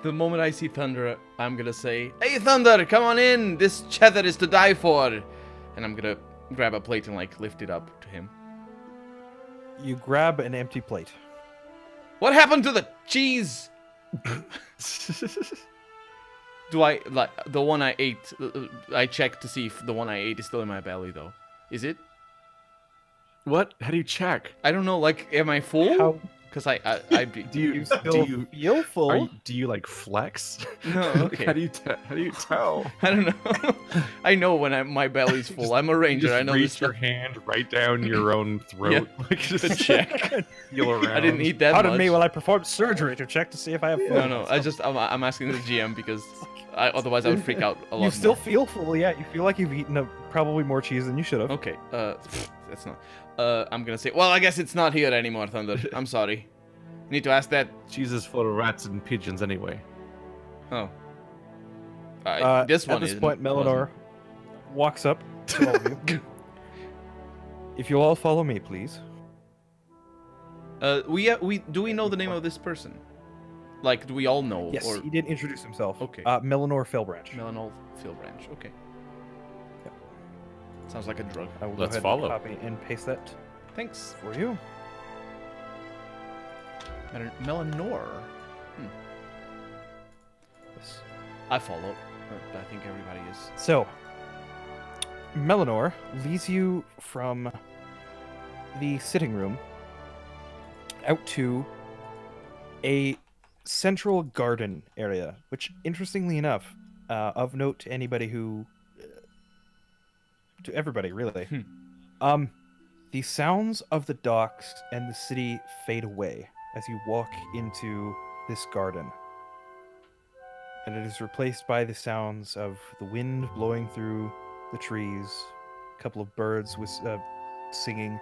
The moment I see Thunder, I'm gonna say, "Hey, Thunder, come on in! This cheddar is to die for!" And I'm gonna grab a plate and, like, lift it up to him. You grab an empty plate. What happened to the cheese? Do I, like, the one I ate, I checked to see if the one I ate is still in my belly, though. Is it? What? How do you check? I don't know, like, am I full? How Because Do you still feel full? do you like flex? No, okay. How do you tell? I don't know. I know when my belly's full. I'm a ranger. Just I know reach this your hand right down your own throat, like to just check. feel around. I didn't eat that Pardon much. me while I perform surgery to check to see if I have full. No. I'm asking the GM because otherwise I would freak out a lot. You still more. feel full, yeah. You feel like you've eaten probably more cheese than you should have. Okay. That's not. I'm gonna say. Well, I guess it's not here anymore, Thunder. I'm sorry. Need to ask that. Cheese is full of rats and pigeons anyway. Oh. At this one. this point, Melanor walks up to all of you. If you'll all follow me, please. Do we know the name of this person? Like, do we all know? Yes, Or he did introduce himself. Okay. Melanor Fellbranch. Melanol Philbranch. Okay. Yep. Sounds like a drug. I will Let's go ahead follow. and copy and paste that Thanks. for you. Melanor. Yes. I follow. I think everybody is. So, Melanor leads you from the sitting room out to a central garden area, which, interestingly enough, of note to anybody who, to everybody really, the sounds of the docks and the city fade away as you walk into this garden. And it is replaced by the sounds of the wind blowing through the trees, a couple of birds singing.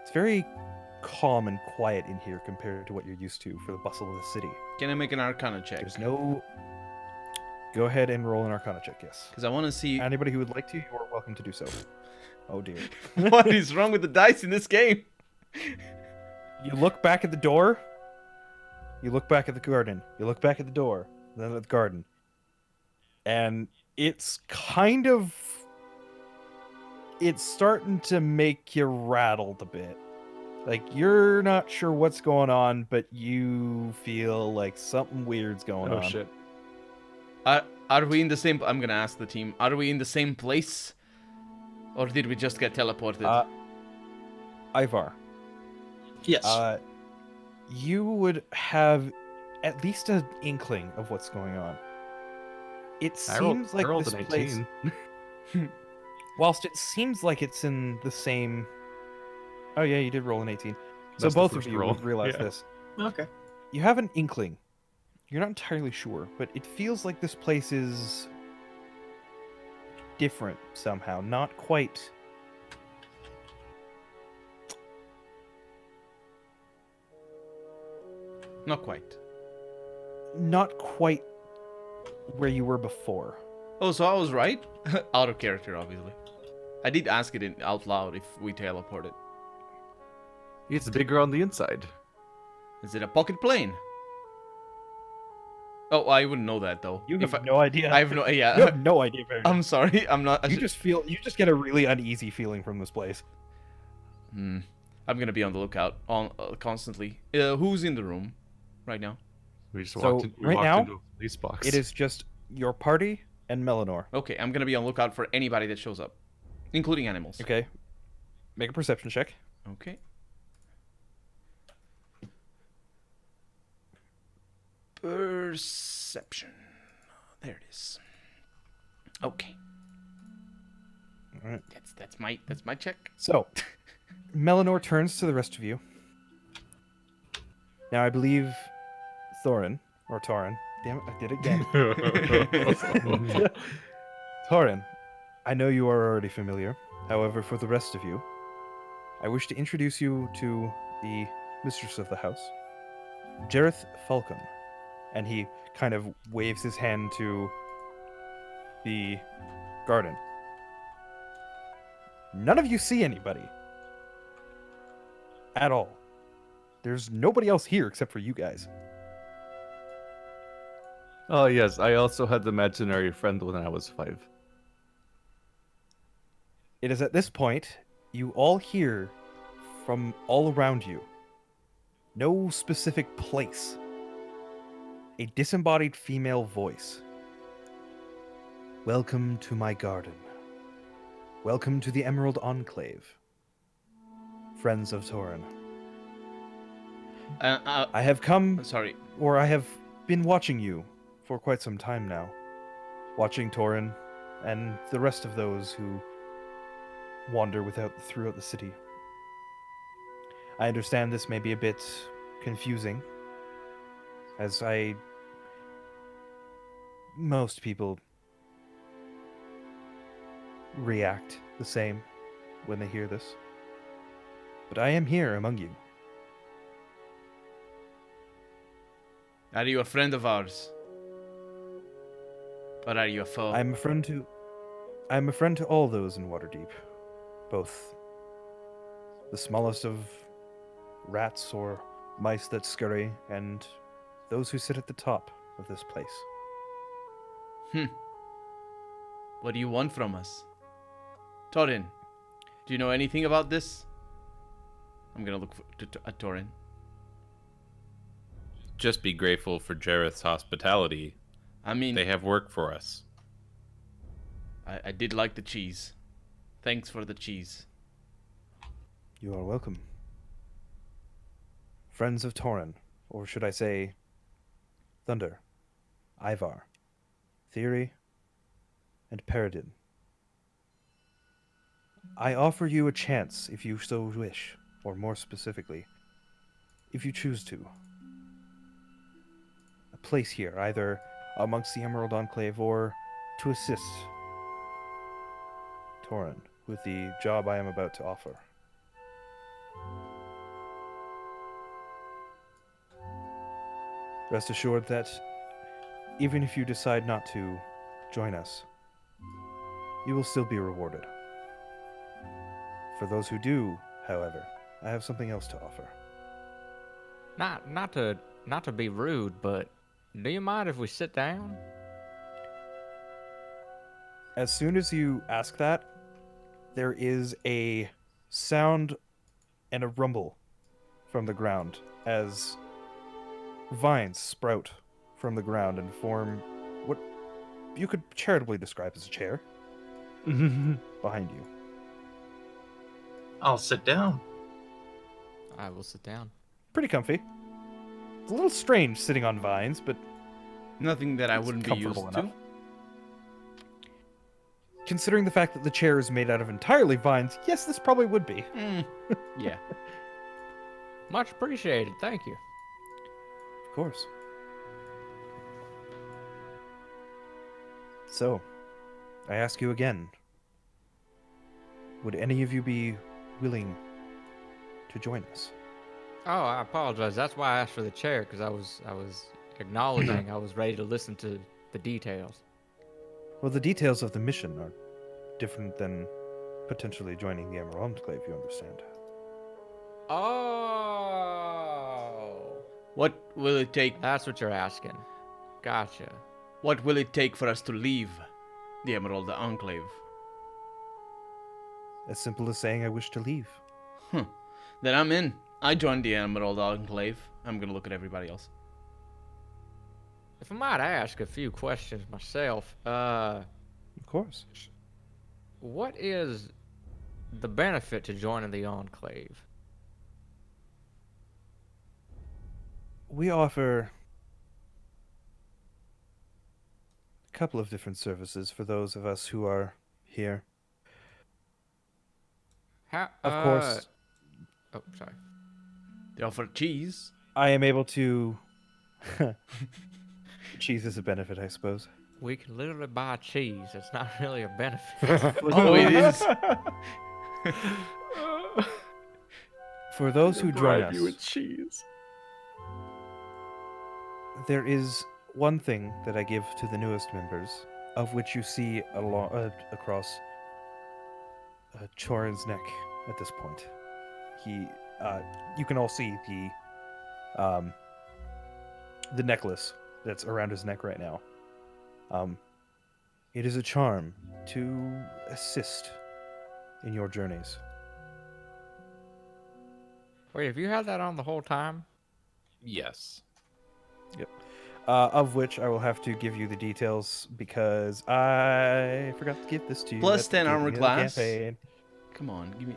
It's very calm and quiet in here compared to what you're used to for the bustle of the city. Can I make an Arcana check? There's no... Go ahead and roll an Arcana check, yes. Because I want to see Anybody who would like to, you are welcome to do so. Oh dear. what is wrong with the dice in this game. You look back at the door. You look back at the garden. You look back at the door. Then at the garden. And it's kind of... It's starting to make you rattled a bit. Like, you're not sure what's going on, but you feel like something weird's going on. Oh shit. Are we in the same... I'm going to ask the team. Are we in the same place? Or did we just get teleported? Ivar. Yes. You would have at least an inkling of what's going on. It seems like rolled this an place... 18. Whilst it seems like it's in the same... Oh yeah, you did roll an 18. So That's the both of first you roll. would realize Yeah. this. Okay. You have an inkling. You're not entirely sure, but it feels like this place is different somehow. Not quite... Not quite. Not quite where you were before. Oh, so I was right? Out of character, obviously. I did ask it out loud if we teleported. It's bigger on the inside. Is it a pocket plane? Oh, I wouldn't know that though. You If have no idea. I have no. Yeah. You have no idea. Barry. I'm sorry. I'm not. You just get a really uneasy feeling from this place. I'm gonna be on the lookout on constantly. Who's in the room right now? We just So, walked, right now, into a police box. It is just your party and Melanor. Okay, I'm gonna be on lookout for anybody that shows up, including animals. Okay. Make a perception check. Okay. Perception. There it is. Okay. All right. That's my check. So, Melanor turns to the rest of you. Now, I believe Thorin, or Torin. Damn it, I did it again. Torin, I know you are already familiar. However, for the rest of you, I wish to introduce you to the mistress of the house, Jareth Falcon. And he kind of waves his hand to the garden. None of you see anybody. At all. There's nobody else here except for you guys. Oh yes, I also had the imaginary friend when I was 5. It is at this point you all hear from all around you, no specific place, a disembodied female voice. Welcome to my garden. Welcome to the Emerald Enclave. Friends of Torin. I have come, Sorry. or I have been watching you for quite some time now. Watching Torin and the rest of those who wander throughout the city. I understand this may be a bit confusing, as most people react the same when they hear this. But I am here among you. Are you a friend of ours? Or are you a foe? I am a friend to all those in Waterdeep, both the smallest of rats or mice that scurry, and those who sit at the top of this place. What do you want from us? Torin, do you know anything about this? I'm gonna look at Torin. Just be grateful for Jareth's hospitality. I mean, They have work for us. I did like the cheese. Thanks for the cheese. You are welcome. Friends of Torin, or should I say, Thunder, Ivar, Theory, and Peridin. I offer you a chance if you so wish, or more specifically, if you choose to. A place here, either amongst the Emerald Enclave or to assist Torin with the job I am about to offer. Rest assured that even if you decide not to join us, you will still be rewarded. For those who do, however, I have something else to offer. Not to be rude, but do you mind if we sit down? As soon as you ask that, there is a sound and a rumble from the ground as vines sprout from the ground and form what you could charitably describe as a chair behind you. I'll sit down. I will sit down. Pretty comfy. It's a little strange sitting on vines, but Nothing that I it's wouldn't be used comfortable to. enough. Considering the fact that the chair is made out of entirely vines, yes, this probably would be. Yeah. Much appreciated. Thank you. Of course. So, I ask you again. Would any of you be willing to join us? Oh, I apologize. That's why I asked for the chair, because I was acknowledging I was ready to listen to the details. Well, the details of the mission are different than potentially joining the Emerald Enclave, you understand. Oh, What will it take? that's what you're asking. Gotcha. What will it take for us to leave the Emerald Enclave? As simple as saying I wish to leave. Then I'm in. I joined the Emerald Enclave. I'm gonna look at everybody else. If I might ask a few questions myself, Of course. what is the benefit to joining the Enclave? We offer a couple of different services for those of us who are here. How, Of course, Oh, sorry. They offer cheese. I am able to... Cheese is a benefit, I suppose. We can literally buy cheese. It's not really a benefit. Oh, it is. For those who join us, You with cheese. there is one thing that I give to the newest members, of which you see across Chorin's neck at this point. You can all see the necklace that's around his neck right now. It is a charm to assist in your journeys. Wait, have you had that on the whole time? Yes. Of which I will have to give you the details because I forgot to give this to you. Plus at the 10 armor beginning of the class. campaign. Come on, give me.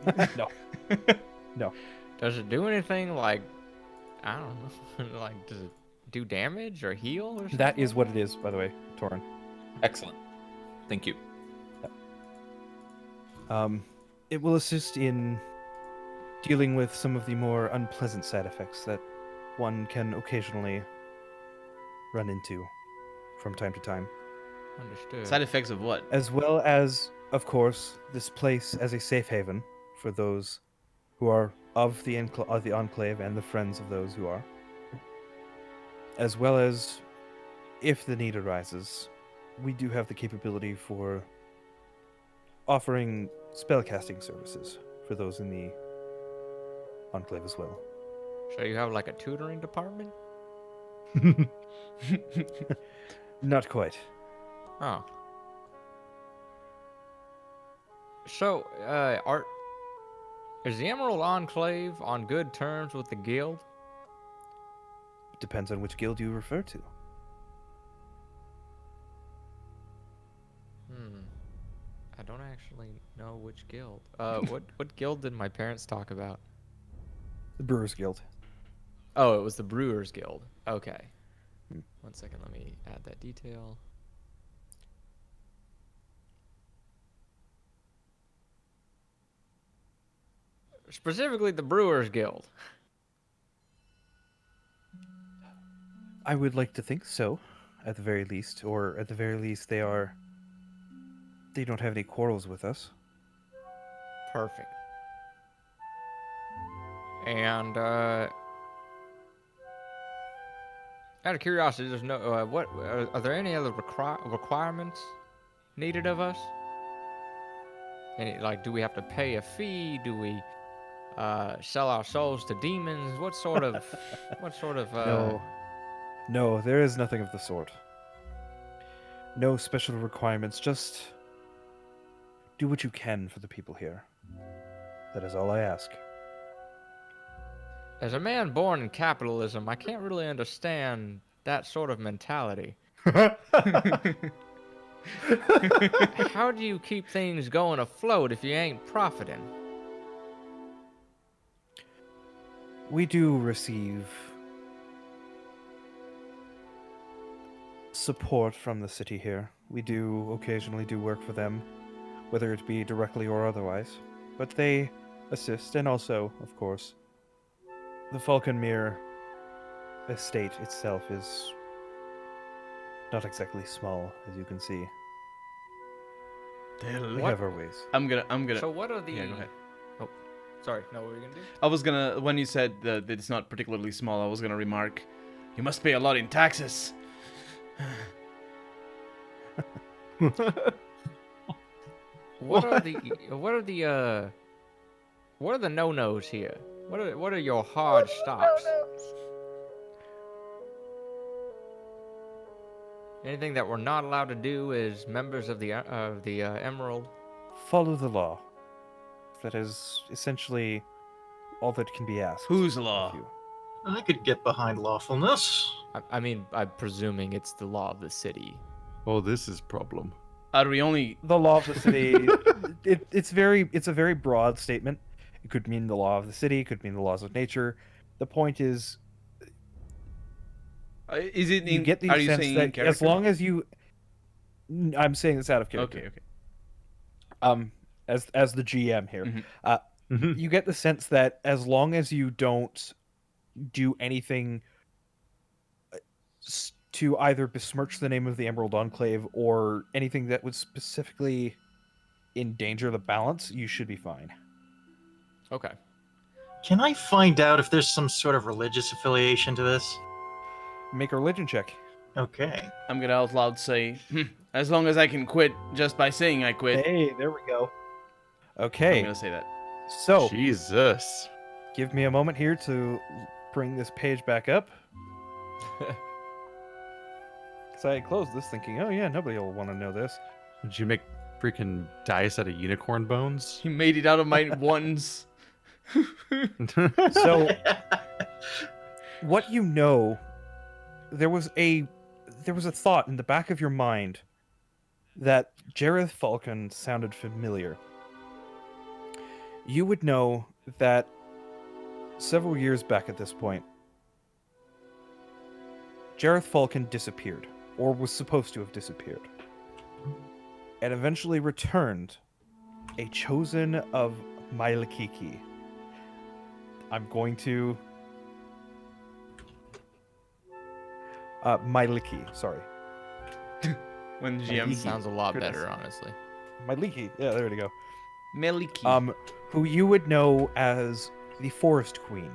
No. Does it do anything like, I don't know, like does it do damage or heal or something? That is what it is, by the way, Torin. Excellent. Thank you. It will assist in dealing with some of the more unpleasant side effects that one can occasionally run into from time to time. Understood. Side effects of what? As well as, of course, this place as a safe haven for those who are of the Enclave and the friends of those who are. As well as, if the need arises, we do have the capability for offering spellcasting services for those in the Enclave as well. So you have like a tutoring department? Not quite. Oh. So, is the Emerald Enclave on good terms with the guild? Depends on which guild you refer to. I don't actually know which guild. What guild did my parents talk about? The Brewers Guild. Oh, it was the Brewers Guild. Okay. 1 second, let me add that detail. Specifically, the Brewers Guild. I would like to think so, at the very least. Or at the very least, they don't have any quarrels with us. Perfect. And out of curiosity, there's no are there any other requirements needed of us? Any, like, do we have to pay a fee? Do we sell our souls to demons? What sort of No, there is nothing of the sort. No special requirements, just do what you can for the people here. That is all I ask. As a man born in capitalism, I can't really understand that sort of mentality. How do you keep things going afloat if you ain't profiting? We do receive support from the city here. We do occasionally do work for them, whether it be directly or otherwise. But they assist, and also, of course, the Falconmere estate itself is not exactly small, as you can see. We have our ways. I'm gonna. So what are the? Yeah, go ahead. Oh, sorry. No, what were you gonna do? I was gonna, when you said that it's not particularly small, I was gonna remark, you must pay a lot in taxes. What are the no-nos here? What are your hard stops? Anything that we're not allowed to do as members of the Emerald? Follow the law. That is essentially all that can be asked. Whose of law? you. I could get behind lawfulness. I mean, I'm presuming it's the law of the city. Oh, this is problem. Are we only? The law of the city. It's a very broad statement. It could mean the law of the city. It could mean the laws of nature. The point is, Is it? you get the are you sense saying that in character? as long as you, I'm saying this out of character. Okay. As the GM here, Mhm. you get the sense that as long as you don't do anything to either besmirch the name of the Emerald Enclave or anything that would specifically endanger the balance, you should be fine. Okay. Can I find out if there's some sort of religious affiliation to this? Make a religion check. Okay. I'm gonna out loud say, as long as I can quit just by saying I quit. Hey, there we go. I'm Okay, gonna say that. so Jesus. give me a moment here to bring this page back up. So I closed this thinking, oh yeah, nobody will want to know this. Did you make freaking dice out of unicorn bones? You made it out of my ones. So, what you know, there was a thought in the back of your mind that Jareth Falcon sounded familiar. You would know that several years back at this point, Jareth Falcon disappeared, or was supposed to have disappeared, and eventually returned, a chosen of Mailikiki. I'm going to... Myliki, sorry. When GM GM sounds a lot Goodness. better, honestly. Myliki, yeah, there we go. Meliki. Who you would know as the Forest Queen.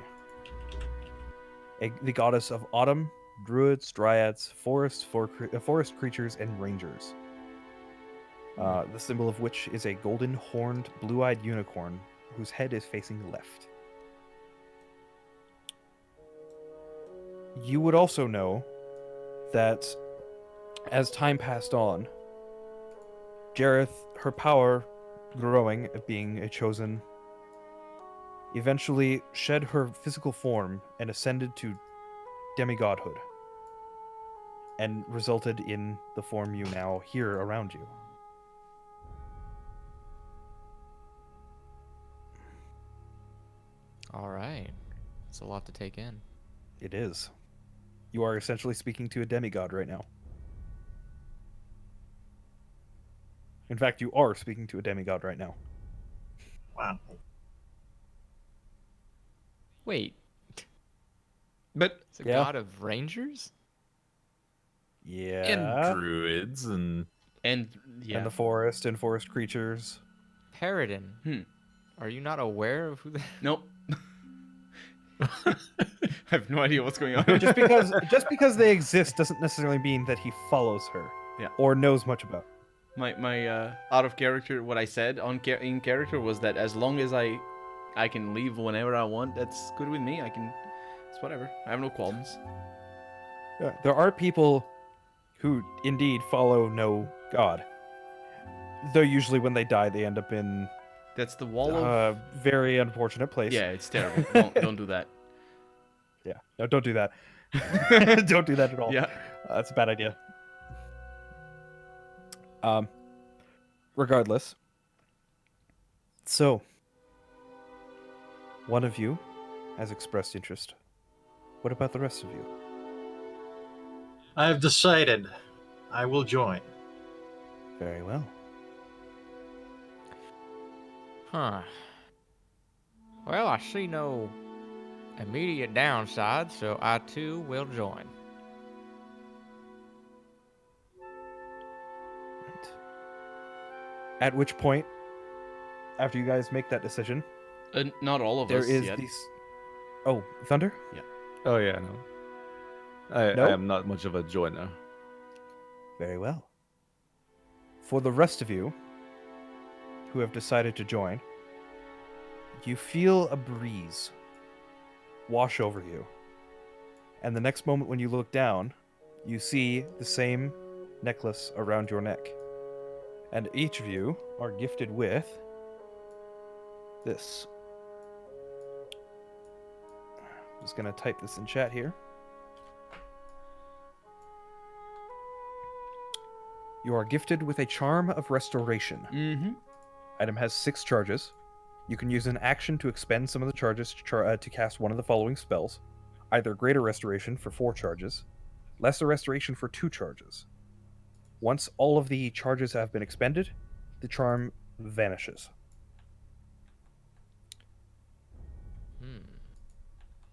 The goddess of autumn, druids, dryads, forest creatures, and rangers. The symbol of which is a golden horned, blue-eyed unicorn whose head is facing left. You would also know that as time passed on, Jareth, her power growing, being a chosen, eventually shed her physical form and ascended to demigodhood, and resulted in the form you now hear around you. All right. It's a lot to take in. It is. You are essentially speaking to a demigod right now. In fact, you are speaking to a demigod right now. Wow. Wait, But it's a Yeah. god of rangers? Yeah. And druids and and yeah, And the forest and forest creatures. Paradin. Are you not aware of who that... nope. I have no idea what's going on. just because they exist doesn't necessarily mean that he follows her. Yeah. Or knows much about. my out of character, what I said in character was that as long as I can leave whenever I want, that's good with me. It's whatever. I have no qualms. Yeah, there are people who indeed follow no god. Though usually when they die, they end up in That's the wall of. a very unfortunate place. Yeah, it's terrible. Don't do that. Yeah. No, don't do that. Don't do that at all. Yeah. That's a bad idea. Regardless. So, one of you has expressed interest. What about the rest of you? I have decided I will join. Very well. Huh. Well, I see no immediate downside, so I too will join. Right. At which point, after you guys make that decision, Not all of there us is yet. these. Oh, Thunder? Oh yeah, no. I Nope. am not much of a joiner. Very well. For the rest of you who have decided to join, you feel a breeze wash over you. And the next moment when you look down, you see the same necklace around your neck. And each of you are gifted with this. I'm just going to type this in chat here. You are gifted with a Charm of Restoration. Mm-hmm. Item has 6 charges. You can use an action to expend some of the charges to cast one of the following spells. Either Greater Restoration for 4 charges, Lesser Restoration for 2 charges. Once all of the charges have been expended, the charm vanishes.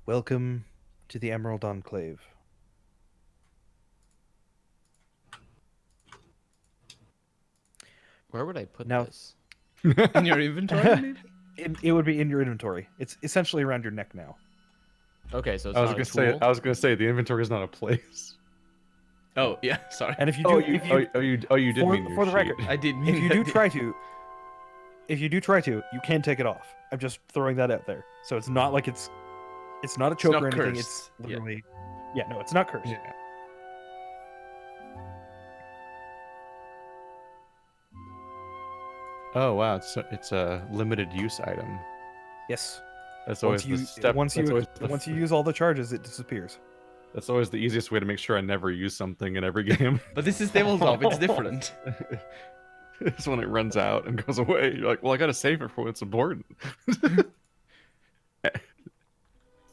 Welcome to the Emerald Enclave. Where would I put Now- this? In your inventory, maybe? It would be in your inventory. It's essentially around your neck now. Okay, so it's I was not gonna a say tool. I was gonna say the inventory is not a place. Oh yeah, sorry. And if you do, Oh, you did for- mean your for the sheet. record, I did mean if you that do did- try to, you can take it off. I'm just throwing that out there. So it's not like it's not a choke not or anything. cursed. It's Yeah. literally, no, it's not cursed. Yeah. Oh wow, it's a limited use item. Yes. That's always the step. Once that's you always the once you use all the charges, it disappears. That's always the easiest way to make sure I never use something in every game. But this is tabletop. It's different. It's when it runs out and goes away. You're like, well, I gotta save it for what's important.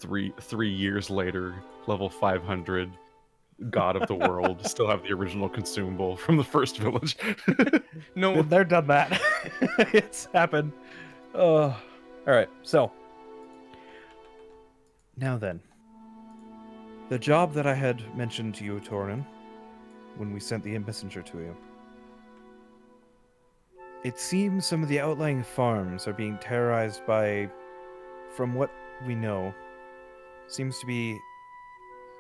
3 years later, level 500, God of the World, still have the original consumable from the first village. No. Been there, done that. It's happened. All right. So now then, the job that I had mentioned to you, Torin, when we sent the messenger to you. It seems some of the outlying farms are being terrorized by, from what we know, seems to be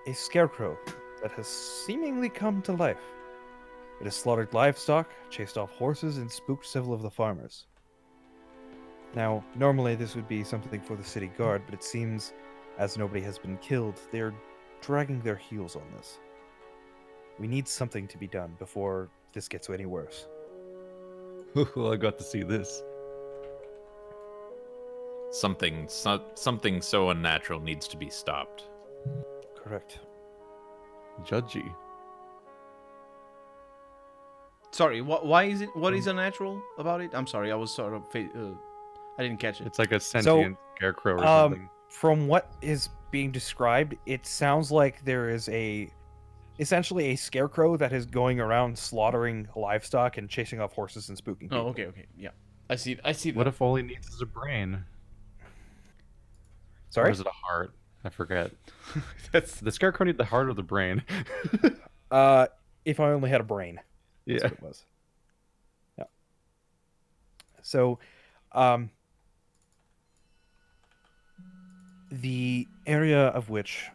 a scarecrow that has seemingly come to life. It has slaughtered livestock, chased off horses, and spooked several of the farmers. Now, normally this would be something for the city guard, but it seems, as nobody has been killed, they're dragging their heels on this. We need something to be done before this gets any worse. Well, I got to see this. Something so unnatural needs to be stopped. Correct. Judgy. Sorry. Why is it? What is unnatural about it? I'm sorry. I was sort of. I didn't catch it. It's like a sentient scarecrow or something. From what is being described, it sounds like there is essentially a scarecrow that is going around slaughtering livestock and chasing off horses and spooking people. Oh, okay. Yeah. I see. That. What if all he needs is a brain? Sorry? Or is it a heart? I forget. That's. The scarecrow need the heart or the brain? If I only had a brain. That's Yeah. what it was. Yeah. So, the area of which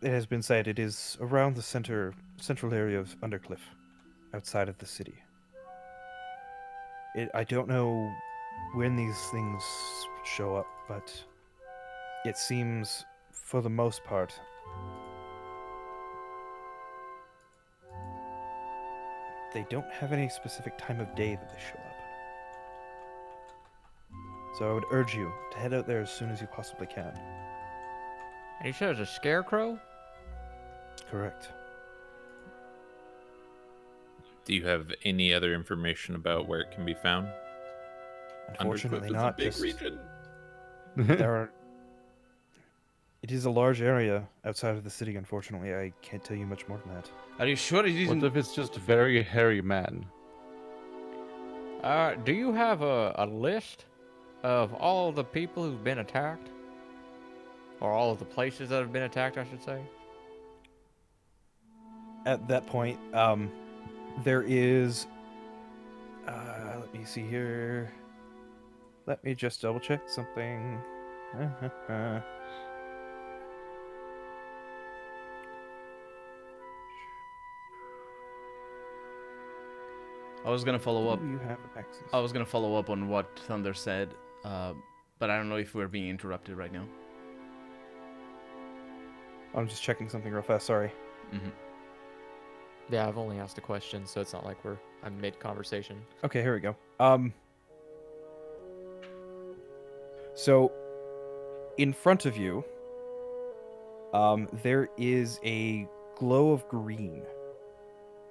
it has been said it is around the central area of Undercliff, outside of the city. I don't know when these things show up, but it seems, for the most part, they don't have any specific time of day that they show up. So I would urge you to head out there as soon as you possibly can. And you said it was a scarecrow? Correct. Do you have any other information about where it can be found? Unfortunately Undercliff is not. a big Just, region. there are... It is a large area outside of the city, unfortunately. I can't tell you much more than that. Are you sure it What isn't? if it's just a very hairy man? Do you have a list of all the people who've been attacked? Or all of the places that have been attacked, I should say? At that point, there is... let me see here. Let me just double check something. I was gonna follow up. Do you have access? I was gonna follow up on what Thunder said, but I don't know if we're being interrupted right now. I'm just checking something real fast, sorry. Mm-hmm. Yeah, I've only asked a question, so it's not like I'm mid-conversation. Okay, here we go. So, in front of you, there is a glow of green,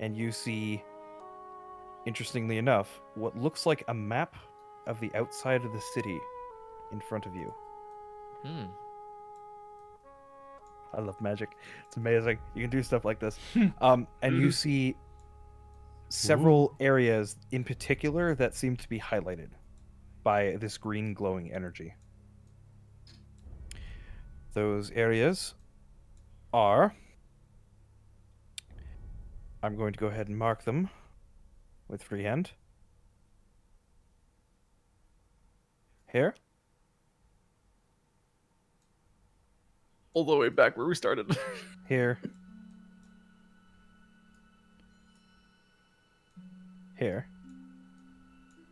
and you see, interestingly enough, what looks like a map of the outside of the city in front of you. Hmm. I love magic. It's amazing. You can do stuff like this. And you see several areas in particular that seem to be highlighted by this green glowing energy. Those areas are... I'm going to go ahead and mark them with freehand. Here. All the way back where we started. Here. Here.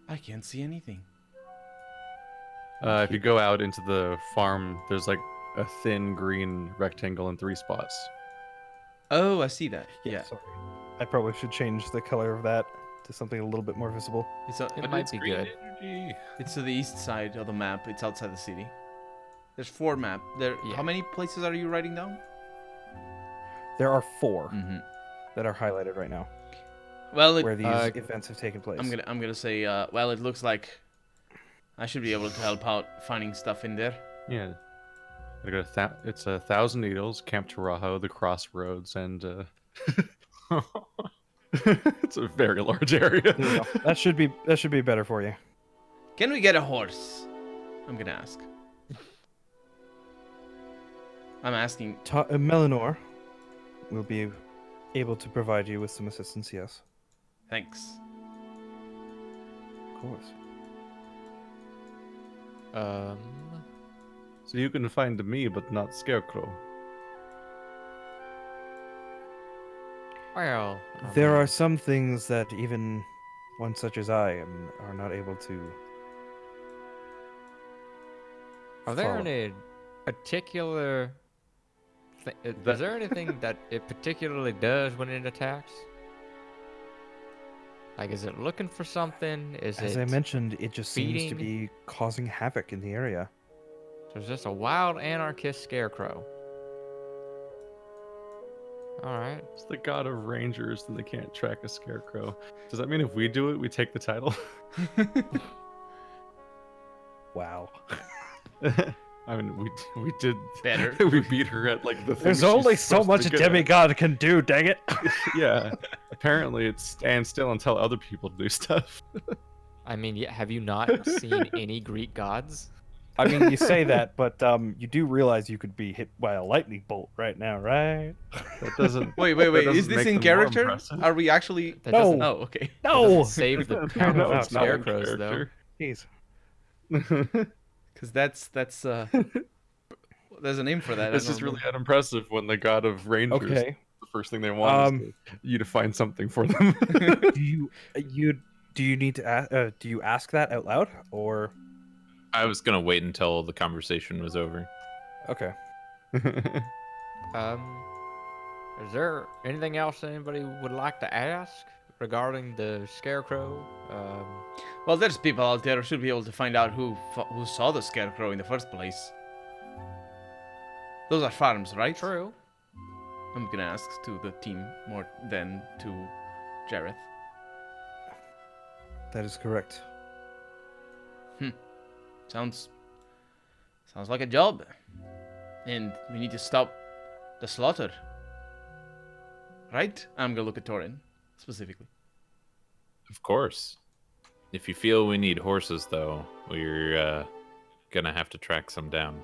I can't see anything. If you go out into the farm, there's like a thin green rectangle in 3 spots. Oh, I see that. Yeah. Sorry. I probably should change the color of that. to something a little bit more visible. It's a, It But might it's be green good. energy. it's to the east side of the map. It's outside the city. There's 4 map. There. Yeah. How many places are you writing down? There are 4 Mm-hmm. that are highlighted right now Well, where these uh, events have taken place. I'm gonna say. Well, it looks like I should be able to help out finding stuff in there. Yeah. It's 1,000 Needles, Camp Tarajo, the Crossroads, and it's a very large area. There you go. That should be better for you. Can we get a horse? I'm gonna ask. I'm asking. Melanor will be able to provide you with some assistance. Yes, Thanks. of course. So you can find me, but not Scarecrow. Well, There are some things that even one such as I are not able to. Are there follow. any particular? Is there anything that it particularly does when it attacks? Like, is it looking for something? Is As it? I mentioned, it just seems to feeding? be causing havoc in the area. There's just a wild anarchist scarecrow. All right. It's the god of rangers, and they can't track a Scarecrow. Does that mean if we do it, we take the title? Wow. I mean, we did Better. we beat her at like the. thing There's she's only so supposed to much be a good at. demigod can do. Dang it! Yeah. Apparently, it's stand still and tell other people to do stuff. I mean, have you not seen any Greek gods? I mean, you say that, but you do realize you could be hit by a lightning bolt right now, right? That doesn't. Wait. that Is doesn't this make in them more character? impressive. Are we actually? That No. doesn't, Oh, okay. that No. doesn't save the No, power no, of it's not in scarecrows, though. character. Jeez. Because that's there's a name for that. It's just really unimpressive when the god of rangers, Okay. the first thing they want is you to find something for them. Do you need to ask? Do you ask that out loud or? I was gonna wait until the conversation was over. Okay. Is there anything else anybody would like to ask regarding the scarecrow? Well, there's people out there who should be able to find out who saw the scarecrow in the first place. Those are farms, right? True. I'm gonna ask to the team more than to Jareth. That is correct. Sounds like a job. And we need to stop the slaughter. Right? I'm gonna look at Torin specifically. Of course. If you feel we need horses, though, we're gonna have to track some down.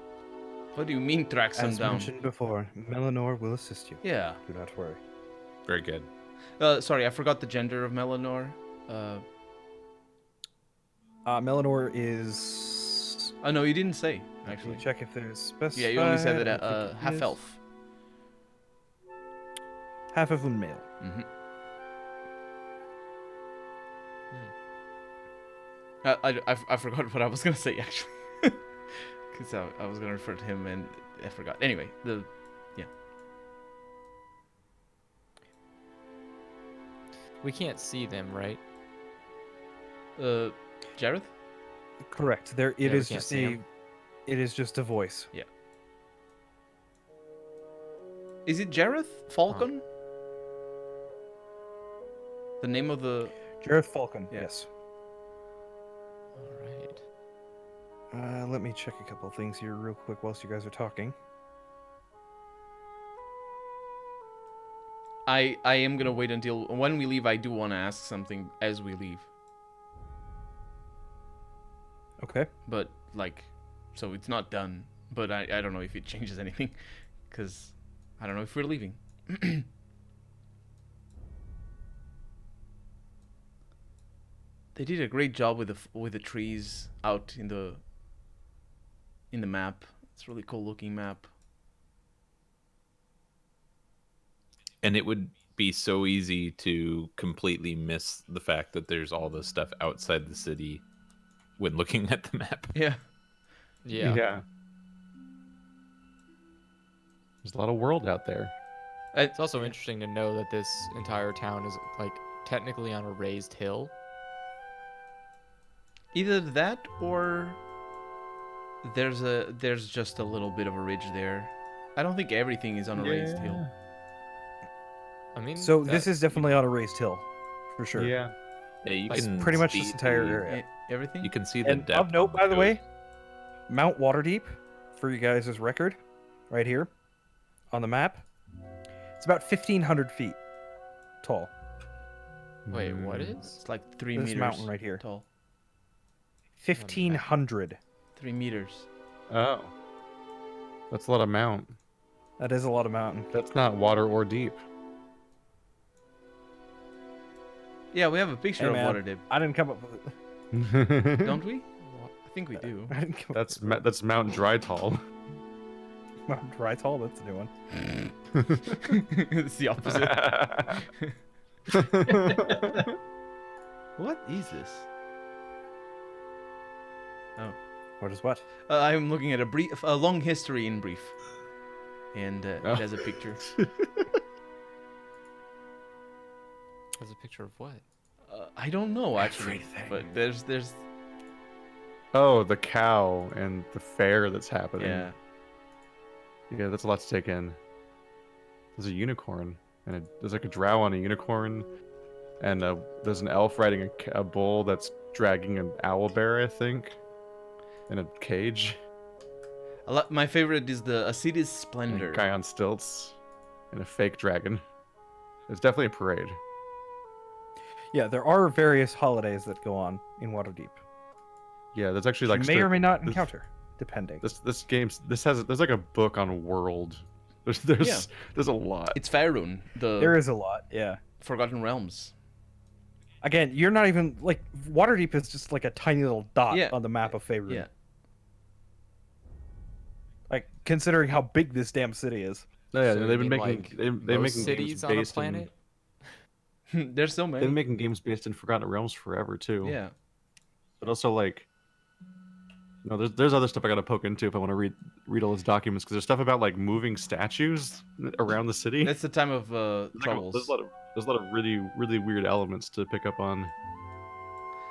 What do you mean track some As down? mentioned before, Melanor will assist you. Yeah. Do not worry. Very good. Sorry, I forgot the gender of Melanor. Melanor is. Oh no, you didn't say Actually, actually. check if there's specified. Yeah, you only said that I think it half is elf. Half of one male. Mm-hmm. I forgot what I was gonna say actually, because I was gonna refer to him and I forgot. Anyway, We can't see them, right? Jareth. Correct. There. Yeah, It we is can't just see a. 'em. It is just a voice. Is it Jareth Falcon? The name of the. Jareth Falcon. Yeah. Yes. All right. Let me check a couple things here real quick whilst you guys are talking. I am gonna wait until when we leave. I do want to ask something as we leave, Okay. but like, so it's not done. But I don't know if it changes anything, because I don't know if we're leaving. They did a great job with the trees out in the map. It's a really cool looking map. And it would be so easy to completely miss the fact that there's all this stuff outside the city when looking at the map. Yeah. Yeah. There's a lot of world out there. It's also interesting to know that this entire town is like technically on a raised hill? Either that or there's just a little bit of a ridge there. I don't think everything is on a raised hill. I mean, So that- this is definitely on a raised hill, for sure. Yeah. Yeah, you It's can pretty much see this entire the- area. Everything? You can see the And depth. of note, on by the way, coast. Mount Waterdeep, for you guys' record, right here on the map, it's about 1,500 feet tall. Wait, what is? It's like 3 This meters mountain right here. tall. 1,500. 3 meters. Oh. That's a lot of mount. That is a lot of mountain. That's not water or deep. Yeah, we have a picture Hey, of man. Waterdeep, I didn't come up with it. don't we? I think we do. I didn't come That's up with that's Mount Drytall. it. Mount Drytall, that's a new one. It's the opposite. What is this? Oh. What is what? I'm looking at a long history in brief. And Oh. it has a picture. There's a picture of what? I don't know actually, but there's Oh, the cow and the fair that's happening. yeah. Yeah, that's a lot to take in. There's a unicorn, and there's like a drow on a unicorn, and there's an elf riding a bull that's dragging an owl bear, I think, in a cage. My favorite is the Asides And Splendor. a guy on stilts, and a fake dragon. It's definitely a parade. Yeah, there are various holidays that go on in Waterdeep. Yeah, there's actually like You may or may not this- encounter, depending. This game's there's like a book on world. There's Yeah. there's a lot. It's Faerun, the There is a lot, yeah. Forgotten Realms. Again, you're not even like Waterdeep is just like a tiny little dot Yeah. on the map of Faerun. Yeah. Like considering how big this damn city is. Oh, yeah, So they've you been mean, making like, they're most making cities games on a based planet? There's so They've many. been making games based in Forgotten Realms forever too. Yeah. But also like, there's other stuff I gotta poke into if I want to read all those documents because there's stuff about like moving statues around the city. That's the time of There's like troubles. there's a lot of really weird elements to pick up on.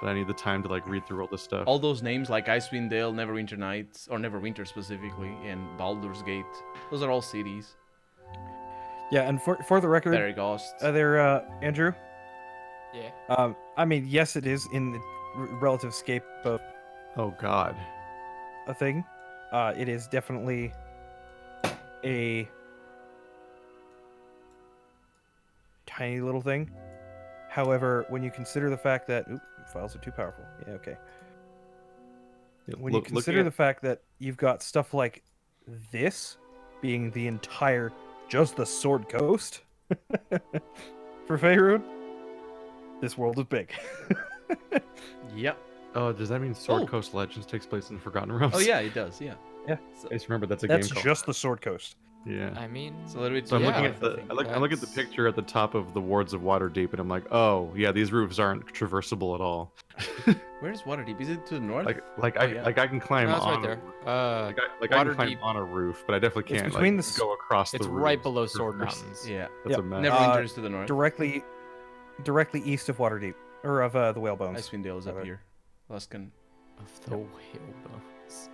But I need the time to like read through all this stuff. All those names like Icewind Dale, Neverwinter Nights, or Neverwinter specifically, and Baldur's Gate. Those are all cities. Yeah, and for the record, Theragost. Andrew, Yeah. I mean, yes, it is in the relative scape of Oh God. a thing. It is definitely a tiny little thing. However, when you consider the fact that files are too powerful. Yeah, okay. When you consider the fact that you've got stuff like this being the entire just the Sword Coast for Faerun, this world is big. Yep. Oh, does that mean Sword Oh. Coast Legends takes place in Forgotten Realms? Oh yeah, it does. Yeah. Yeah. So, I just remember that's a That's game called. just the Sword Coast. Yeah. I mean, it's a little bit. So I'm Yeah, looking I at the think I look at the that's- picture at the top of the wards of Waterdeep, and I'm like, oh yeah, these roofs aren't traversable at all. Where's Waterdeep? Is it to the north? Like Oh, I yeah. like I can climb no, it's on right there. like I can climb Waterdeep- on a roof, but I definitely It's can't between like, the s- go across the It's roof. right below Sword Reverse. Mountains. yeah. That's Yep. a mess. Neverwinter is to the north. Directly east of Waterdeep, or of the Whalebones. Icewind Dale is up Rather. here. Luskan. Of the whalebones.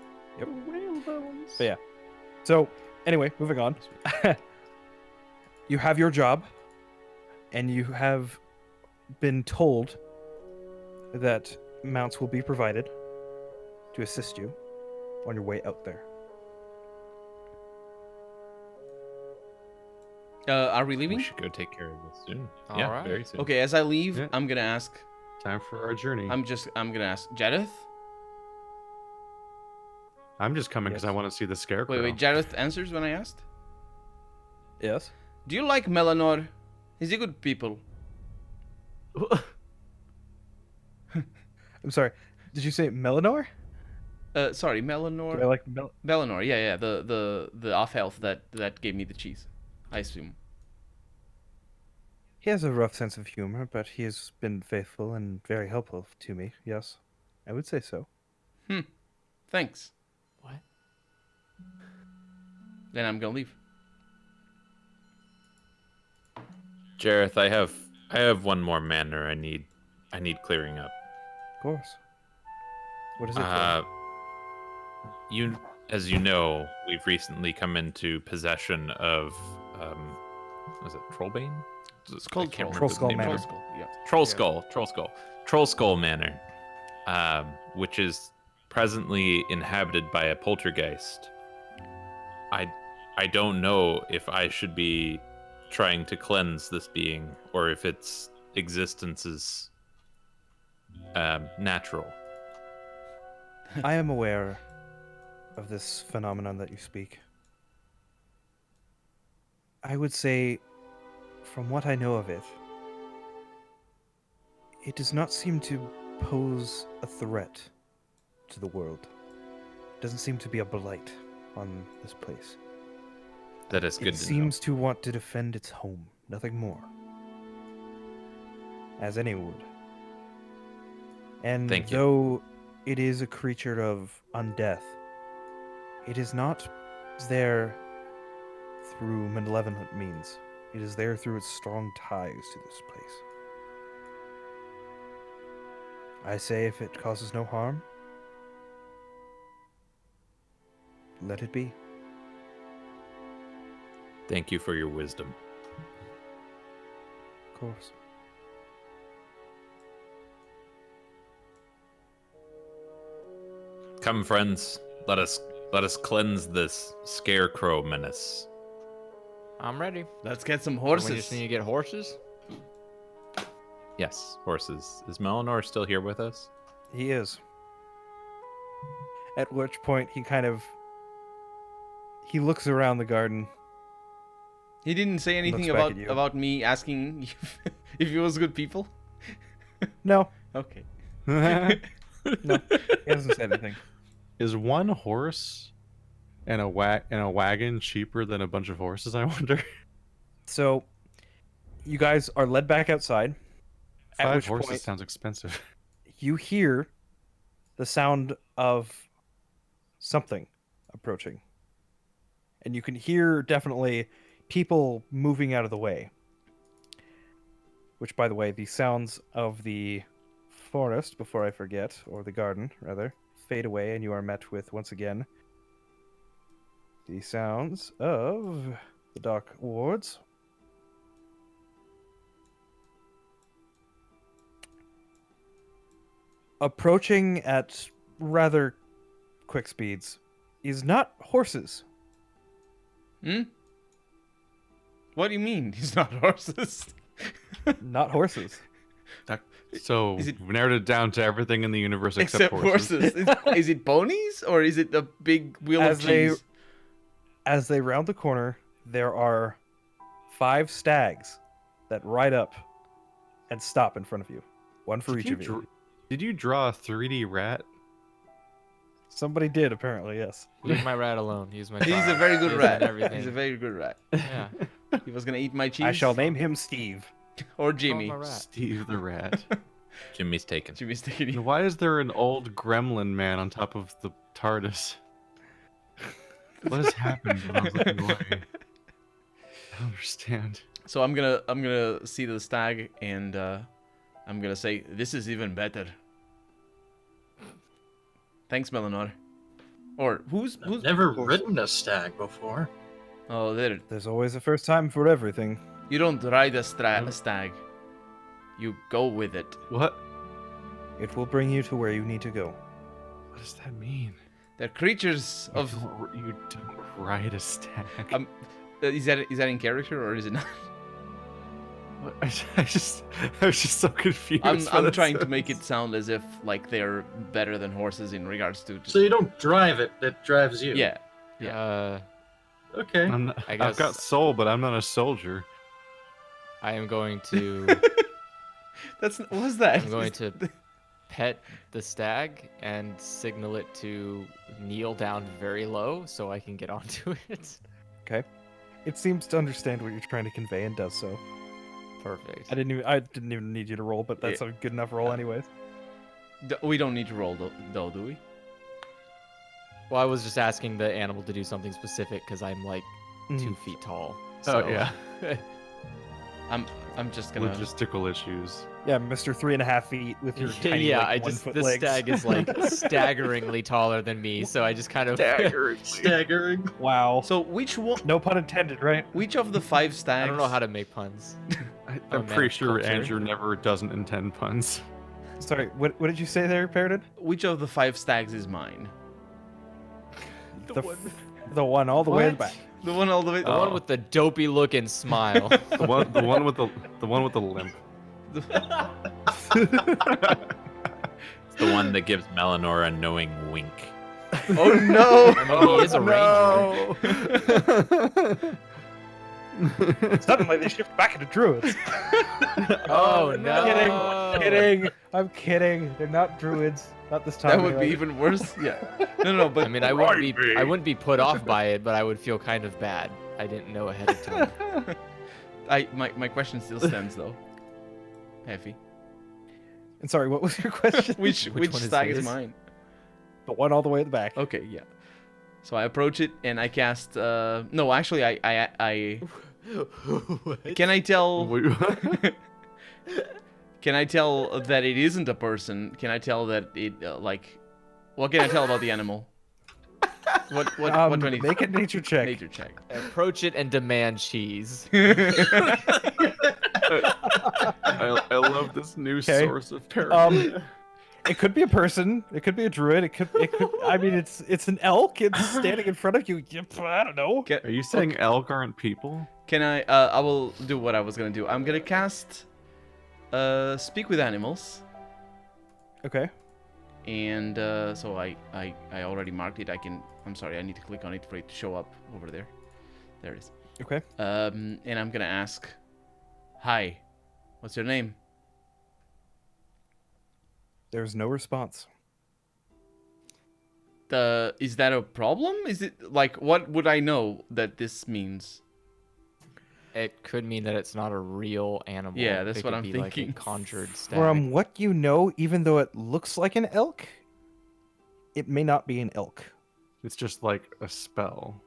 But yeah. So anyway, moving on. You have your job, and you have been told that mounts will be provided to assist you on your way out there. Are we We leaving? should go take care of this soon. All yeah, right. very soon. Okay, as I leave, Yeah. I'm gonna ask. Time for our journey. I'm gonna ask Jareth. I'm just coming because Yes. I want to see the scarecrow. Wait. Jareth answers when I asked. Yes. Do you like Melanor? He's a good people. I'm sorry. Did you say Melanor? Sorry, Do I Melanor. like Melanor. Yeah. The off elf that gave me the cheese. I assume. He has a rough sense of humor, but he has been faithful and very helpful to me. Yes, I would say so. Thanks. What? Then I'm gonna leave. Jareth, I I have one more manor I need clearing up. Of course. What is it? As you know, we've recently come into possession of was it Trollbane? It's called I can't Troll remember the Skull name of Manor. it. Skull, yeah. Troll Skull Manor, which is presently inhabited by a poltergeist. I don't know if I should be trying to cleanse this being or if its existence is natural. I am aware of this phenomenon that you speak. I would say, from what I know of it, it does not seem to pose a threat to the world. It doesn't seem to be a blight on this place. That is good It to seems to want to defend its home, nothing more. As any would. And Thank you. though it is a creature of undeath, it is not there through malevolent means. It is there through its strong ties to this place. I say if it causes no harm, let it be. know. Thank you for your wisdom. Of course. Come, friends, let us cleanse this scarecrow menace. I'm ready. Let's get some So horses. we just need to get horses. Yes, horses. Is Melanor still here with us? He is. At which point he looks around the garden. He didn't say anything Looks back at you. about me asking if he was good people. No, Okay. no, he hasn't said anything. Is one horse and a wagon cheaper than a bunch of horses? I wonder. So, you guys are led back outside. At 5 which horses point, sounds expensive. you hear the sound of something approaching. And you can hear definitely people moving out of the way. Which, by the way, the sounds of the forest, before I forget, or the garden, rather, fade away, and you are met with, once again, the sounds of the Dark Wards. Approaching at rather quick speeds is not horses. Hmm? What do you mean? He's not horses. Not horses. So Is it- we narrowed it down to everything in the universe except, Except horses. Is it ponies or is it a big wheel As of they- cheese? As they round the corner, there are 5 stags that ride up and stop in front of you. One for each of you. Did you draw a 3D rat? Somebody did, apparently, yes. Leave my rat alone. He's my. He's a child. very good He's rat. in Everything. He's a very good rat. Yeah. He was gonna eat my cheese. I shall name him Steve. Or Call Jimmy. him a rat. Steve the rat. Jimmy's taken. Jimmy's taking And you. why is there an old gremlin man on top of the TARDIS? What has happened when I was looking away? I don't understand. So I'm gonna see the stag and I'm gonna say this is even better. Thanks, Melanor. Or who's I've never ridden a stag before. Oh, there. There's always a first time for everything. You don't ride a stag. You go with it. What? It will bring you to where you need to go. What does that mean? They're creatures of. You don't ride a stag. Is that in character or is it not? What? I was just so confused. I'm by the trying to make it sentence. sound as if like they're better than horses in regards to. So you don't drive it, it drives you. Yeah. Okay. I I've guess- got soul, but I'm not a soldier. I am going to. That's what's that? I'm going to pet the stag and signal it to kneel down very low so I can get onto it. It seems to understand what you're trying to convey and does so. Perfect. I didn't even need you to roll, but that's a good enough roll anyways. We don't need to roll though, do we? Well, I was just asking the animal to do something specific because I'm like 2 feet tall. Oh, So. yeah. I'm just gonna. Logistical issues. Yeah, Mr. 3.5 feet with your tiny, yeah, like, I 1 just foot this legs. stag is like staggeringly taller than me, so I just kind of Staggering. Wow. So which one? No pun intended, right? Which of the 5 stags? I don't know how to make puns. I'm Oh, man, pretty sure culture. Andrew never doesn't intend puns. Sorry, what did you say there, Paradin? Which of the 5 stags is mine? The one all the way in the What? back. The one all the way. The one with the dopey looking smile. The one with the limp. It's the one that gives Melanor a knowing wink. Oh no! I mean, he is a ranger. Suddenly they shift back into druids. Oh no! I'm kidding. They're not druids. Not this time. That would be anyway. even worse. Yeah. No, but I mean, I wouldn't be put off by it, but I would feel kind of bad. I didn't know ahead of time. my question still stands though. Heavy. And sorry, what was your question? Which one is stag is his? mine? The one all the way in the back. Okay, yeah. So I approach it and I cast. No, actually, I. Can I tell? Can I tell that it isn't a person? Can I tell that it like? What can I tell about the animal? What do I need? Make a nature check. Nature check. Approach it and demand cheese. I love this new Okay. source of parody. It could be a person. It could be a druid. It could. I mean, it's an elk. It's standing in front of you. I don't know. Are you saying elk aren't people? Can I? I will do what I was gonna do. I'm gonna cast. Speak with animals. Okay. And so I already marked it. I'm sorry. I need to click on it for it to show up over there. There it is. Okay. And I'm gonna ask. Hi. What's your name? There's no response. Is that a problem? Is it like what would I know that this means? It could mean that it's not a real animal. Yeah, that's It what could I'm be thinking. Like a conjured stag. From what you know, even though it looks like an elk, it may not be an elk. It's just like a spell.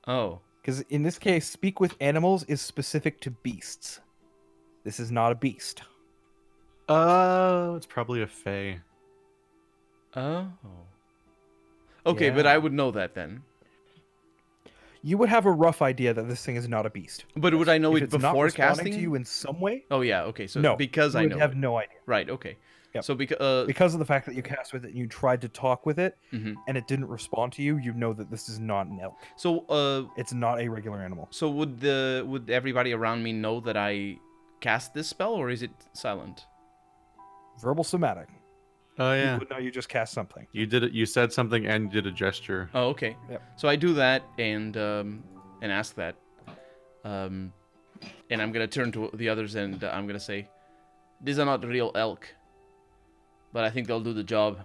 Oh. Because in this case, speak with animals is specific to beasts. This is not a beast. It's probably a fae. Oh. Okay, but Yeah. I would know that then. You would have a rough idea that this thing is not a beast. But would I know If it it's not before responding casting? to you in some way, Oh yeah. Okay. So no, because you I would know. have it. no idea. Right. Okay. Yep. So because Because of the fact that you cast with it and you tried to talk with it Mhm. and it didn't respond to you, you know that this is not an elk. So It's not a regular animal. so would everybody around me know that I cast this spell, or is it silent? Verbal somatic. Oh You yeah. would know you just cast something. You did it. You said something and you did a gesture. Oh, okay. Yep. So I do that and ask that, and I'm gonna turn to the others and I'm gonna say, "These are not real elk, but I think they'll do the job."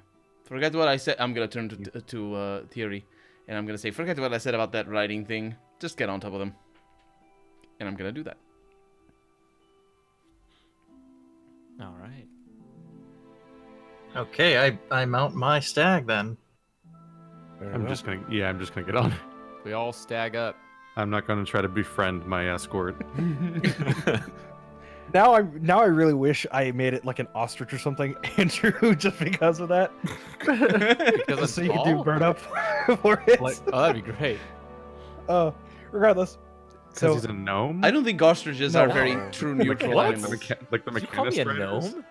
Forget what I said. I'm gonna turn to Theory, and I'm gonna say, "Forget what I said about that writing thing. Just get on top of them." And I'm gonna do that. All right. Okay, I mount my stag then. I'm just gonna get on. We all stag up. I'm not gonna try to befriend my escort. Now I really wish I made it like an ostrich or something, Andrew, just because of that. Because it's So you can do tall? burn up for it. Oh, that'd be great. Regardless. Because So he's a gnome. I don't think ostriches No. are very true neutral What? animals. Like the Did you call me a Mechanist Riders. gnome?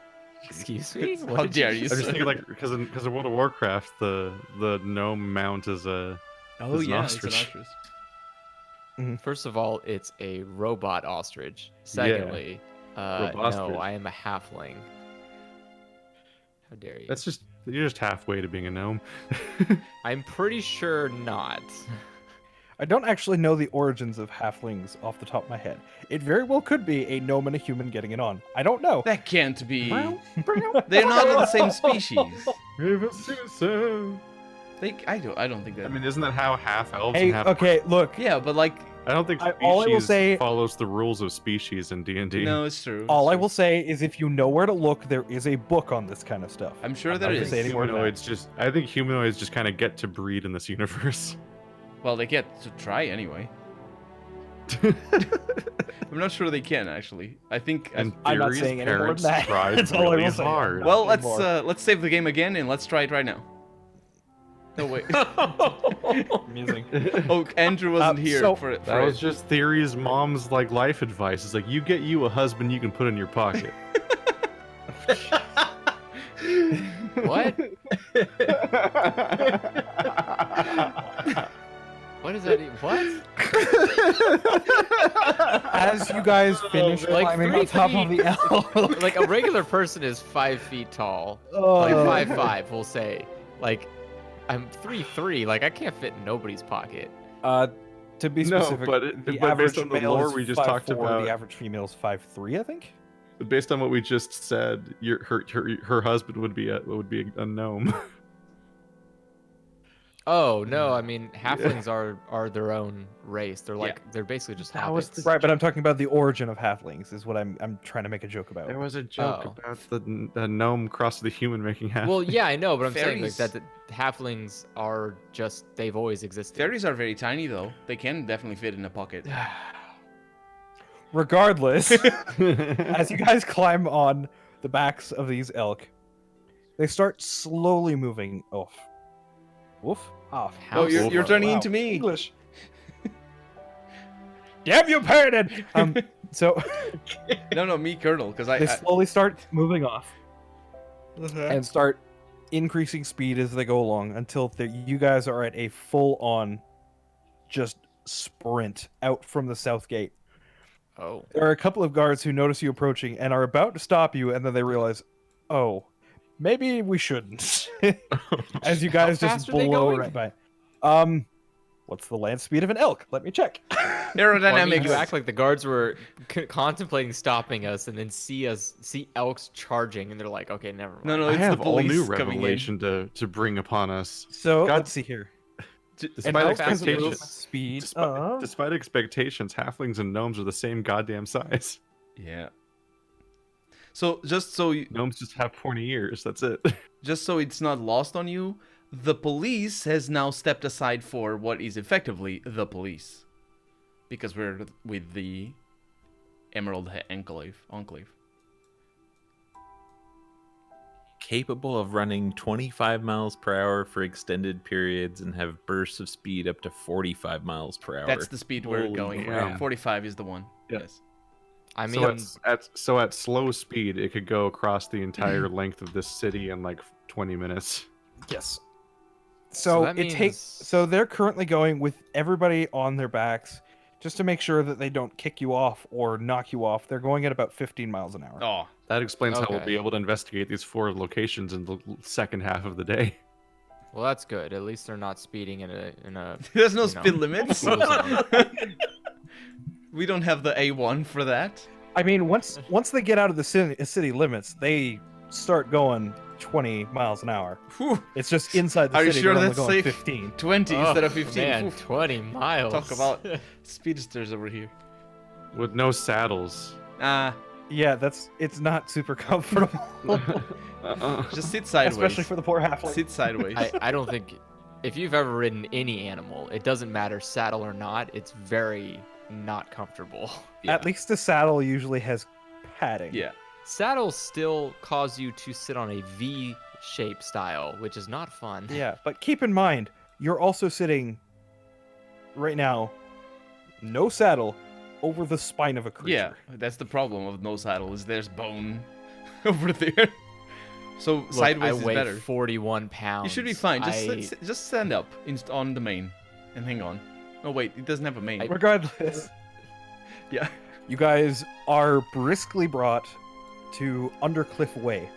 Excuse me? How dare you? I'm just sir. thinking like because in World of Warcraft the gnome mount is a Oh It's an yeah, it's an ostrich. ostrich. First of all, it's a robot ostrich. Secondly, no, Robostrich. I am a halfling. How dare you? you're just halfway to being a gnome. I'm pretty sure not. I don't actually know the origins of halflings off the top of my head. It very well could be a gnome and a human getting it on. I don't know. That can't be. They're not in the same species. I don't think that. I mean, isn't that how half elves Hey, and half? okay, look. yeah, but like, I don't think all I will species say- follows the rules of species in D&D. no, it's true. All it's I true. will say is if you know where to look, there is a book on this kind of stuff. I'm sure I'm there not gonna is. say any more than that. I think humanoids just kind of get to breed in this universe. Well, they get to try anyway. I'm not sure they can actually. I think. And I'm not Theory's saying any more parents than that. tried That's all I really will say. hard. well, Not let's save the game again and let's try it right now. No wait. Amusing. Oh, Andrew wasn't here so- for it. That was just Theory's mom's like life advice. It's like you get you a husband you can put in your pocket. What? What is that? What? As you guys finish Like climbing 3 on top of feet. the elk, Like a regular person is 5 feet tall. Oh. Like 5'5", we'll say. Like I'm 3'3". Like I can't fit in nobody's pocket. To be No, specific, but the based average on the male lore is we just talked 5'4", about- the average female is 5'3", I think. Based on what we just said, her husband would be a gnome. Oh no, I mean halflings are their own race. They're like they're basically just That was hobbits. Right, but I'm talking about the origin of halflings. Is what I'm trying to make a joke about. There was a joke Oh. about the gnome crossed the human making half. Well, yeah, I know, but I'm saying like Fairies. that the halflings are just they've always existed. Fairies are very tiny though. They can definitely fit in a pocket. Regardless, as you guys climb on the backs of these elk, they start slowly moving off. Woof off. How Oh, you're slow? turning Wow. into me. English. Damn you, pardon. So No, me, Colonel, because they slowly start moving off and start increasing speed as they go along until you guys are at a full-on just sprint out from the south gate. Oh. There are a couple of guards who notice you approaching and are about to stop you, and then they realize, oh, maybe we shouldn't. As you guys How just fast are they blow going? right by. What's the land speed of an elk? Let me check. Well, I Aerodynamics. mean, you act like the guards were contemplating stopping us, and then see elks charging, and they're like, "Okay, never mind." No, I it's have the all new police coming in. revelation to bring upon us. So God- let's see here. An Despite elk has a movement expectations, speed. despite expectations, halflings and gnomes are the same goddamn size. Yeah. So just so Gnomes just have pointy ears. That's it. just so it's not lost on you, the police has now stepped aside for what is effectively the police, because we're with the Emerald Enclave. Capable of running 25 miles per hour for extended periods and have bursts of speed up to 45 miles per hour. That's the speed we're Holy going. crap. 45 is the one. Yeah. Yes. I mean, So at slow speed, it could go across the entire length of this city in like 20 minutes. Yes. So So, that it takes. means- So they're currently going with everybody on their backs, just to make sure that they don't kick you off or knock you off. They're going at about 15 miles an hour. Oh, That explains how we'll Okay. be able to investigate these 4 locations in the second half of the day. well, that's good. At least they're not speeding in a. there's no You know, speed limits. slow zone. We don't have the A1 for that. I mean, once they get out of the city limits, they start going 20 miles an hour. Whew. It's just inside the Are you city. sure they're only that's going safe? 15. 20 instead of 15. Man, Whew. 20 miles. Talk about speedsters over here. With no saddles. Yeah, it's not super comfortable, Just sit sideways. especially for the poor halfling. Sit sideways. I don't think if you've ever ridden any animal, it doesn't matter saddle or not. It's very not comfortable. At least the saddle usually has padding. Yeah. Saddles still cause you to sit on a V shape style, which is not fun. Yeah, but keep in mind, you're also sitting right now, no saddle, over the spine of a creature. Yeah, that's the problem of no saddle is there's bone over there. So Look, sideways I is weigh better. 41 pounds. You should be fine. I- Just stand up on the main and hang on. Oh wait, it doesn't have a main. Regardless, Yeah. you guys are briskly brought to Undercliff Way,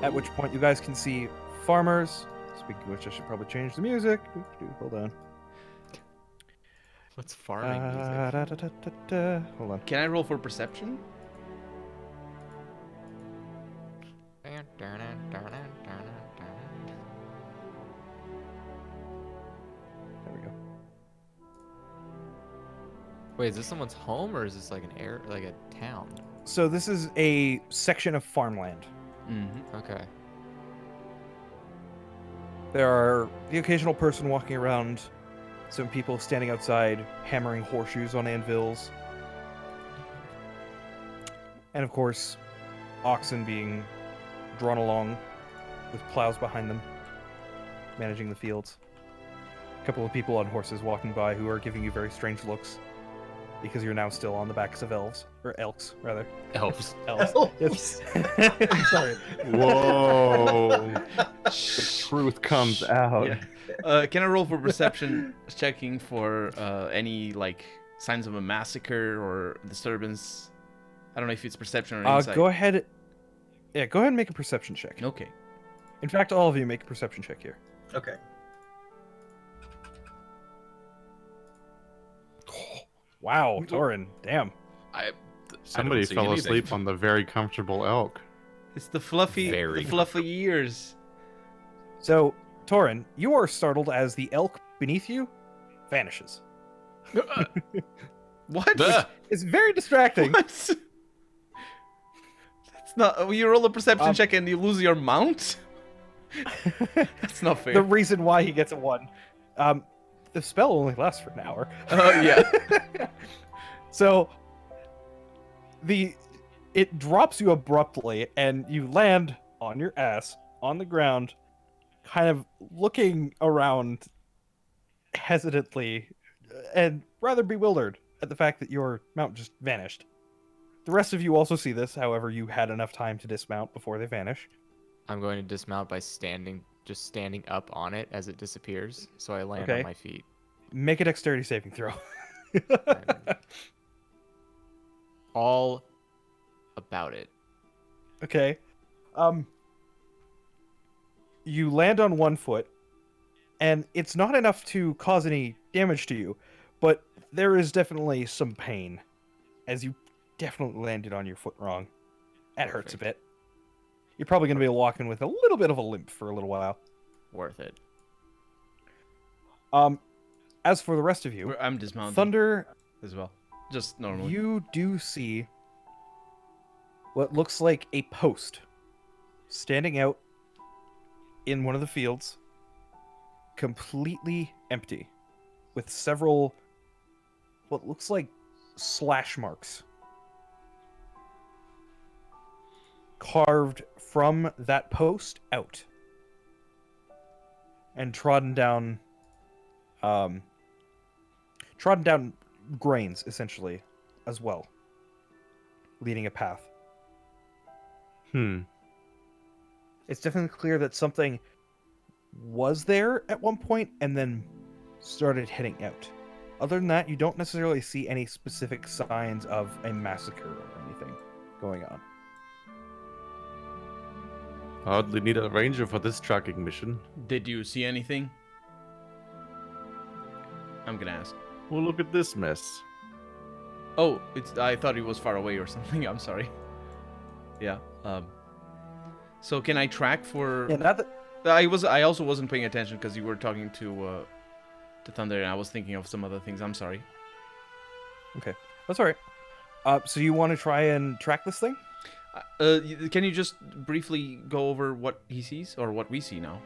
at which point you guys can see farmers. Speaking of which, I should probably change the music. Hold on. What's farming music? Hold on. Can I roll for perception? There we go. Wait, is this someone's home or is this like like a town? So this is a section of farmland. Mm-hmm. Okay. There are the occasional person walking around some people standing outside hammering horseshoes on anvils. And of course, oxen being drawn along with plows behind them, managing the fields. A couple of people on horses walking by who are giving you very strange looks because you're now still on the backs of elves, or elks, rather. Elves. Elves. Yes. Sorry. Whoa. The truth comes out. Yeah. Can I roll for perception checking for any like signs of a massacre or disturbance? I don't know if it's perception or insight. Go ahead. Yeah, go ahead and make a perception check. Okay. In fact, all of you make a perception check here. Okay. Wow, Torin, damn. Somebody see fell anything. asleep on the very comfortable elk. It's the fluffy, Very the fluffy ears. So, Torin, you are startled as the elk beneath you vanishes. What? Duh. It's very distracting. What? That's not. You roll a perception check and you lose your mount. That's not fair. The reason why he gets a 1. The spell only lasts for an hour. Oh yeah. So it drops you abruptly and you land on your ass on the ground, kind of looking around hesitantly and rather bewildered at the fact that your mount just vanished. The rest of you also see this, however, you had enough time to dismount before they vanish. I'm going to dismount by just standing up on it as it disappears, so I land Okay. on my feet. Make a dexterity saving throw. I'm all about it. Okay. You land on one foot, and it's not enough to cause any damage to you, but there is definitely some pain, as you definitely landed on your foot wrong. That hurts a bit. You're probably going to be walking with a little bit of a limp for a little while. Worth it. As for the rest of you, I'm dismounting Thunder, as well. Just normally. you do see what looks like a post standing out in one of the fields, completely empty, with several what looks like slash marks carved from that post out and trodden down grains essentially as well, leading a path. It's definitely clear that something was there at one point and then started heading out. Other than that, you don't necessarily see any specific signs of a massacre or anything going on. Hardly need a ranger for this tracking mission. Did you see anything? I'm gonna ask. Well, look at this mess. Oh, I thought he was far away or something. I'm sorry. Yeah. So can I track for? Yeah, not that. I also wasn't paying attention because you were talking to Thunder, and I was thinking of some other things. I'm sorry. Okay, that's all right. So you want to try and track this thing? Can you just briefly go over what he sees or what we see now?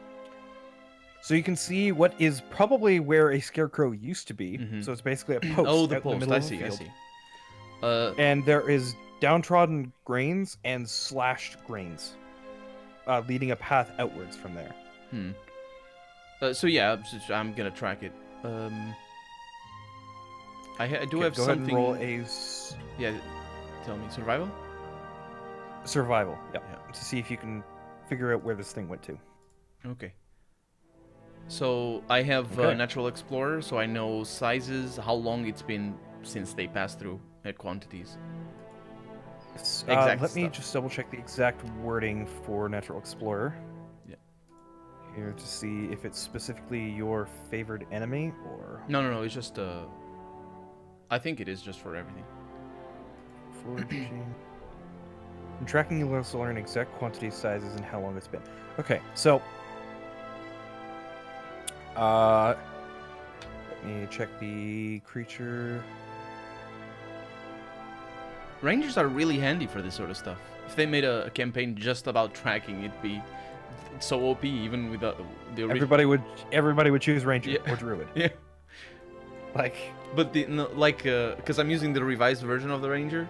So you can see what is probably where a scarecrow used to be. Mhm. So it's basically a post. Oh, the out in post. middle I of a see. I field. see. And there is downtrodden grains and slashed grains, leading a path outwards from there. So yeah, I'm gonna track it. I do have go something. ahead and roll Yeah, tell me. Survival? survival. Yep. Yeah. To see if you can figure out where this thing went to. Okay. So I have Okay. Natural Explorer, so I know sizes, how long it's been since they passed through, at quantities. Exact Let me stuff. just double check the exact wording for Natural Explorer. Yeah. Here to see if it's specifically your favored enemy or No, it's just I think it is just for everything. foraging. In tracking, you'll also learn exact quantity, sizes, and how long it's been. Okay, so let me check the creature. Rangers are really handy for this sort of stuff. If they made a campaign just about tracking, it'd be so OP even with the original. Everybody would choose ranger Yeah. or druid. Yeah. Like, But because I'm using the revised version of the Ranger,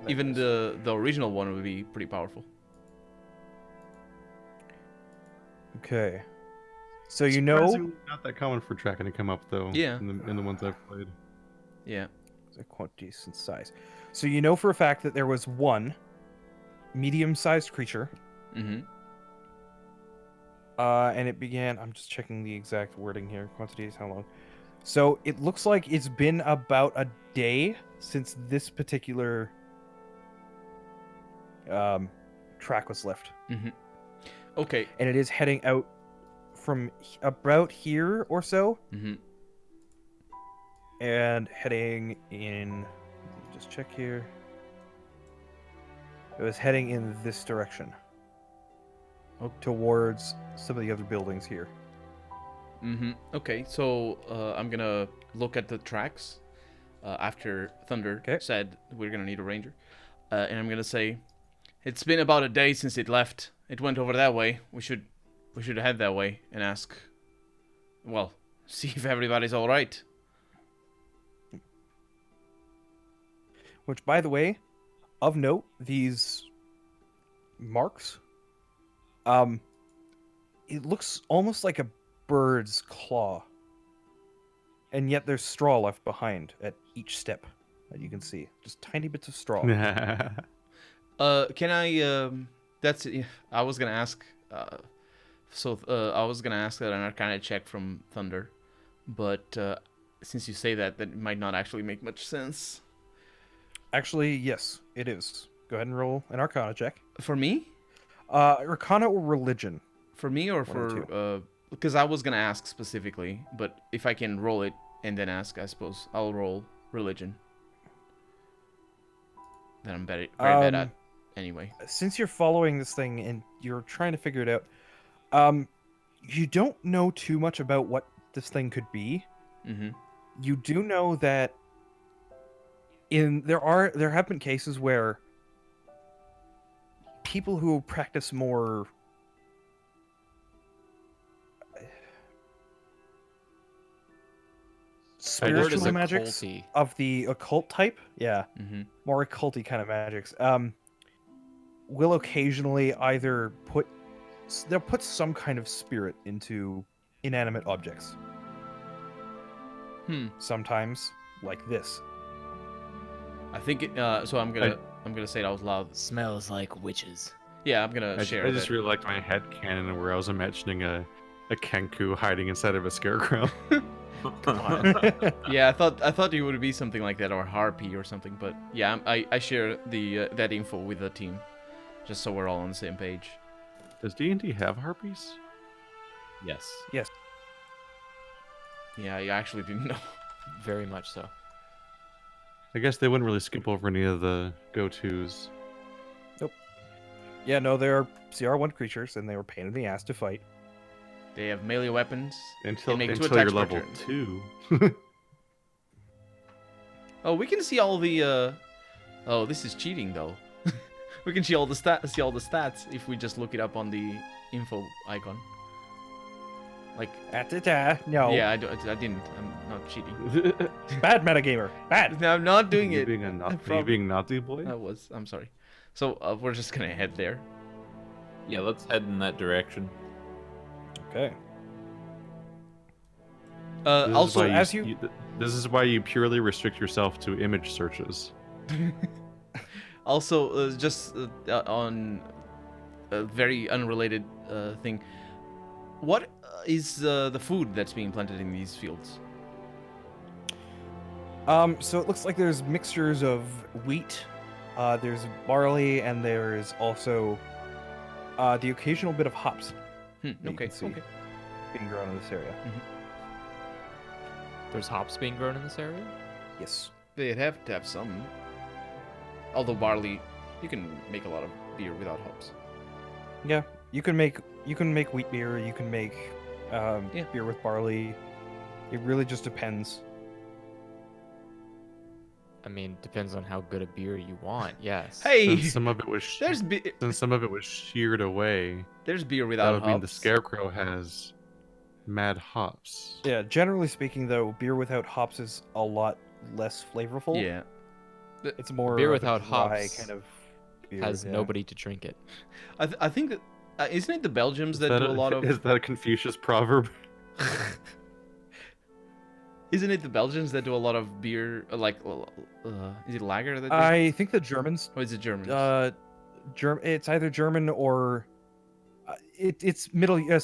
even the original one would be pretty powerful. okay. So you know, Surprisingly not that common for Draken to come up though. Yeah. In the ones I've played. Yeah. a quite decent size. So you know for a fact that there was one medium-sized creature, Mm-hmm. and it began. I'm just checking the exact wording here. Quantities, how long? So it looks like it's been about a day since this particular track was left, Mm-hmm. Okay. and it is heading out from about here or so, Mm-hmm. and heading in. Let me just check here. It was heading in this direction, towards some of the other buildings here. Mm-hmm. Okay, so I'm gonna look at the tracks after Thunder Okay. said we're gonna need a ranger, and I'm gonna say it's been about a day since it left. It went over that way. We should head that way and ask. Well, see if everybody's all right. Which, by the way, of note, these marks, it looks almost like a bird's claw, and yet there's straw left behind at each step that you can see, just tiny bits of straw. Can I? That's. Yeah, I was gonna ask. I was gonna ask that an Arcana check from Thunder, but since you say that, that might not actually make much sense. Actually, yes, it is. Go ahead and roll an Arcana check. For me? Arcana or religion? For me or One or for because I was gonna ask specifically, but if I can roll it and then ask, I suppose I'll roll religion. That I'm very bad at anyway. Since you're following this thing and you're trying to figure it out, you don't know too much about what this thing could be. Mm-hmm. You do know that there have been cases where people who practice more spiritual magics occulty. of the occult type, Mm-hmm. more occulty kind of magics, will occasionally either they'll put some kind of spirit into inanimate objects. Sometimes like this. I think so. I'm gonna say it out loud. Smells like witches. Yeah, I'm gonna share. I just that. really liked my head canon where I was imagining a Kenku hiding inside of a scarecrow. Yeah, I thought it would be something like that or harpy or something. But yeah, I share the that info with the team, just so we're all on the same page. Does D&D have harpies? Yes. Yes. Yeah, I actually didn't know. Very much so. I guess they wouldn't really skip over any of the go-tos. Yeah, no, they are CR1 creatures, and they were pain in the ass to fight. They have melee weapons. Until make two you're attacks per level turn. 2. Oh, we can see all the. Oh, this is cheating though. We can see all the stats if we just look it up on the info icon. Like. No. Yeah, I didn't. I'm not cheating. Bad metagamer. Bad. No, I'm not doing it. You being naughty boy? I'm sorry. So we're just gonna head there. Yeah, let's head in that direction. Okay. Also, this is why you purely restrict yourself to image searches. also, just on a very unrelated thing, what is the food that's being planted in these fields? So it looks like there's mixtures of wheat, there's barley, and there's also the occasional bit of hops that you Okay. can see Okay. being grown in this area. There's hops being grown in this area? Yes. They'd have to have some. Although barley, you can make a lot of beer without hops. Yeah, you can make wheat beer. You can make beer with barley. It really just depends. I mean, depends on how good a beer you want. Yes. Hey, Since some of it was since some of it was sheared away, there's beer that without would hops. mean the scarecrow has mad hops. Yeah, generally speaking, though, beer without hops is a lot less flavorful. Yeah. It's more beer of a without dry hops kind of beer. Has yeah. nobody to drink it. I think that isn't it the Belgians Is that that do a lot is of that a Confucius proverb? isn't it the Belgians that do a lot of beer is it lager that they I think the Germans. or is it Germans? It's either German or it's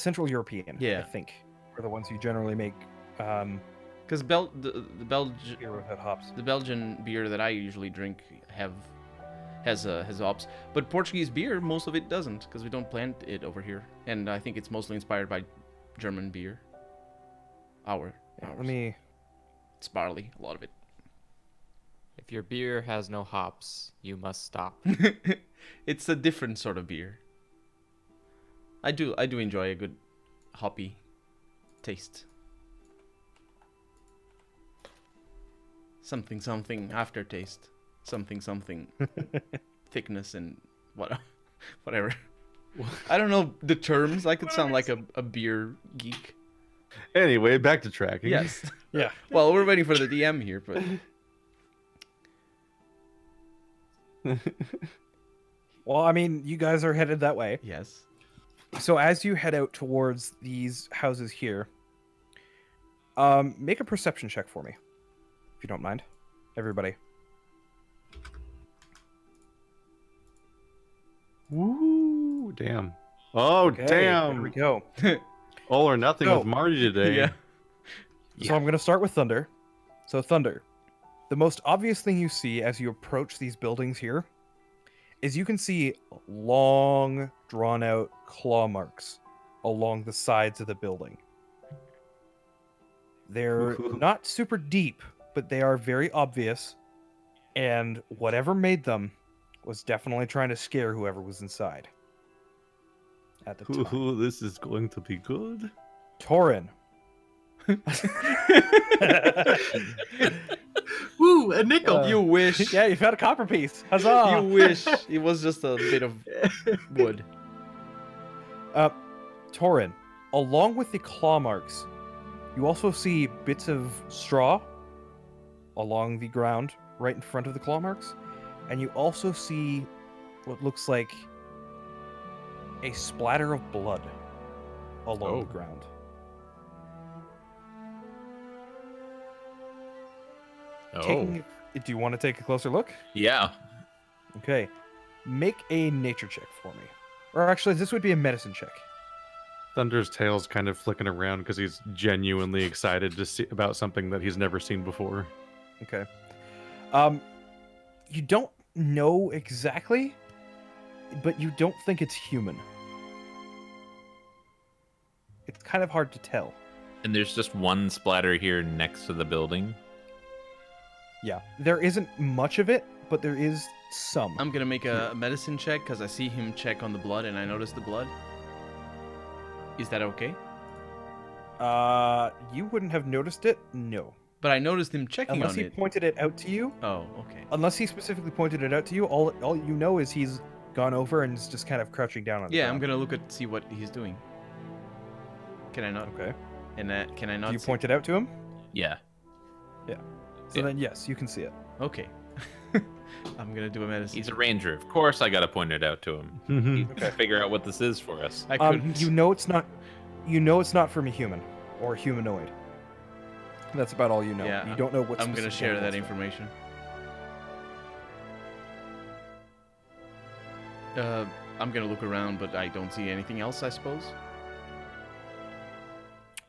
Central European. Yeah. I think are the ones who generally make Because beer without hops. the Belgian beer that I usually drink has hops, but Portuguese beer most of it doesn't because we don't plant it over here, and I think it's mostly inspired by German beer. Ours. Let me. It's barley, a lot of it. If your beer has no hops, you must stop. It's a different sort of beer. I do enjoy a good hoppy taste. Something aftertaste. Something thickness and whatever. I don't know the terms. I could sound like a beer geek. Anyway, back to tracking. Yes. Yeah. Well, we're waiting for the DM here, but Well, I mean, you guys are headed that way. yes. So as you head out towards these houses here, make a perception check for me, if you don't mind, everybody. Woo! Damn. Oh, Okay, There we damn. go. All or nothing So- with Marty today. Yeah. So I'm going to start with Thunder. So Thunder, the most obvious thing you see as you approach these buildings here is you can see long, drawn-out claw marks along the sides of the building. They're not super deep, but they are very obvious, and whatever made them was definitely trying to scare whoever was inside at the time. Ooh, this is going to be good. Torin. Woo, a nickel. You wish. Yeah, you found a copper piece. Huzzah! You wish it was just a bit of wood. Torin, along with the claw marks, you also see bits of straw along the ground right in front of the claw marks, and you also see what looks like a splatter of blood along Oh. the ground. Oh, Do you want to take a closer look? yeah. Okay. Make a nature check for me. Or actually, this would be a medicine check. Thunder's tail's kind of flicking around because he's genuinely excited to see about something that he's never seen before. Okay. You don't know exactly, but you don't think it's human. It's kind of hard to tell. And there's just one splatter here next to the building. Yeah. There isn't much of it, but there is some. I'm gonna make a medicine check because I see him check on the blood and I notice the blood. Is that okay? You wouldn't have noticed it? No. But I noticed him checking Unless on he it. pointed it out to you. Oh, okay. Unless he specifically pointed it out to you, all you know is he's gone over and is just kind of crouching down on the Yeah, ground. I'm gonna look at see what he's doing. Can I not? Okay. And can I not? Do you see- point it out to him? Yeah. So Yeah. then, yes, you can see it. Okay. I'm gonna do a medicine. He's a ranger. Of course I gotta point it out to him. He's gonna figure out what this is for us. I couldn't. You know it's not. You know it's not from a human or humanoid. That's about all you know. Yeah, You don't know what's. I'm gonna share that information. I'm gonna look around, but I don't see anything else. I suppose.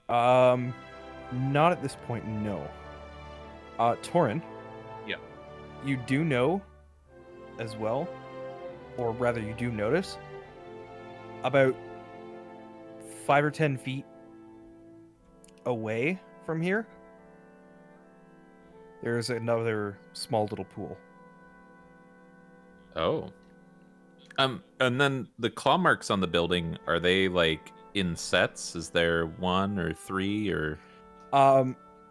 Not at this point. No. Torin. Yeah. You do know, as well, or rather, you do notice about 5 or 10 feet away from here. There's another small little pool. Oh. And then the claw marks on the building, are they like in sets? Is there 1 or 3 or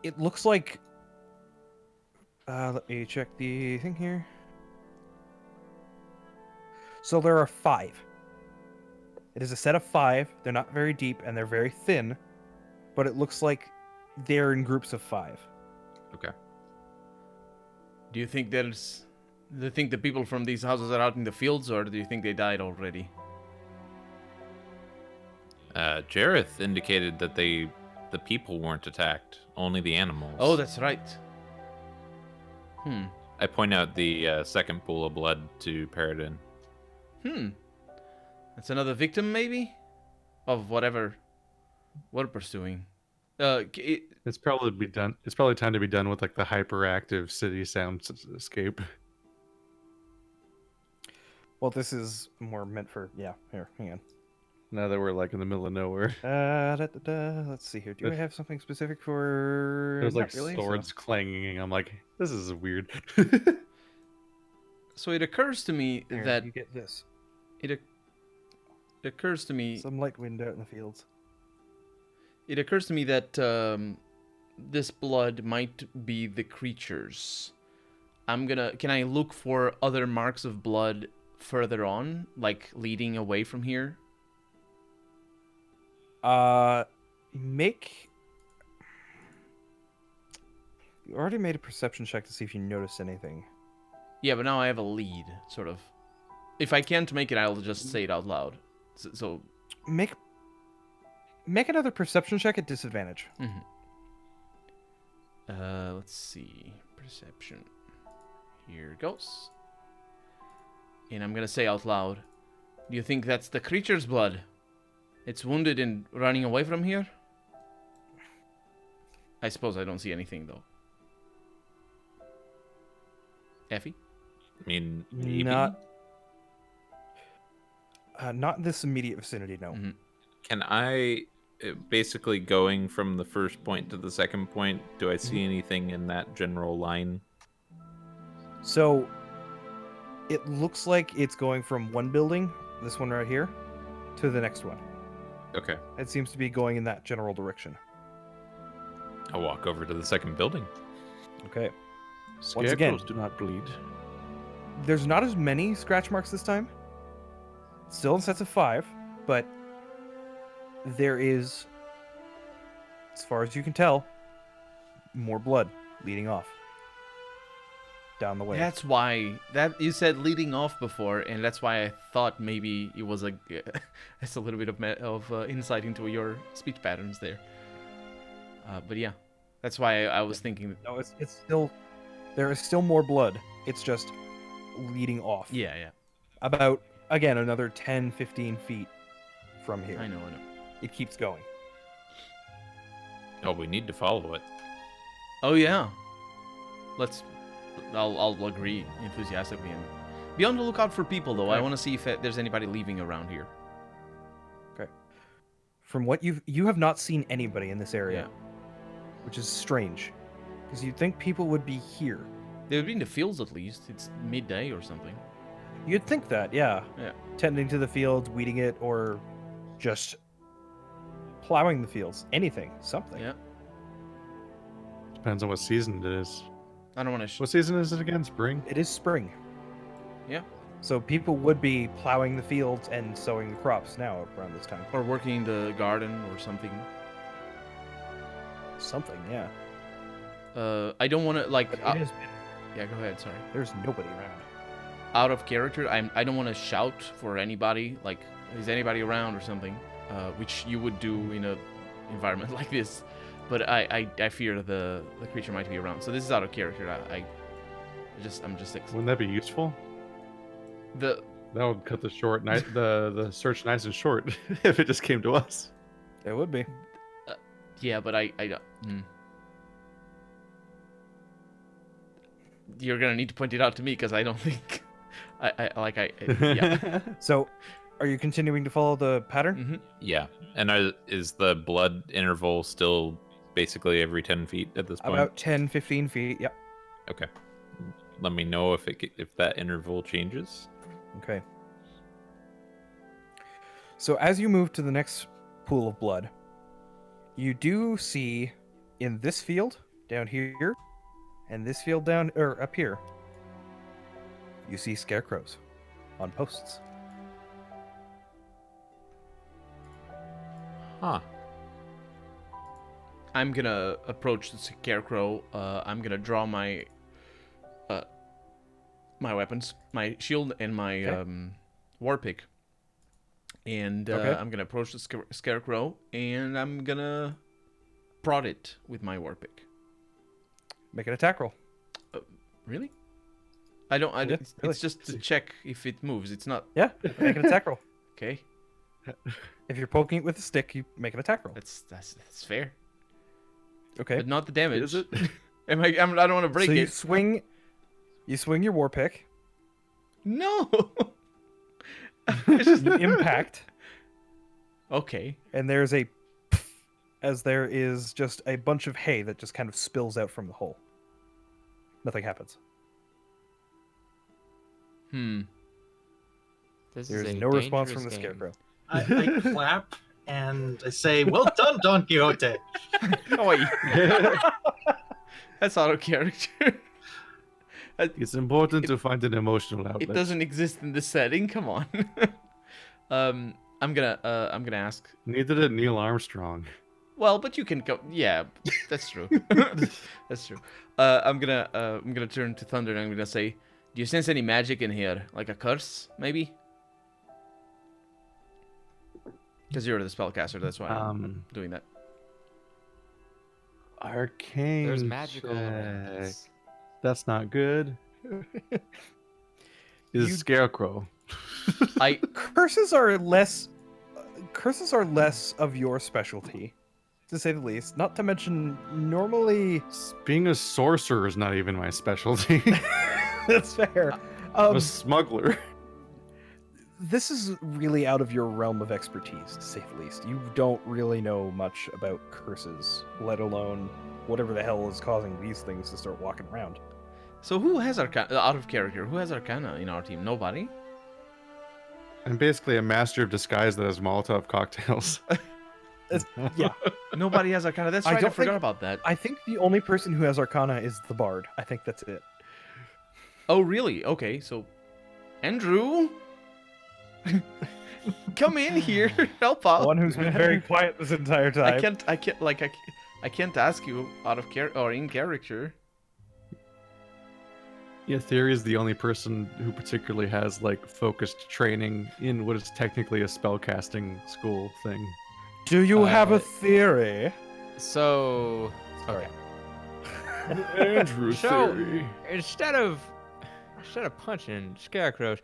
It looks like. Let me check the thing here. So there are 5. It is a set of 5. They're not very deep and they're very thin, but it looks like they're in groups of 5. Okay. Do you think do you think the people from these houses are out in the fields, or do you think they died already? Jareth indicated that the people weren't attacked, only the animals. Oh, that's right. I point out the second pool of blood to Paradin. That's another victim, maybe, of whatever we're pursuing. It's probably done. It's probably time to be done with like the hyperactive city soundscape. Well, this is more meant for Here, hang on. Now that we're like in the middle of nowhere, Let's see here. Do I have something specific for? there's Not like really, swords clanging. I'm like, this is weird. So it occurs to me Here, that you get this. it occurs to me Some light wind out in the fields. it occurs to me that this blood might be the creatures. Can I look for other marks of blood further on, like leading away from here? Make. You already made a perception check to see if you notice anything. Yeah, but now I have a lead, sort of. If I can't make it, I'll just say it out loud. So Make another perception check at disadvantage. let's see. Perception. Here goes. And I'm gonna say out loud, do you think that's the creature's blood? It's wounded and running away from here? I suppose I don't see anything, though. Effie? I mean, maybe? Not in this immediate vicinity, no. Mhm. Can I, basically going from the first point to the second point, do I see anything in that general line? So it looks like it's going from one building, this one right here, to the next one. Okay. It seems to be going in that general direction. I'll walk over to the second building. Okay. Scarecrows again- do not bleed. There's not as many scratch marks this time. Still in sets of 5, but there is, as far as you can tell, more blood leading off down the way. That's why that you said leading off before, and that's why I thought maybe it was it's a little bit of insight into your speech patterns there. But yeah, that's why I was thinking. No, it's still, there is still more blood. It's just leading off. Yeah, About, again, another 10, 15 feet from here. I know. It keeps going. Oh, we need to follow it. Oh yeah, I'll agree enthusiastically and be on the lookout for people though. I Okay. want to see if there's anybody leaving around here. Okay. From what you have not seen anybody in this area, Yeah. which is strange, because you'd think people would be here. They would be in the fields at least. It's midday or something. You'd think that, yeah. Yeah. Tending to the fields, weeding it, or just plowing the fields. Anything, something. Yeah. Depends on what season it is. I don't want to. What season is it again? Spring? It is spring. Yeah. So people would be plowing the fields and sowing the crops now around this time. Or working in the garden or something. Something, yeah. I don't want to like. But it has been, Yeah, go ahead. Sorry. there's nobody around. Out of character, I don't want to shout for anybody. Like, is anybody around or something? Which you would do in a environment like this. But I fear the creature might be around. So this is out of character. I'm just Wouldn't that be useful? the That would cut the short the search nice and short if it just came to us. It would be. yeah, but I don't. You're gonna need to point it out to me because I don't think yeah. So, are you continuing to follow the pattern? hmm Yeah. And is the blood interval still basically every 10 feet at this point? About 10, 15 feet. Yep. Okay. Let me know if that interval changes. Okay. So as you move to the next pool of blood, you do see in this field down here, and this field down or up here, you see scarecrows on posts. Huh. I'm gonna approach the scarecrow. I'm gonna draw my my weapons, my shield and my war pick, and I'm gonna approach the scarecrow, and I'm gonna prod it with my war pick. Make an attack roll. Really? I don't. Yeah, It's really. just to check if it moves. It's not Yeah, make an attack roll. okay. If you're poking it with a stick, you make an attack roll. That's fair, Okay. but not the damage. Is it? I don't want to break So it. you swing your war pick. No. You impact, Okay. and there's a as there is just a bunch of hay that just kind of spills out from the hole. Nothing happens. This There's is a no response from the dangerous game. scarecrow. I clap and I say, "Well done, Don Quixote." Oh wait. That's auto character. It's important to find an emotional outlet. It doesn't exist in this setting. Come on. I'm gonna ask. Neither did Neil Armstrong. Well, but you can go. Yeah, that's true. That's true. I'm gonna turn to Thunder and I'm gonna say, "Do you sense any magic in here? Like a curse, maybe?" Because you're the spellcaster, that's why I'm doing that. Arcane. There's magical check. elements. That's not good. Is Scarecrow. I Curses are less of your specialty, to say the least. Not to mention, normally Being a sorcerer is not even my specialty. that's fair. I'm a smuggler. This is really out of your realm of expertise, to say the least. You don't really know much about curses, let alone whatever the hell is causing these things to start walking around. So who has Arcana out of character? Who has Arcana in our team? Nobody. I'm basically a master of disguise that has Molotov cocktails. Yeah, Nobody has Arcana. That's I right. I don't forgot think- about that. I think the only person who has Arcana is the Bard. I think that's it. Oh, really? Okay, so Andrew, come in here, help out. One who's been very quiet this entire time. I can't ask you out of character or in character. Yeah, Theory is the only person who particularly has like focused training in what is technically a spellcasting school thing. Do you have Uh, a theory? So, Sorry. okay. Andrew So- Theory. Instead of punching scarecrows,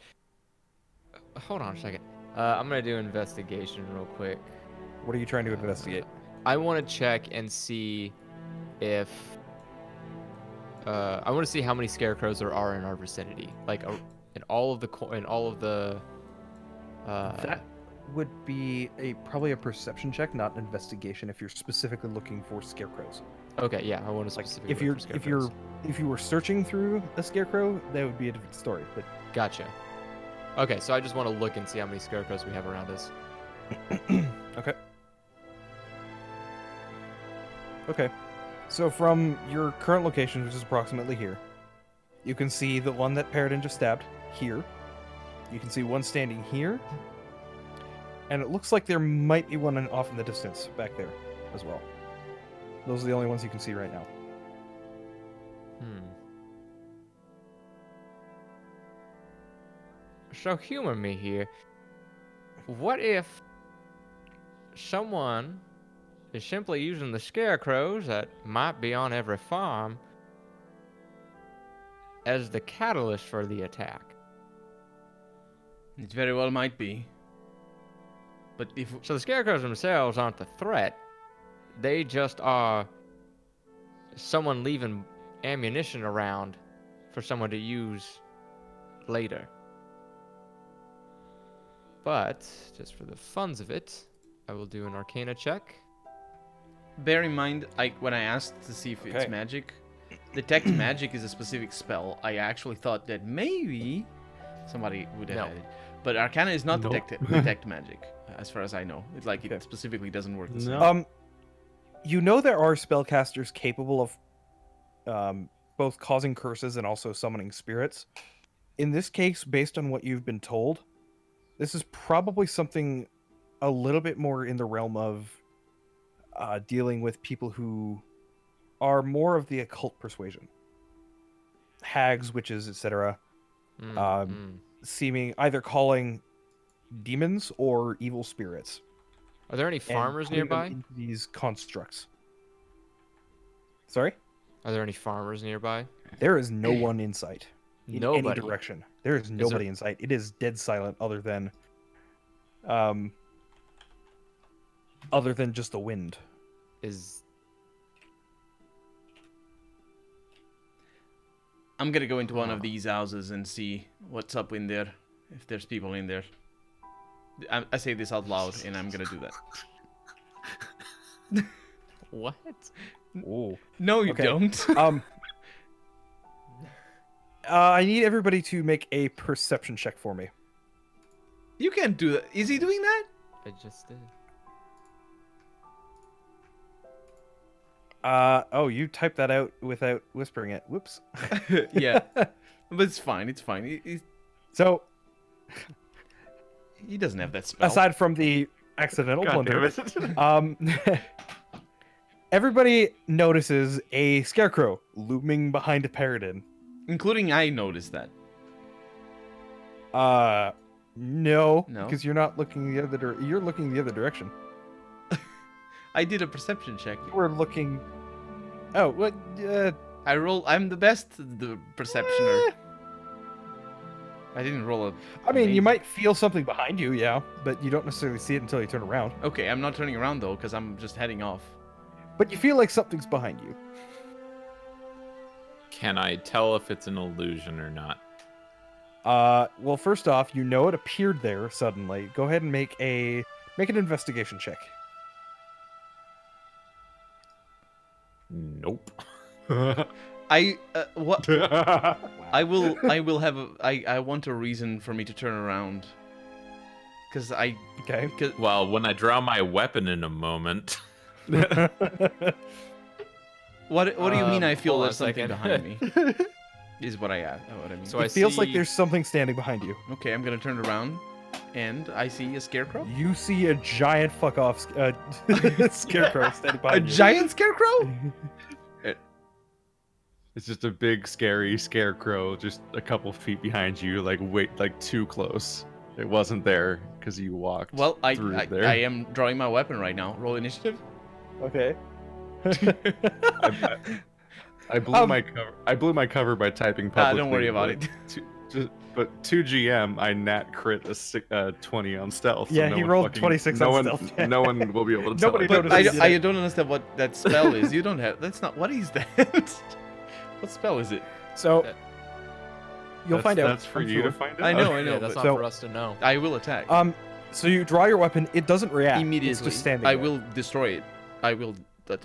hold on a second. I'm gonna do investigation real quick. What are you trying to investigate? I want to check and see if I want to see how many scarecrows there are in our vicinity, like in all of the. That would be probably a perception check, not an investigation. If you're specifically looking for scarecrows, Okay, yeah, I want to like specifically. if you were searching through a scarecrow, that would be a different story. But Gotcha. Okay, so I just want to look and see how many scarecrows we have around us. okay, so from your current location, which is approximately here, you can see the one that Paradin just stabbed here. You can see one standing here, and it looks like there might be one off in the distance back there as well. Those are the only ones you can see right now. So humor me here. What if someone is simply using the scarecrows that might be on every farm as the catalyst for the attack? It very well might be. But if So the scarecrows themselves aren't the threat. They just are someone leaving ammunition around for someone to use later. But, just for the funs of it, I will do an Arcana check. bear in mind, when I asked to see if it's Okay. magic, detect magic is a specific spell. I actually thought that maybe somebody would have No. had it, but Arcana is not Nope. detect magic, as far as I know. It's like Okay. it specifically doesn't work. The same. No. You know there are spellcasters capable of both causing curses and also summoning spirits. In this case, based on what you've been told, this is probably something a little bit more in the realm of dealing with people who are more of the occult persuasion. Hags, witches, etc. Seeming either calling demons or evil spirits. Are there any and farmers putting them nearby? into these constructs. Sorry? Are there any farmers nearby? There is no one in sight. In Nobody. any direction. There is nobody in sight. It is dead silent other than just the wind. I'm gonna go into one of these houses and see what's up in there, if there's people in there. I say this out loud, and I'm gonna do that. What? Oh. No, you Okay. don't. I need everybody to make a perception check for me. You can't do that. Is he doing that? I just did. Oh, you typed that out without whispering it. Whoops. Yeah, but it's fine. It's fine. So, He doesn't have that spell. aside from the accidental God damn blunder, it. everybody notices a scarecrow looming behind Paradin. Including I noticed that. No, No? because you're not looking the other. You're looking the other direction. I did a perception check. We're looking. Oh, what? I'm the best the perceptioner. I didn't roll a. I mean, you amazing- might feel something behind you, yeah, but you don't necessarily see it until you turn around. Okay, I'm not turning around though, because I'm just heading off. But you feel like something's behind you. Can I tell if it's an illusion or not? Well, first off, you know it appeared there suddenly. Go ahead and make an investigation check. Nope. I what? I will have a. I want a reason for me to turn around. Because I. Okay. Cause, Well, when I draw my weapon in a moment. what do you mean? I feel hold on there's a something second. behind me. Is what I mean. So It I feels like see- there's something standing behind you. Okay, I'm gonna turn around, and I see a scarecrow. You see a giant fuck off scarecrow standing A behind you. giant scarecrow? It's just a big, scary scarecrow just a couple feet behind you, like too close. It wasn't there because you walked Well, I there. am drawing my weapon right now. Roll initiative. Okay. I blew my cover. I blew my cover by typing publicly. Don't worry about it. But 2 GM, I nat crit a 20 on stealth. Yeah, he one rolled fucking- 26 no on one, stealth. No one will be able to Nobody tell. But noticed I, it. I don't understand what that spell is. You don't have. That's not. What is that? What spell is it? So you'll That's- find out. That's for I'm you sure. to find out. I know. Yeah, that's but not So- for us to know. I will attack So you draw your weapon. It doesn't react. immediately. It's just standing. I there. will destroy it. I will.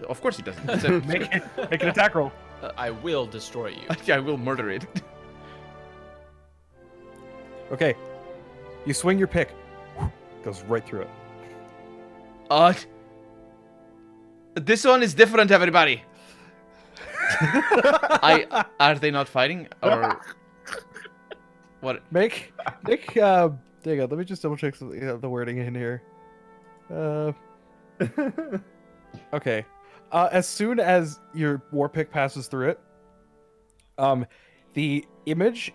Of course he doesn't. It's a- make an attack roll. I will destroy you. I will murder it. Okay. You swing your pick. Goes right through it. This one is different, everybody. Are they not fighting or what? Make hang on, let me just double check the wording in here. Okay. As soon as your war pick passes through it, the image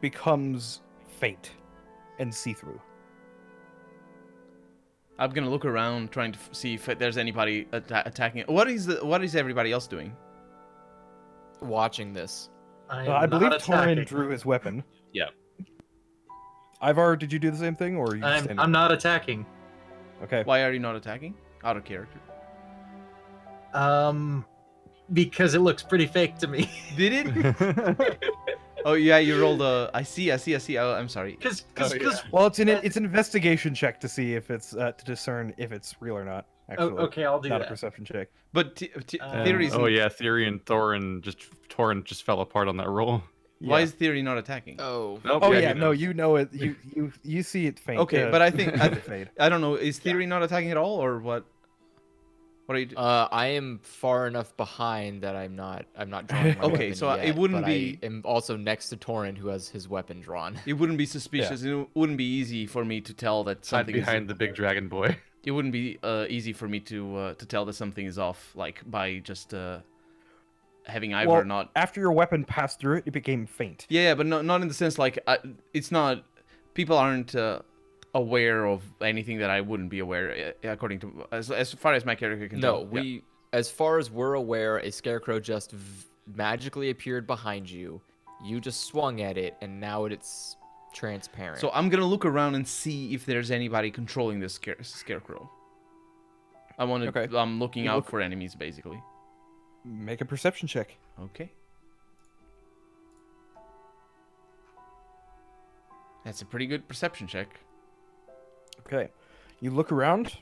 becomes faint and see-through. I'm gonna look around, trying to see if there's anybody attacking it. What is everybody else doing? Watching this. I believe Torin attacking. drew his weapon. Yeah. Ivar, did you do the same thing, or are you standing? I'm not attacking. Okay. Why are you not attacking? Out of character. Because it looks pretty fake to me. Did it? Oh yeah, you rolled a. I see. Oh, I'm sorry. Because Well, it's an investigation check to see if it's to discern if it's real or not. Actually, okay, I'll do not a that. perception check. But theory. Oh yeah, Theory and Torin just fell apart on that roll. Why Yeah. is theory not attacking? Oh. Nope, Oh yeah, he no, knows. you know it. You see it faint. Okay, but I think fade. I don't know. Is theory not attacking at all, or what? What are you? I am far enough behind that I'm not drawing my Okay, weapon so yet, it wouldn't but be- I am also next to Torin, who has his weapon drawn. It wouldn't be suspicious. It wouldn't be easy for me to tell that Hide something is. behind the big dragon boy. it wouldn't be easy for me to tell that something is off, like by just having Ivor Well, not. after your weapon passed through it, it became faint. Yeah, but not in the sense like it's not. People aren't aware of anything that I wouldn't be aware, according to as far as my character can No, tell. Yeah. as far as we're aware, a scarecrow just magically appeared behind you. You just swung at it, and now it's transparent. So I'm gonna look around and see if there's anybody controlling this scarecrow. I want to. Okay. I'm looking You out look- for enemies, basically. Make a perception check. Okay. That's a pretty good perception check. Okay. You look around.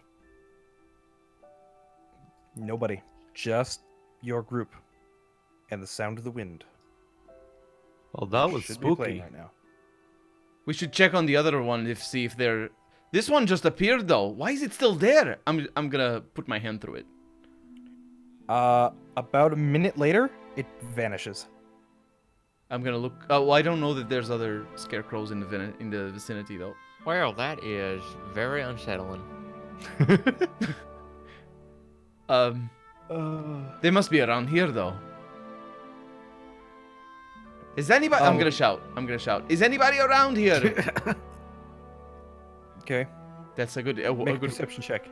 Nobody. Just your group. And the sound of the wind. Well, that was Should be playing spooky. right now. We should check on the other one see if they're. This one just appeared though. Why is it still there? I'm gonna put my hand through it. About a minute later, it vanishes. I'm gonna look. Oh, well, I don't know that there's other scarecrows in the vicinity though. Well, that is very unsettling. They must be around here though. Is anybody? I'm gonna shout. Is anybody around here? Okay. That's a good. Make a good. perception check.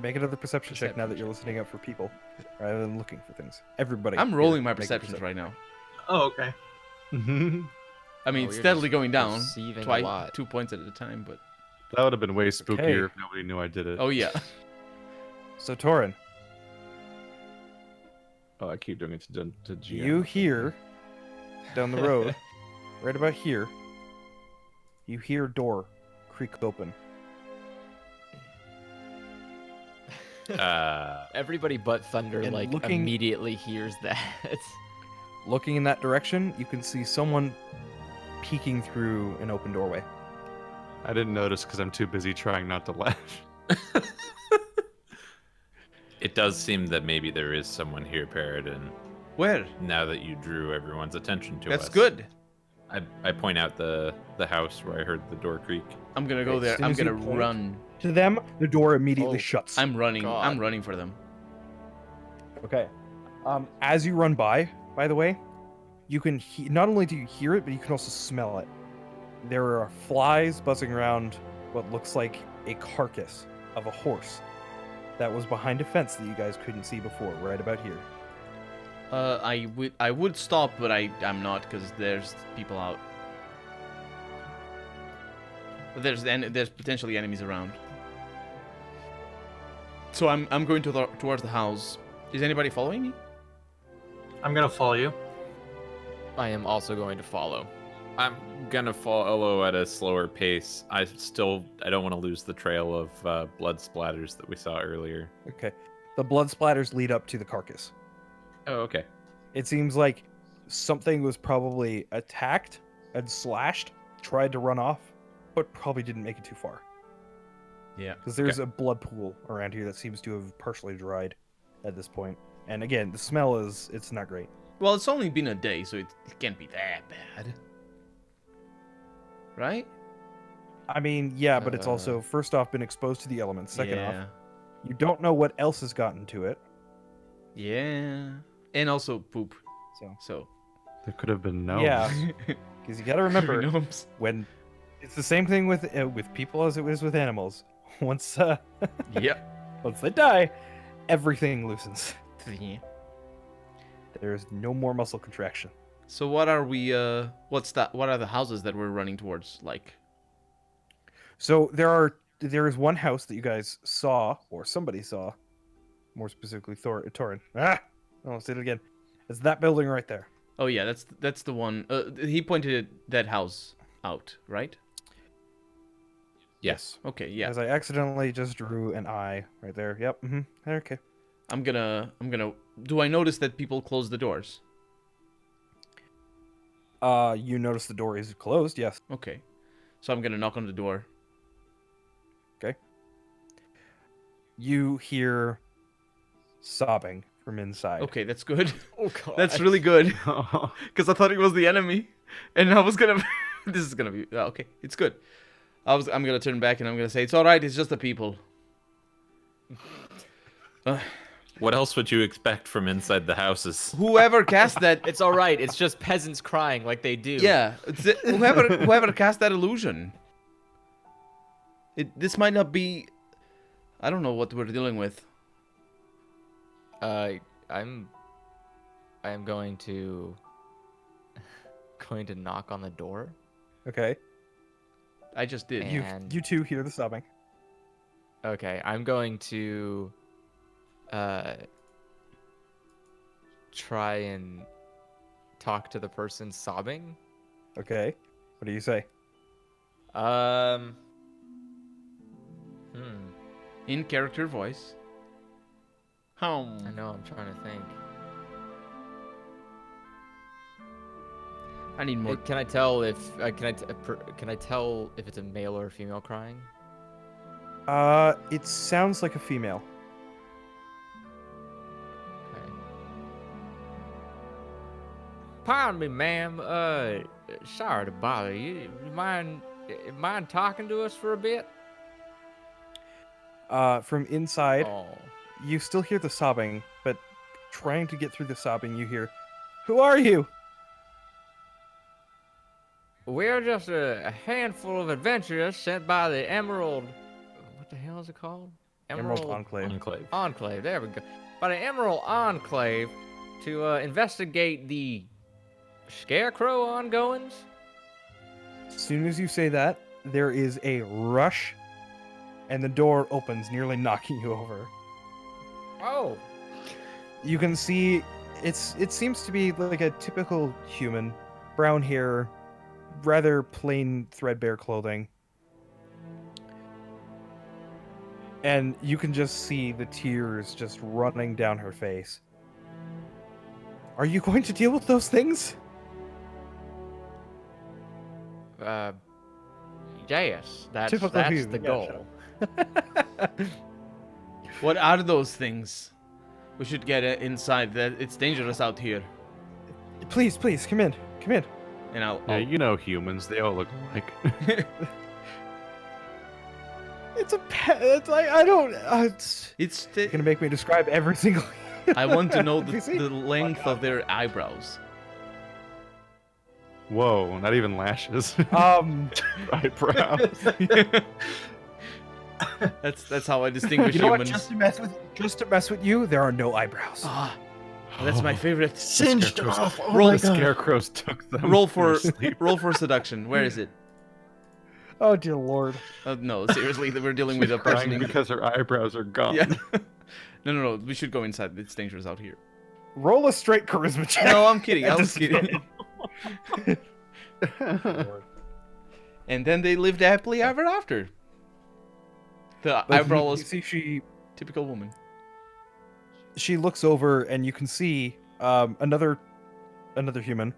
Make another perception check now that you're listening out for people, rather than looking for things. Everybody. I'm here, rolling my make a perceptions right now. Oh, okay. I mean, Oh, it's you're steadily just going down, perceiving a twice, lot. 2 points at a time. But That would have been way spookier Okay. if nobody knew I did it. oh yeah, So Torin, Oh, I keep doing it to GM. you hear down the road, right about here, you hear a door creak open. Everybody but Thunder And like looking- immediately hears that. Looking in that direction, you can see someone peeking through an open doorway. I didn't notice because I'm too busy trying not to laugh. It does seem that maybe there is someone here, Paradin. where? Now that you drew everyone's attention to us. That's good. I point out the house where I heard the door creak. I'm gonna go As there. soon I'm as you gonna point- run. To them, the door immediately Oh, shuts. I'm running. God. I'm running for them. Okay. As you run by the way, you can not only do you hear it, but you can also smell it. There are flies buzzing around what looks like a carcass of a horse that was behind a fence that you guys couldn't see before, right about here. I would stop, but I'm not because there's people out. But there's potentially enemies around. So I'm going towards the house. Is anybody following me? I'm gonna follow you. I am also going to follow. I'm gonna follow at a slower pace. I don't want to lose the trail of blood splatters that we saw earlier. Okay. The blood splatters lead up to the carcass. Oh, okay. It seems like something was probably attacked and slashed, tried to run off, but probably didn't make it too far. Yeah. Because there's a blood pool around here that seems to have partially dried at this point. And again, the smell it's not great. Well, it's only been a day, so it can't be that bad. Right? I mean, yeah, but it's also, first off, been exposed to the elements. Second yeah. off, you don't know what else has gotten to it. Yeah. And also poop. So, So. There could have been no. yeah. Because you got to remember, Gnomes. when it's the same thing with people as it is with animals. Once Yep. once they die, everything loosens. There's no more muscle contraction. So what are we? What are the houses that we're running towards? Like. So there is one house that you guys saw, or somebody saw, more specifically Torin. I'll say it again. It's that building right there. Oh yeah, that's the one. He pointed that house out, right? Yes. Okay. Yeah. As I accidentally just drew an eye right there. Yep. Okay. I'm gonna. Do I notice that people close the doors? You notice the door is closed. Yes. Okay. So I'm gonna knock on the door. You hear sobbing from inside. Okay, that's good. Oh god. That's really good. Because I thought it was the enemy, and I was gonna. This is gonna be okay. It's good. I'm gonna turn back and I'm gonna say it's all right. It's just the people. What else would you expect from inside the houses? Whoever cast that, It's all right. It's just peasants crying like they do. yeah, whoever cast that illusion. This might not be. I don't know what we're dealing with. I'm going to knock on the door. Okay. I just did. And- You two hear the sobbing. Okay, I'm going to try and talk to the person sobbing. Okay. What do you say? In character voice. I know, I'm trying to think. I need more. Can I tell if can I tell if it's a male or a female crying? It sounds like a female. Okay. Pardon me, ma'am. Sorry to bother you. You mind talking to us for a bit? From inside, Oh. you still hear the sobbing, but trying to get through the sobbing, you hear, "Who are you?" We're just a handful of adventurers sent by the Emerald. What the hell is it called? Emerald Enclave. Enclave. Enclave. There we go. By the Emerald Enclave to investigate the Scarecrow ongoings. As soon as you say that, there is a rush, and the door opens, nearly knocking you over. Oh. You can see it seems to be like a typical human, brown hair, rather plain threadbare clothing. And you can just see the tears just running down her face. Are you going to deal with those things? Yes. That's Typical the human, yeah, goal. What are those things? We should get inside. That it's dangerous out here. Please, come in. Come in. And I'll Yeah, you know humans. They all look alike. It's a pet. It's like, I don't. It's it's. gonna make me describe every single. I want to know NPC. the length of their eyebrows. Whoa, not even lashes. Eyebrows. That's how I distinguish You know what? humans. Just to mess with you, there are no eyebrows. Ah, that's my favorite. Singed Scarecrows. off. Oh Roll my The god. scarecrows took them. Roll in their for sleep. roll for seduction. Where is it? Oh dear lord. No, seriously, we're dealing with a person. Crying because her eyebrows are gone. Yeah. No. We should go inside. It's dangerous out here. Roll a straight charisma check. No, I'm kidding. I At was this kidding. And then they lived happily ever after. The But you eyebrowless, see, typical woman. she looks over and you can see another human,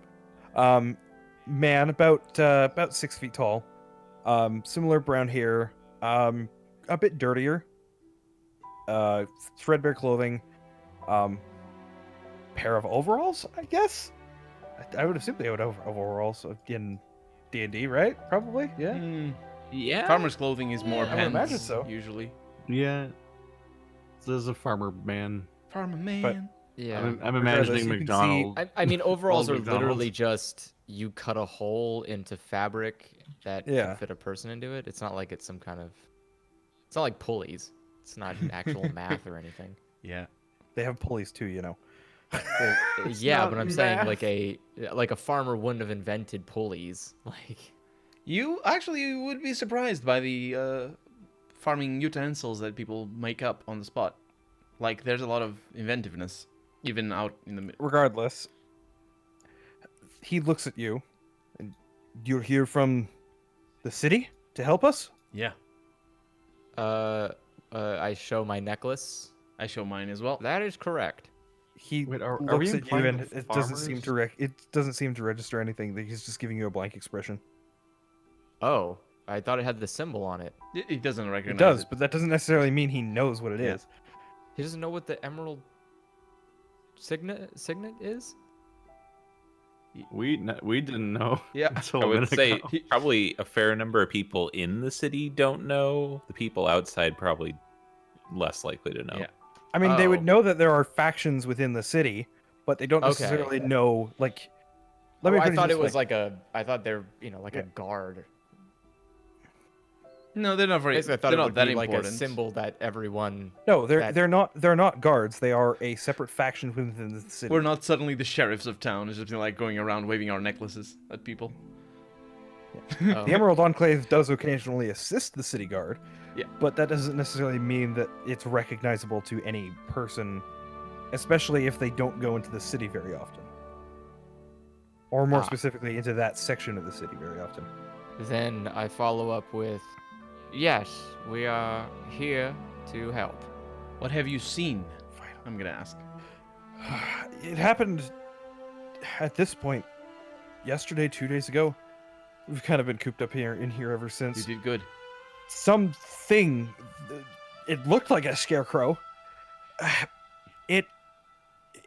man about 6 feet tall, similar brown hair, a bit dirtier, threadbare clothing, pair of overalls, I guess. I would assume they would have overalls in D&D, right? Probably, yeah. Hmm. Yeah. Farmer's clothing is more I would pants, imagine so. usually. Yeah. This is a farmer man. Farmer man. Yeah. I'm Regardless, imagining you can see- McDonald. I mean, overalls are Old McDonald's. literally just you cut a hole into fabric that Yeah. can fit a person into it. It's not like it's some kind of. It's not like pulleys. It's not actual math or anything. Yeah. They have pulleys too, you know. Well, yeah, not but I'm saying math. like a farmer wouldn't have invented pulleys. Like You actually would be surprised by the farming utensils that people make up on the spot. Like, there's a lot of inventiveness, even out in the middle. Regardless, he looks at you, and you're here from the city to help us? Yeah. I show my necklace. I show mine as well. That is correct. He Wait, are we looks at you implying and the it doesn't seem farmers? to it doesn't seem to register anything. That he's just giving you a blank expression. Oh, I thought it had the symbol on it. It doesn't recognize It does, but that doesn't necessarily mean he knows what it is. He doesn't know what the emerald signet is. We didn't know. Yeah. until I a would minute say ago. probably a fair number of people in the city don't know. The people outside probably less likely to know. Yeah. I mean, they would Oh. know that there are factions within the city, but they don't Okay. necessarily know, like... Oh, me I put thought this it was way. like I thought they're, like Yeah. a guard. No, they're not very. Basically, I thought They're it not would that be like important. a symbol that everyone. No, that- they're not guards. They are a separate faction within the city. We're not suddenly the sheriffs of town. It's just like going around waving our necklaces at people. Oh. The Emerald Enclave does occasionally assist the city guard, Yeah. but that doesn't necessarily mean that it's recognizable to any person, especially if they don't go into the city very often. Or more Ah. specifically, into that section of the city very often. Then I follow up with, yes, we are here to help. What have you seen? I'm gonna ask. It happened at this point yesterday, 2 days ago. We've kind of been cooped up here in here ever You since. did good. Something, it looked like a scarecrow.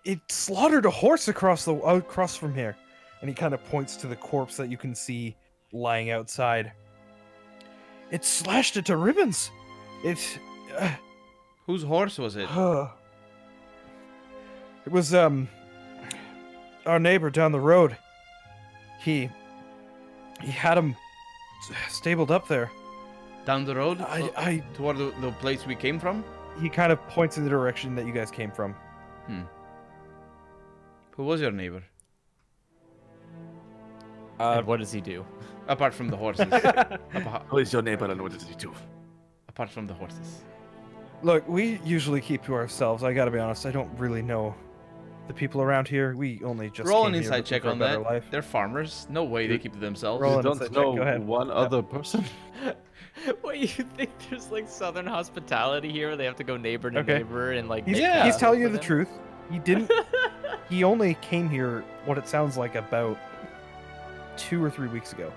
It slaughtered a horse across from here, and he kind of points to the corpse that you can see lying outside. It slashed it to ribbons. It Whose horse was it? it was our neighbor down the road. He had him stabled up there. Down the road? I Toward the place we came from? he kind of points in the direction that you guys came from. Who was your neighbor? And what does he do? Apart from the horses. Who is your neighbor and what did he do? Apart from the horses. Look, we usually keep to ourselves. I gotta be honest, I don't really know the people around here. We only just Roll an came here inside looking check for a on better that. life. They're farmers. No way they keep to themselves. Roll You an don't inside check, know go ahead. one other person? What, you think there's like southern hospitality here where they have to go neighbor to Okay. neighbor and like He's, make Yeah. he's meals telling you for the them? truth. He didn't. He only came here, what it sounds like, about 2 or 3 weeks ago.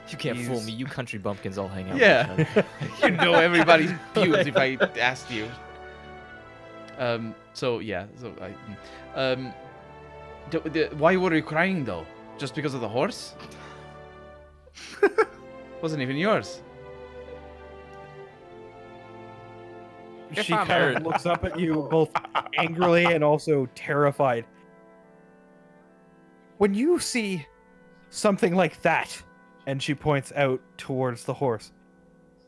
You can't fool He's- me. You country bumpkins all hang out. Yeah. With each other. You know everybody's views if I asked you. So yeah. So why were you crying though? Just because of the horse? Wasn't even yours. If She I'm kind heard. of looks up at you, both angrily and also terrified. When you see something like that, and she points out towards the horse,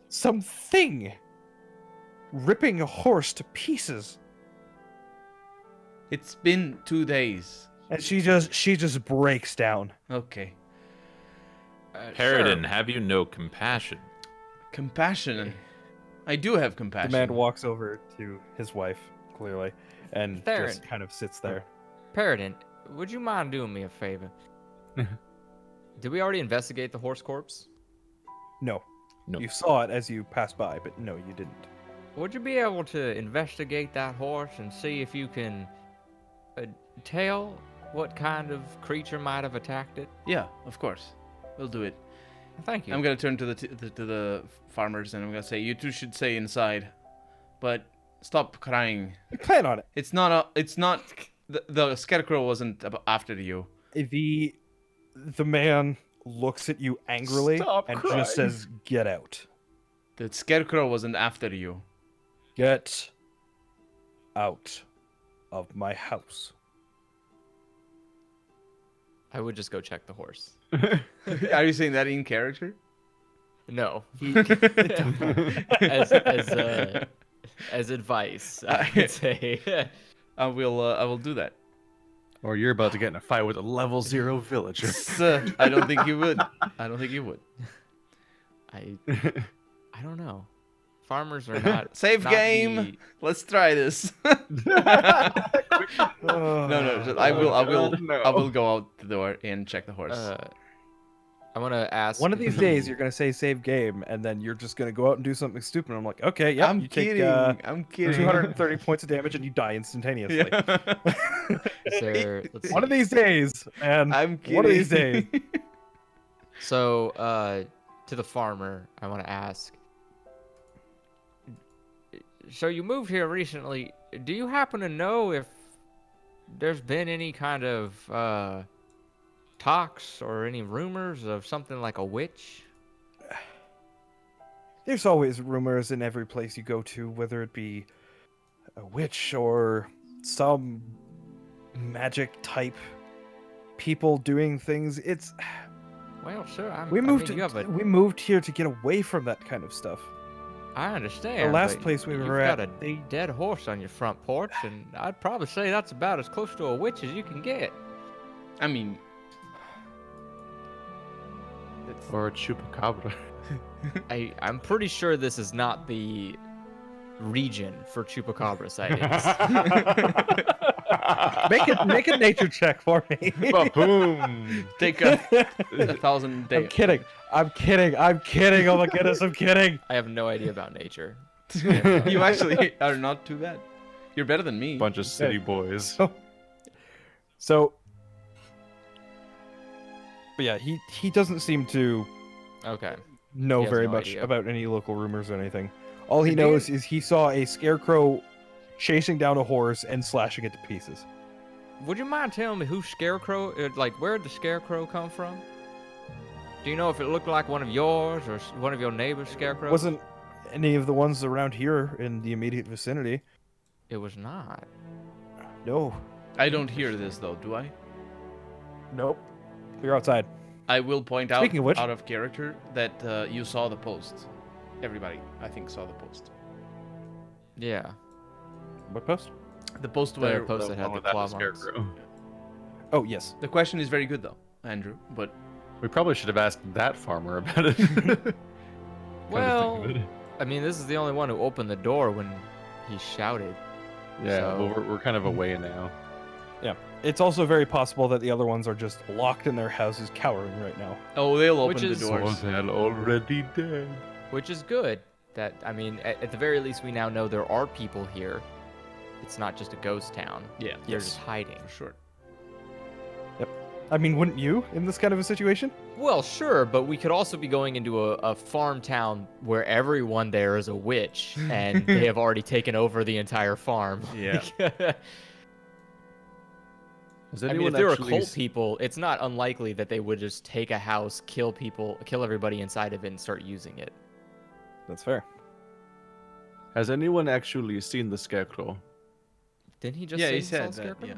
something ripping a horse to pieces, It's been 2 days. and she just breaks down. Okay. Paradin, have you no compassion? Compassion. I do have The compassion. man walks over to his wife, clearly, and Theron. just kind of sits there. Paradin, would you mind doing me a favor? Did we already investigate the horse corpse? No. No. You saw it as you passed by, but no, you didn't. Would you be able to investigate that horse and see if you can tell what kind of creature might have attacked it? Yeah, of course. We'll do it. Thank you. I'm gonna turn to the farmers and I'm gonna say, you two should stay inside, but stop crying. You plan on it. It's not the scarecrow wasn't after you. The man looks at you angrily Stop and crying. just says, "Get out. The scarecrow wasn't after you. Get out of my house." I would just go check the horse. Are you saying that in character? No. He, As advice, I would say. I will do that. Or you're about to get in a fight with a level 0 villager. I don't think you would. I don't think you would. I don't know. Farmers are not Save not game. the- Let's try this. No, just- I will go out the door and check the horse. I want to ask. one of these days, you're gonna say "save game," and then you're just gonna go out and do something stupid. And I'm like, "Okay, yeah, I'm you kidding. take I'm kidding. 230 points of damage and you die instantaneously." Yeah. Is there, let's One of see. these days, man. I'm kidding. One of these days. So, to the farmer, I want to ask. So you moved here recently. Do you happen to know if there's been any kind of talks or any rumors of something like a witch? There's always rumors in every place you go to, whether it be a witch or some magic type people doing things. It's Well, sir, we I moved mean, you have a, we moved here to get away from that kind of stuff. I understand. The last but place we you've were got at, a dead horse on your front porch, and I'd probably say that's about as close to a witch as you can get. I mean, it's, Or a chupacabra. I'm pretty sure this is not the region for chupacabra sightings. Make a nature check for me. Boom! take a 1,000 days. I'm kidding. Oh my goodness, I'm kidding. I have no idea about nature. You actually are not too bad. You're better than me. Bunch of city boys. So, but yeah, he doesn't seem to Okay. know He has very no much idea. about any local rumors or anything. All he Did they- knows is he saw a scarecrow chasing down a horse and slashing it to pieces. Would you mind telling me who Scarecrow, like where'd the Scarecrow come from? Do you know if it looked like one of yours or one of your neighbor's Scarecrows? Wasn't any of the ones around here in the immediate vicinity. It was not. No. I don't hear this though, do I? Nope. You're outside. I will point out, Speaking of which- out of character, that you saw the post. Everybody, I think, saw the post. Yeah. What post? The post The where post that had One the without claw the marks. scarecrow. Oh, yes. the question is very good though, Andrew. But We probably should have asked that farmer about it. Come to think Well, of it. I mean, this is the only one who opened the door when he shouted. Yeah, so- well, we're kind of away now. It's also very possible that the other ones are just locked in their houses cowering right now. oh, they'll Which open the is- doors. Someone's already dead. Which is good. That, I mean, at the very least, we now know there are people here. It's not just a ghost town. Yeah, They're just hiding. for sure. I mean, wouldn't you in this kind of a situation? Well, sure, but we could also be going into a farm town where everyone there is a witch, and they have already taken over the entire farm. Yeah. Has I mean, anyone if they're actually occult people, it's not unlikely that they would just take a house, kill people, kill everybody inside of it, and start using it. That's fair. Has anyone actually seen the scarecrow? Didn't he just Yeah, say he saw said a that. scarecrow? Yeah,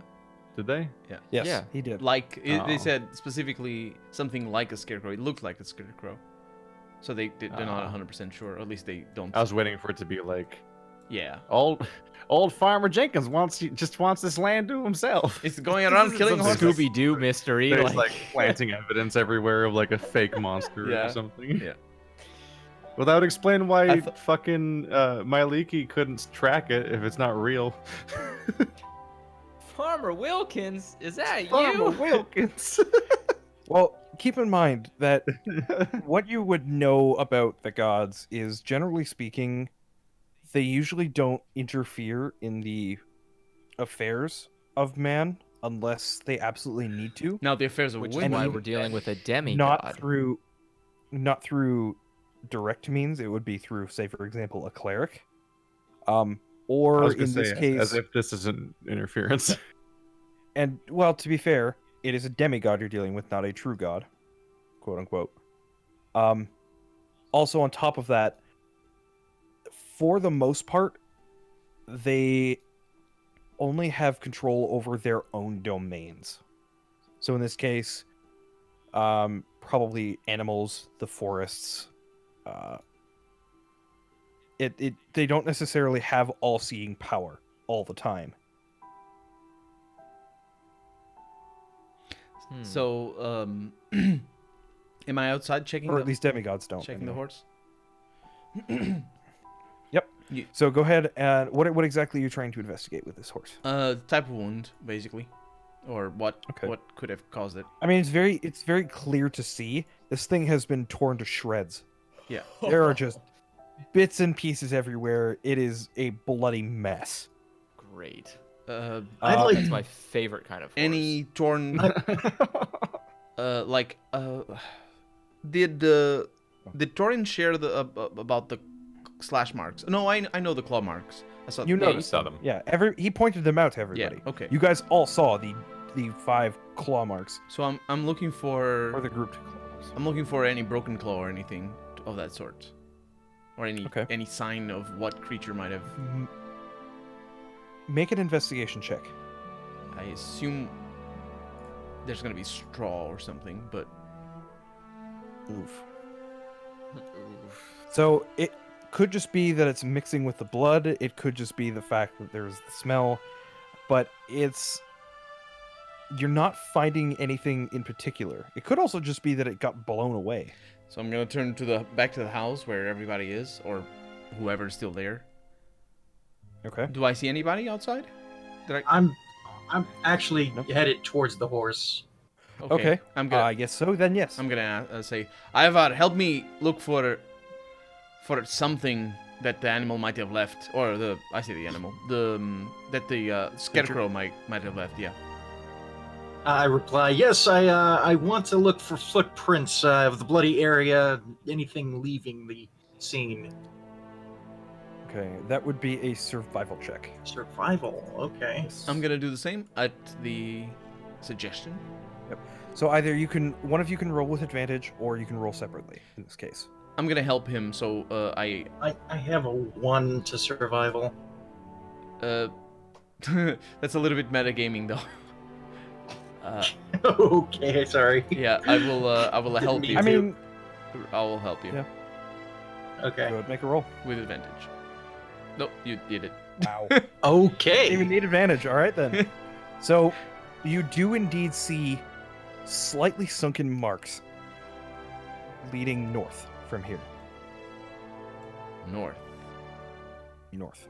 Did they? Yes, Yeah. he did. like they Oh. said specifically something like a scarecrow. It looked like a scarecrow, so they're not 100% sure. Or at least they don't. I was waiting for it to be like Yeah, old Farmer Jenkins just wants this land to himself. it's going around killing Some horses. Scooby Doo mystery. There's like Like, planting evidence everywhere of like a fake monster Yeah. or something. Yeah. Well, that would explain why I fucking Myliki couldn't track it if it's not real. Farmer Wilkins, is that Farmer you? Wilkins. Well, keep in mind that what you would know about the gods is, generally speaking, they usually don't interfere in the affairs of man unless they absolutely need to. Now the affairs of Which is women. why you- we're dealing with a demigod. Not through direct means. It would be through, say, for example, a cleric. I Or was gonna in this say, case, as if this isn't interference. and well, to be fair, it is a demigod you're dealing with, not a true god, quote unquote. Also, on top of that, for the most part, they only have control over their own domains. So in this case, probably animals, the forests. They don't necessarily have all-seeing power all the time. So, am I outside checking? Or the, at least demigods don't. checking the anyway. horse. So go ahead and what exactly are you trying to investigate with this horse? Type of wound, basically, or what Okay. what could have caused it. I mean, it's very clear to see this thing has been torn to shreds. Yeah. There are just bits and pieces everywhere. It is a bloody mess. Great. I'd like- That's my favorite kind of horse. Any torn, did Torin share the about the slash marks? No, I know the claw marks. I saw. You Yeah, you noticed saw them. Yeah, he pointed them out to Yeah. everybody. Okay. You guys all saw the 5 claw marks, So I'm looking for or the grouped claws. I'm looking for any broken claw or anything of that sort, or Okay. any sign of what creature might have. make an investigation check. I assume there's gonna be straw or something, but Oof. So it could just be that it's mixing with the blood. It could just be the fact that there's the smell, but you're not finding anything in particular. It could also just be that it got blown away. so I'm gonna turn to back to the house where everybody is, or whoever's still there. Okay. Do I see anybody outside? I'm actually Nope. headed towards the horse. Okay. I'm gonna I guess so. Then yes. I'm gonna say, Ivar, help me look for something that the animal might have left, or I say the animal, that the scarecrow might have left. Yeah. I reply, yes, I want to look for footprints of the bloody area, anything leaving the scene. Okay. That would be a survival check. Survival, okay. I'm gonna do the same at the suggestion. So either one of you can roll with advantage, or you can roll separately in this case. I'm gonna help him, so I have a 1 to survival. that's a little bit metagaming though. Okay, sorry. Yeah, I will help you. I mean, I will help you Yeah. Okay. go ahead, make a roll. with advantage. No, you did it. Wow. Okay. Didn't even need advantage. All right then. So, you do indeed see slightly sunken marks leading north from here. North North.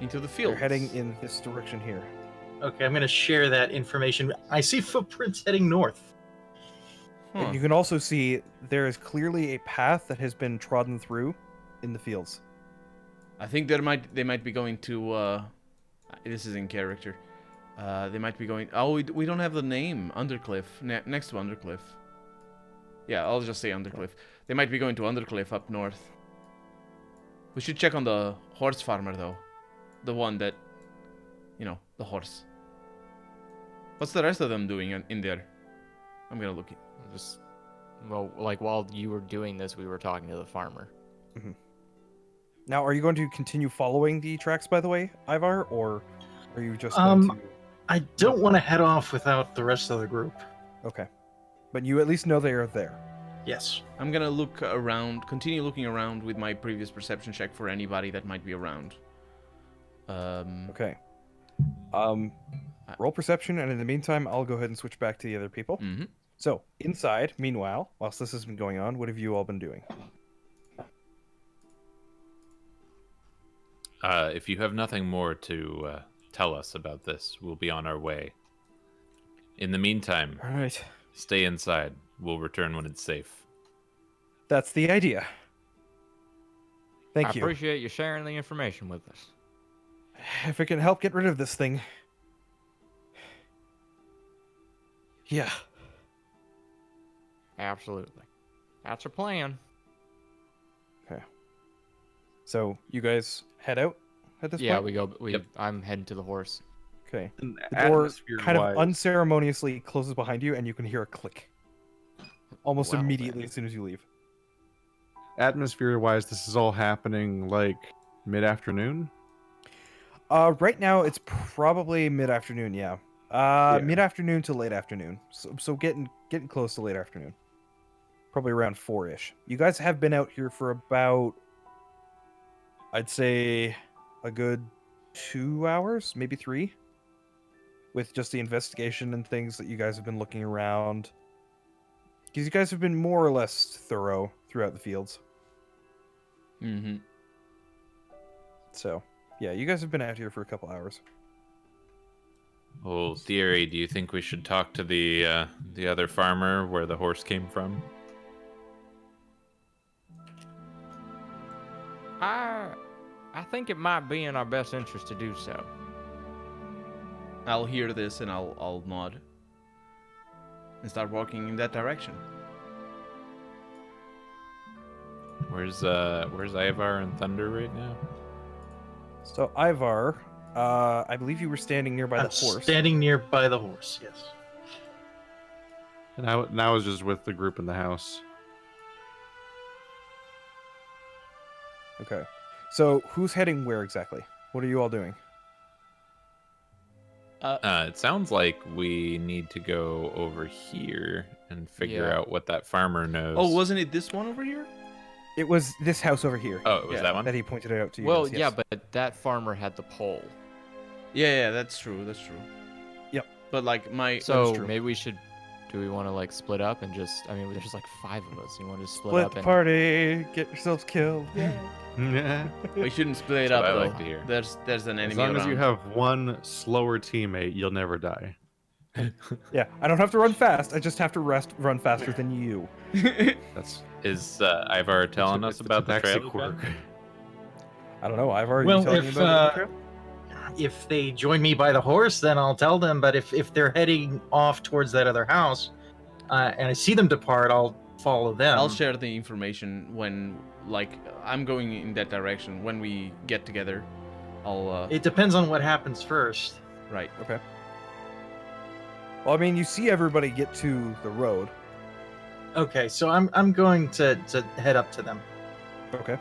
into the field. You're heading in this direction here. Okay, I'm going to share that information. I see footprints heading north. Huh. And you can also see there is clearly a path that has been trodden through in the fields. I think they might be going to. This is in character. They might be going. Oh, we don't have the name. Undercliff. Next to Undercliff. Yeah, I'll just say Undercliff. They might be going to Undercliff up north. We should check on the horse farmer though, the one that, the horse. What's the rest of them doing in there? I'm gonna look. Just, well, like while you were doing this, we were talking to the farmer. Now, are you going to continue following the tracks, by the way, Ivar, or are you just going to... I don't want to head off without the rest of the group. Okay. But you at least know they are there. Yes. I'm gonna look around, continue looking around with my previous perception check for anybody that might be around. Okay. Roll perception, and in the meantime, I'll go ahead and switch back to the other people. Mm-hmm. So, inside, meanwhile, whilst this has been going on, what have you all been doing? If you have nothing more to tell us about this, we'll be on our way. In the meantime, All right. stay inside. We'll return when it's safe. That's the idea. Thank I you. appreciate you sharing the information with us. If it can help get rid of this thing. Yeah. Absolutely. That's our plan. Okay. So, you guys head out at this Yeah, point? we go. Yep. I'm heading to the horse. Okay. And The door atmosphere kind of wise, unceremoniously closes behind you, and you can hear a click. Almost Well, immediately then. as soon as you leave. atmosphere-wise, this is all happening like mid-afternoon. Right now it's probably mid-afternoon, yeah. Yeah. Mid-afternoon to late afternoon. So getting close to late afternoon. Probably around 4-ish. You guys have been out here for about, I'd say, a good 2 hours, maybe 3, with just the investigation and things that you guys have been looking around. Because you guys have been more or less thorough throughout the fields. Mm-hmm. So, yeah, you guys have been out here for a couple hours. Well, Thierry, do you think we should talk to the other farmer where the horse came from? I think it might be in our best interest to do so. I'll hear this and I'll nod and start walking in that direction. Where's Ivar and Thunder right now? So, Ivar, I believe you were standing nearby the horse. Standing nearby the horse, yes. And I was just with the group in the house. Okay. So, who's heading where exactly? What are you all doing? It sounds like we need to go over here and figure Yeah. out what that farmer knows. Oh, wasn't it this one over here? It was this house over here Oh, it was Yeah, that one? that he pointed it out to you. Well, guys, yeah, yes. but that farmer had the pole. Yeah, that's true. That's true. Yep. But like my So true. maybe we should. Do we want to like split up and just? I mean, there's like 5 of us. You want to just split Split up the and party, get yourselves killed. Yeah. we shouldn't split it That's up what I though. like to hear. There's an enemy As long around. as you have one slower teammate, you'll never die. Yeah, I don't have to run fast. I just have to run faster than you. That's Is Ivar telling us it's a about the tabaxi trail? quirk. I don't know. I've already Well, telling you if, about the trail? If they join me by the horse, then I'll tell them. But if they're heading off towards that other house, and I see them depart, I'll follow them. I'll share the information when, like, I'm going in that direction. When we get together, I'll. It depends on what happens first. Right. Okay. Well, I mean, you see everybody get to the road. Okay, so I'm going to head up to them. Okay.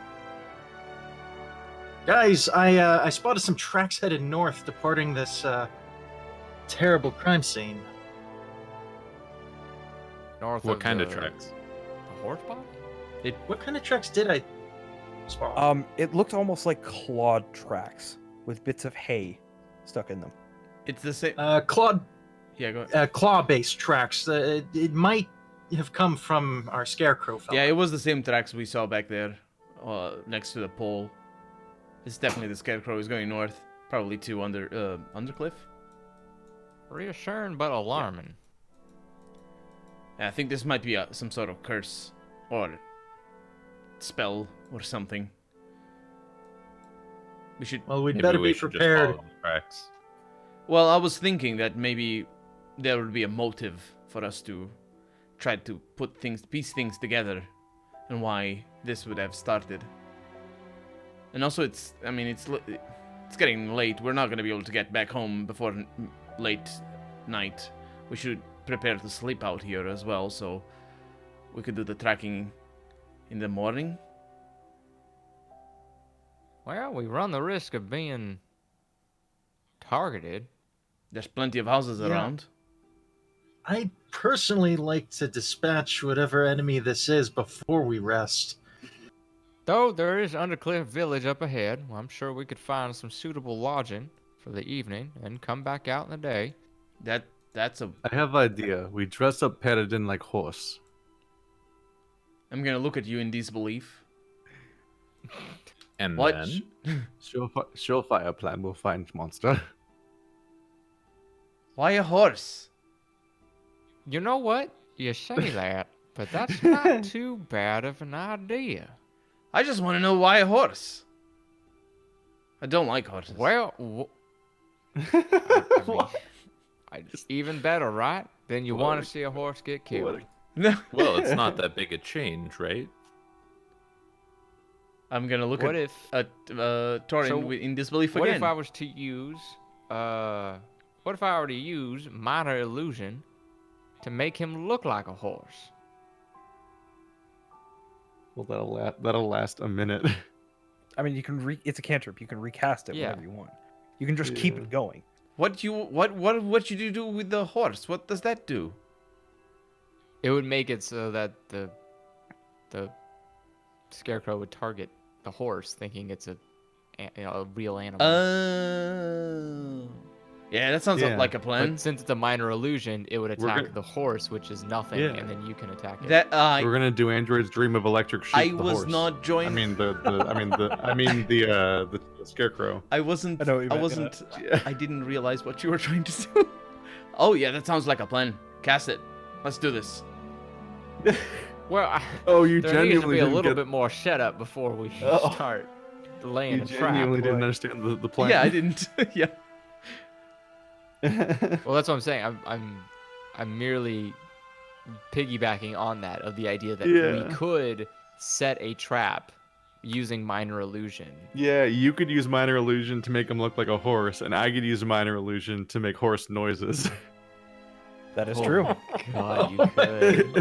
Guys, I spotted some tracks headed north, departing this terrible crime scene. north What of kind of the- tracks? The horse body? What kind of tracks did I spot? It looked almost like clawed tracks with bits of hay stuck in them. It's the same. Yeah, go ahead. Claw-based tracks. It might have come from our scarecrow fella. Yeah, it was the same tracks we saw back there, next to the pole. It's definitely the scarecrow is going north, probably to Undercliff. Reassuring but alarming. I think this might be some sort of curse or spell or something. We should. Well, we'd Maybe better we be should just prepared. follow the tracks. Well, I was thinking that maybe there would be a motive for us to try to piece things together, and why this would have started. And also, it's getting late. We're not going to be able to get back home before late night. We should prepare to sleep out here as well, so we could do the tracking in the morning. Well, we run the risk of being targeted. There's plenty of houses Yeah. around. I'd personally like to dispatch whatever enemy this is before we rest. Though there is Undercliff Village up ahead, I'm sure we could find some suitable lodging for the evening and come back out in the day. That's a. I have idea. We dress up Paladin like horse. I'm gonna look at you in disbelief. And What? then Surefire plan. We'll find monster. Why a horse? You know what? You say that, but that's not too bad of an idea. I just want to know why a horse. I don't like horses. Well, even better, right? Then you want to see a horse get killed. No. well, it's not that big a change, right? I'm gonna look What at Torin so in disbelief What again. if I was to use, what if I were to use minor illusion to make him look like a horse? Well, that'll last a minute. I mean, you can it's a cantrip. You can recast it Yeah. whenever you want. You can just keep Yeah. it going. What you do with the horse? What does that do? It would make it so that the scarecrow would target the horse, thinking it's a real animal. Oh. Yeah, that sounds Yeah. like a plan. But since it's a minor illusion, it would We're attack gonna- the horse, which is nothing, Yeah. and then you can attack it. That We're gonna do Android's dream of electric sheep. I the was horse. not I joining. mean the scarecrow. I wasn't. I know what you I meant, wasn't. yeah. I didn't realize what you were trying to do. Oh yeah, that sounds like a plan. Cast it. Let's do this. Well, Oh, you there needs to genuinely be a didn't little get. bit more setup before we Oh. start laying You a trap. genuinely didn't boy. understand the plan. Yeah, I didn't. Yeah. Well, that's what I'm saying. I'm merely piggybacking on that of the idea that Yeah. we could set a trap using minor illusion. Yeah, you could use minor illusion to make him look like a horse, and I could use minor illusion to make horse noises. That is Oh true. my God, you could.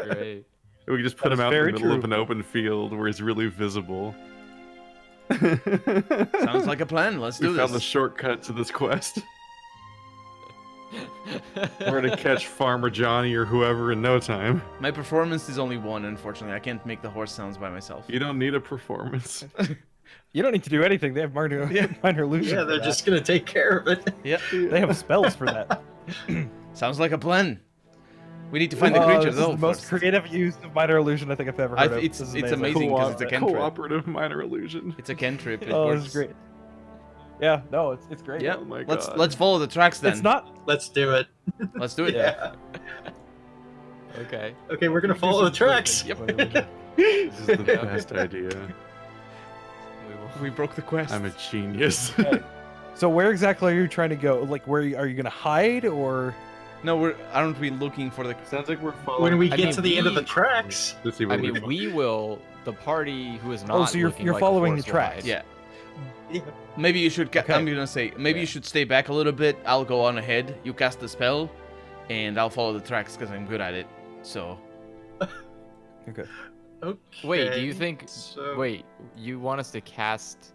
Great. We could just put That him is out in the very middle of true. an open field where he's really visible. Sounds like a plan. Let's do We found the this. shortcut to this quest. We're gonna catch Farmer Johnny or whoever in no time. My performance is only 1, unfortunately. I can't make the horse sounds by myself. You don't need a performance. You don't need to do anything. They have minor, minor illusion. Yeah, for they're that. just gonna take care of it. Yeah. They have spells for that. Sounds like a plan. We need to find the Oh, creature this is though. the most first. creative use of minor illusion I think I've ever heard of. It's This is amazing because it's a cantrip. Cooperative minor illusion. It's a cantrip. It Oh, works. this is great. Yeah, no, it's great. Yeah. Oh my Let's god. let's follow the tracks then. It's not. Let's do it. Let's do it. Yeah. Okay. Okay, we're gonna follow the tracks. Yep. This is the best idea. We will. We broke the quest. I'm a genius. So where exactly are you trying to go? Like, where are you gonna hide or? No, aren't we looking for the? Sounds like we're following. When we I get mean, to the end of the we- tracks, Let's see I what mean, we we will. The party who is not. Oh, so you're looking like a following the horse will tracks. hide. Yeah. Maybe you should. Okay. I'm gonna say maybe you should stay back a little bit. I'll go on ahead. You cast the spell, and I'll follow the tracks because I'm good at it. So Okay. okay. Wait, do you think? So... Wait, you want us to cast?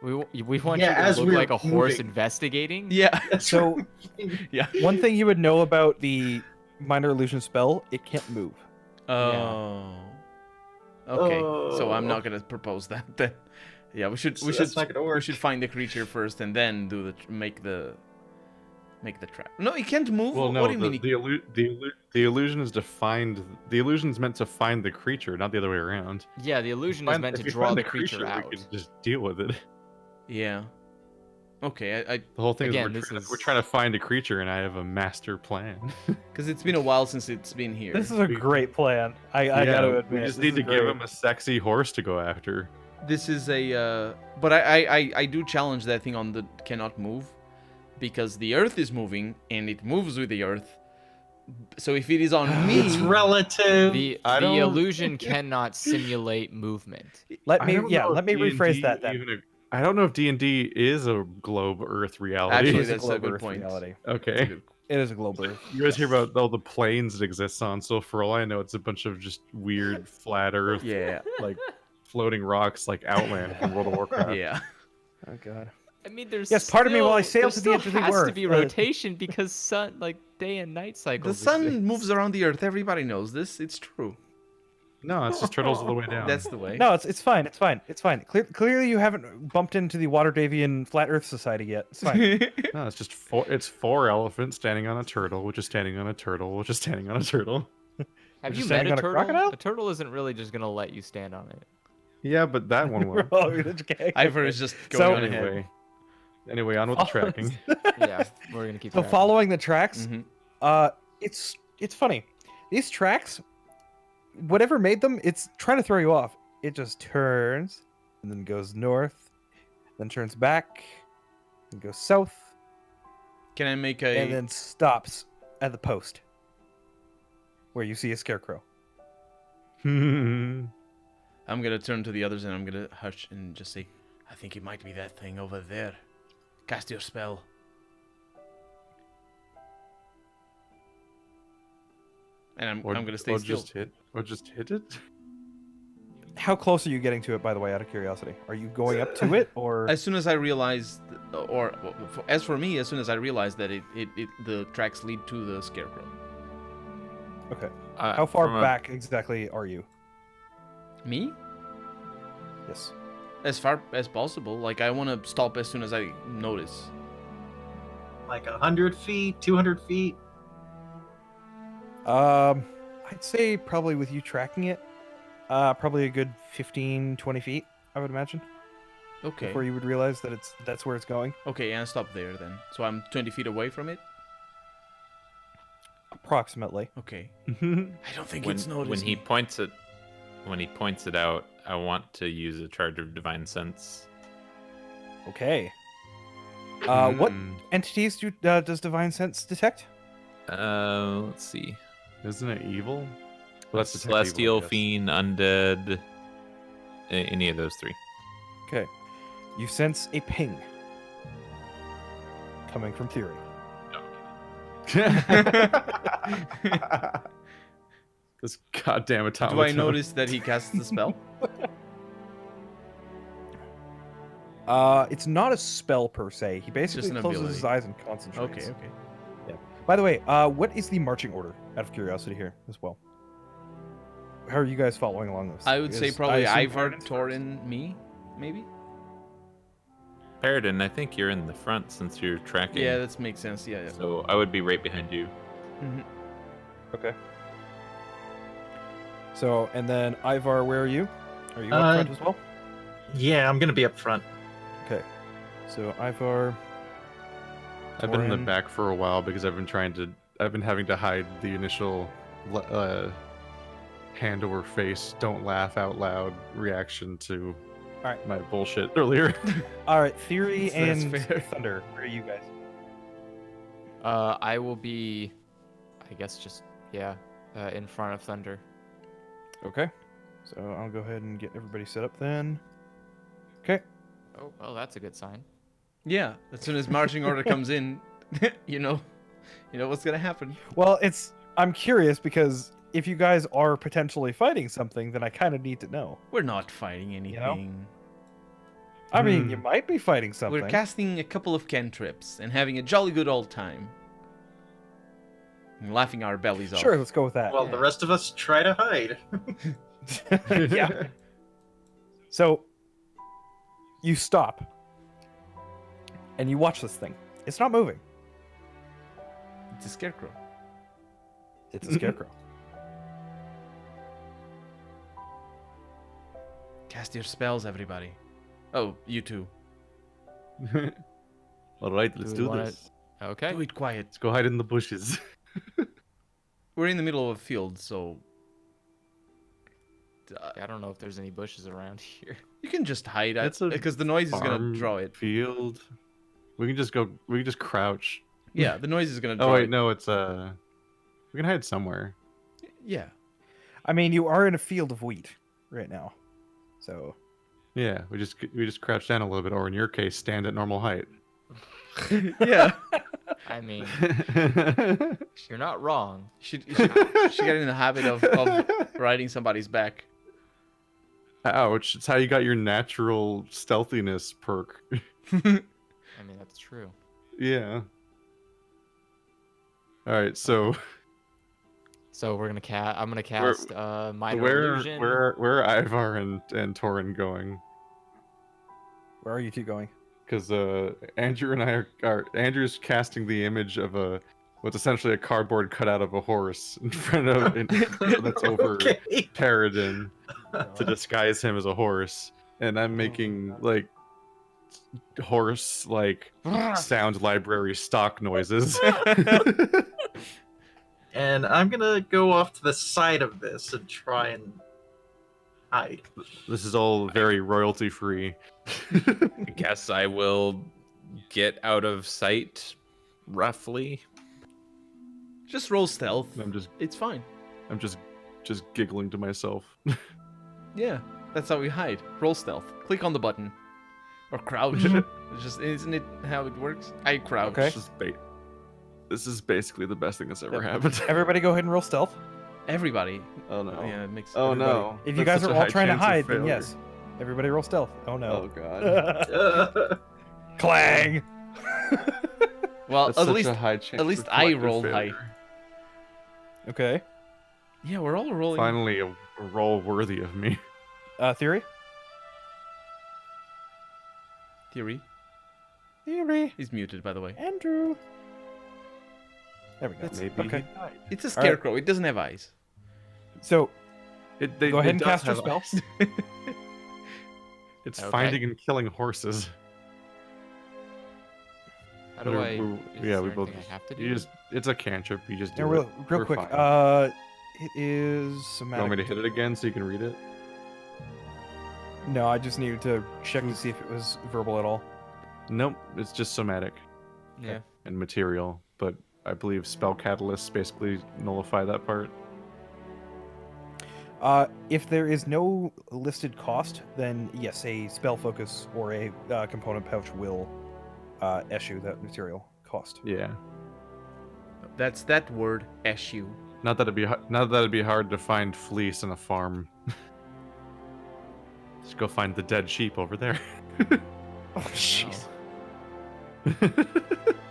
We want Yeah, you to as look we're like a horse moving. investigating. yeah, So yeah. one thing you would know about the minor illusion spell, it can't move. Oh. Okay. So I'm not gonna propose that then. Yeah, we should. So We should. that's not gonna We work. should find the creature first and then do the make the trap. No, he can't move. Well, no, what do you mean? the illusion is defined. The illusion's meant to find the creature, not the other way around. Yeah, the illusion is meant If to we draw find the creature out. We can just deal with it. Yeah. Okay, I The whole thing Again, is this we're is- trying to find a creature, and I have a master plan. because it's been a while since it's been here. This is a great plan. I gotta admit. we just this need is to give great. him a sexy horse to go after. This is a but I do challenge that thing on the cannot move because the earth is moving and it moves with the earth. So if it is on me, It's relative. The I don't- illusion cannot simulate movement. Let me I don't know let if me rephrase D&D that then. I don't know if D&D is a globe Earth reality. Actually, It is that's a globe good Earth point. reality. okay. It is a globe Earth. You guys hear about all the planes it exists on? So for all I know, it's a bunch of just weird flat Earth, yeah, like floating rocks, like Outland from World of Warcraft. yeah. Oh god. I mean, there's Yes, pardon me while I still- sail to the there edge of the still has to earth, be but- rotation because sun, like day and night The cycles. sun exist. moves around the earth. Everybody knows this. It's true. No, it's just turtles all the way down. That's the way. No, it's fine. It's fine. It's fine. Clearly, you haven't bumped into the Waterdevian Flat Earth Society yet. It's fine. No, it's just four elephants standing on a turtle, which is standing on a turtle, which is standing on a turtle. Have Just you met standing a on a turtle? crocodile? A turtle isn't really just gonna let you stand on it. Yeah, but that one won't. Oh, okay. Ivor is just going So- on ahead. Anyway, on with the tracking. Yeah, we're gonna keep. So track. following the tracks, Mhm. it's funny. These tracks, whatever made them, it's trying to throw you off. It just turns and then goes north, then turns back, and goes south, Can I make a? and then stops at the post where you see a scarecrow. I'm gonna turn to the others and I'm gonna hush and just say, I think it might be that thing over there. Cast your spell. And I'm gonna stay still. Just hit it. How close are you getting to it, by the way, out of curiosity? Are you going up to it, or As soon as I realized, as for me, as soon as I realized that the tracks lead to the scarecrow. okay? How far back exactly are you? Me? Yes. As far as possible. Like I want to stop as soon as I notice. Like 100 feet, 200 feet. I'd say probably with you tracking it, probably a good 15, 20 feet, I would imagine, Okay. before you would realize that that's where it's going. Okay, and stop there then. So I'm 20 feet away from it. Approximately. Okay. I don't think it's noticed. when he points it out, I want to use a charge of divine sense. Okay. What Hmm. entities does Divine Sense detect? Let's see. Isn't it evil? Well, That's detect evil, I celestial, guess. fiend, undead. Any of those three. Okay. You sense a ping coming from Theory. This goddamn automaton. Do I notice that he casts the spell? It's not a spell per se. He basically an closes his ability. eyes and concentrates. Okay. By the way, what is the marching order? Out of curiosity here as well. How are you guys following along this? I would say Because probably assume Ivar, Paradin's first. Torin, me, maybe. Paradin, I think you're in the front since you're tracking. Yeah, that makes sense. Yeah. So I would be right behind you. Okay. So, and then Ivar, where are you? Are you up front as well? Yeah, I'm gonna be up front. Okay. So Ivar. I've been in the Torin. back for a while because I've been having to hide the initial hand over face, don't laugh out loud reaction to Alright. my bullshit earlier. All right, Theory That's and fair. Thunder. Where are you guys? I will be, I guess, just in front of Thunder. Okay. So I'll go ahead and get everybody set up then. Okay. Oh, well, that's a good sign. Yeah. As soon as marching order comes in, you know what's gonna happen. Well, I'm curious because if you guys are potentially fighting something, then I kind of need to know. We're not fighting anything. know? I mean, you might be fighting something. We're casting a couple of cantrips and having a jolly good old time. And laughing our bellies off. Sure, let's go with that. Well, the rest of us try to hide. Yeah. So you stop and you watch this thing. It's not moving. It's a scarecrow. It's a scarecrow. Cast your spells, everybody. Oh, you too. All right, let's we do wanna- this. Okay. Do it quiet. Let's go hide in the bushes. We're in the middle of a field, so I don't know if there's any bushes around here. you can just hide That's a because the noise is gonna Farm draw it. Field. We can just crouch. Yeah, the noise is gonna draw Oh wait, it. no, it's we can hide somewhere. Yeah. I mean, you are in a field of wheat right now. So, Yeah, we just crouch down a little bit, or in your case, stand at normal height. Yeah. I mean, you're not wrong. Should get in the habit of riding somebody's back. Ouch! It's how you got your natural stealthiness perk. I mean, that's true. Yeah. All right, so So we're gonna cast. I'm gonna cast minor where illusion. where are Ivar and Torin going? where are you two going? Because Andrew and I are Andrew's casting the image of what's essentially a cardboard cutout of a horse in front of that's over Okay. Paradin to disguise him as a horse, and I'm making like horse like sound library stock noises. And I'm gonna go off to the side of this and try and hide. This is all very royalty free. I guess I will get out of sight, roughly. Just roll stealth. It's fine. I'm just giggling to myself. Yeah, that's how we hide. Roll stealth. Click on the button. Or crouch. It's just isn't it how it works? I crouch. Okay. This is basically the best thing that's ever happened. Everybody go ahead and roll stealth. Everybody. Oh no. Yeah, it makes Oh everybody- no. If you That's guys such are a all high trying to chance of hide, then failure. yes. Everybody roll stealth. Oh no. Oh god. Clang! Well, That's at such least a high chance at least of I collective rolled high. failure. Okay. Yeah, we're all rolling. Finally, a roll worthy of me. Theory? Theory. Theory. He's muted, by the way. Andrew. There we go. Maybe Okay. he died. It's a All right. scarecrow. It doesn't have eyes. So, They go ahead and does cast your have spell. eyes. It's Okay. finding and killing horses. How do We're- I? we're- Is yeah, there we both. anything I have to do? You just. It's a cantrip. You just do now, real it. real We're quick. fine. It is You somatic. want me to hit it again so you can read it? No, I just needed to check to see if it was verbal at all. Nope. It's just somatic Yeah. and material, but I believe spell catalysts basically nullify that part. If there is no listed cost, then yes, a spell focus or a component pouch will issue that material cost. Yeah. That's that word, issue. Not that it'd be hard to find fleece in a farm. Just go find the dead sheep over there. Oh, jeez.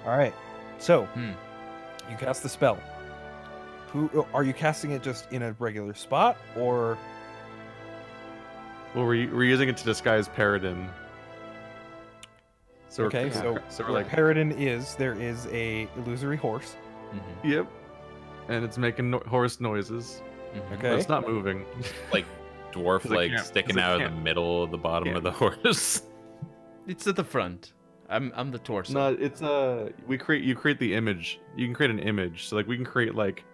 All right. So, you cast the spell. Who are you casting it just in a regular spot, or Well, we're using it to disguise Paradin. So okay? we're, So we're like, Paradin there is a illusory horse. yep, and it's making horse noises. But Okay. it's not moving. Like dwarf 'Cause it legs can't- sticking 'cause it out of the can't- middle of the bottom of can't. the horse. It's at the front. I'm the torso. No, it's you create the image. You can create an image. So like we can create like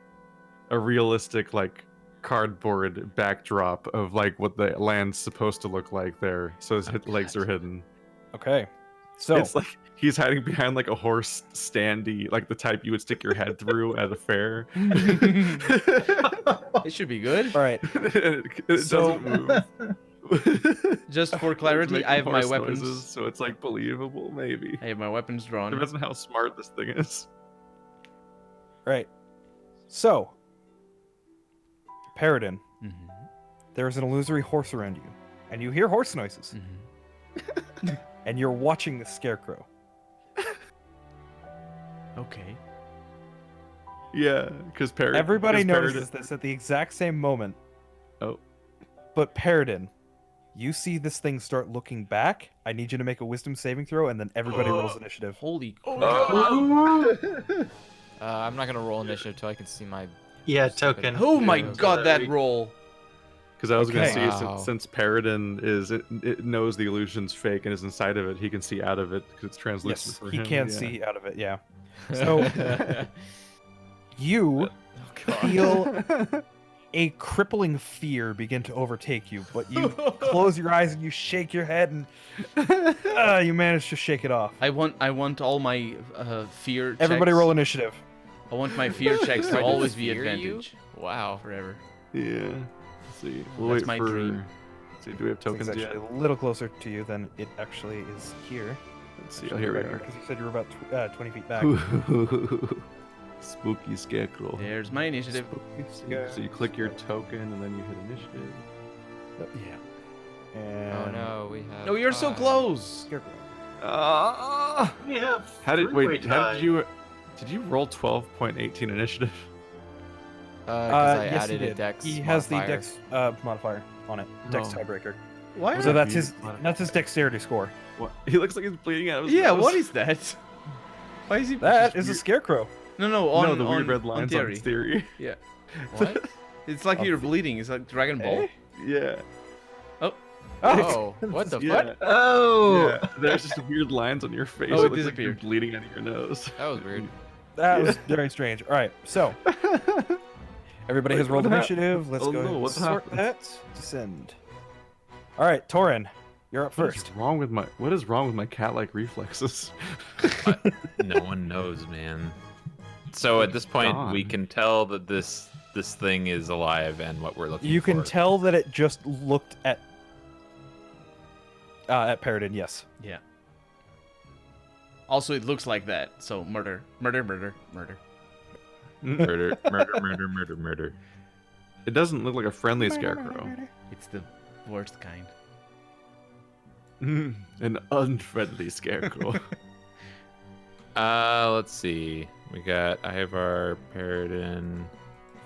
a realistic like cardboard backdrop of like what the land's supposed to look like there. So his legs are hidden. Okay. So It's like he's hiding behind like a horse standee, like the type you would stick your head through at a fair. It should be good. all right. it So- doesn't move. Just for It's clarity, making I have my horse weapons. noises, so it's like believable, maybe. I have my weapons drawn. Depends on how smart this thing is. Right. So, Paradin, Mhm. there is an illusory horse around you, and you hear horse noises, and you're watching the scarecrow. Okay. Yeah, because Everybody notices this at the exact same moment. Oh. But Paradin, you see this thing start looking back. I need you to make a wisdom saving throw, and then everybody rolls initiative. Holy crap. I'm not gonna roll initiative till I can see my. Yeah, token. Oh my Yeah, god, that we- roll. Because I was Okay. gonna say Wow. since Paradin it knows the illusion's fake and is inside of it, he can see out of it because it's translucent Yes, for he him. can yeah. see out of it. Yeah. So you feel a crippling fear begin to overtake you, but you close your eyes and you shake your head, and you manage to shake it off. I want all my fear checks. Everybody roll initiative. I want my fear checks to Trying to always be fear you? advantage. Wow. Forever. Yeah. Let's see. We'll That's wait my for. dream. Let's see. Do we have It's tokens actually yet? a little closer to you than it actually is here. Let's see. Oh, here we are. Because you said you were about 20 feet back. Spooky scarecrow. There's my initiative. So you click your token and then you hit initiative. Yeah. And Oh no, we have. No, you're so 5. close. Scarecrow. We have How did three-way wait? How tie. did you roll 12.18 initiative? Because I yes, added he a did. dex. He has the modifier. dex modifier on it. Dex Oh. tiebreaker. Why? So are- that's his What? dexterity score. What? He looks like he's bleeding out of his Yeah, nose. what is that? Why is he? That just is a weird. scarecrow. No, on no, the weird on, red lines on theory. his theory. Yeah. What? It's like On you're the- bleeding. It's like Dragon Ball. Eh? Yeah. Oh, what the Yeah. fuck? Oh! Yeah. There's just weird lines on your face. Oh, it it looks like you're disappeared. bleeding out of your nose. That was weird. That was very strange. All right, so everybody Wait, has rolled what hap- initiative. Let's Oh, go no, ahead and what sort happened? that. Descend. All right, Torin, you're up What is first. wrong with my cat-like reflexes? No one knows, man. So at this point, we Gone. can tell that this thing is alive and what we're looking You for. can tell that it just looked at Paradin. Yes. Yeah. Also, it looks like that. So murder, murder, murder, murder. Murder, murder, murder, murder, murder. It doesn't look like a friendly scarecrow. It's the worst kind. An unfriendly scarecrow. Let's see. I have our Paradin.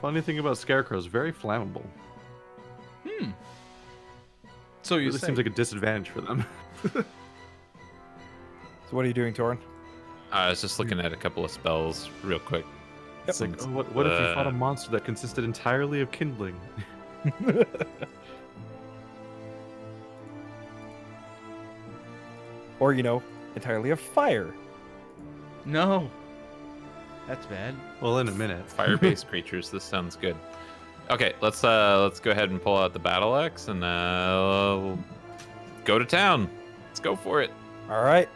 Funny thing about scarecrows, very flammable. So you Really say. seems like a disadvantage for them. So what are you doing, Torin? I was just looking at a couple of spells real quick. It's like, oh, what if you fought a monster that consisted entirely of kindling? Or entirely of fire. No. That's bad. Well, in a minute. Fire-based creatures. This sounds good. Okay, let's go ahead and pull out the battle axe and we'll go to town. Let's go for it. All right.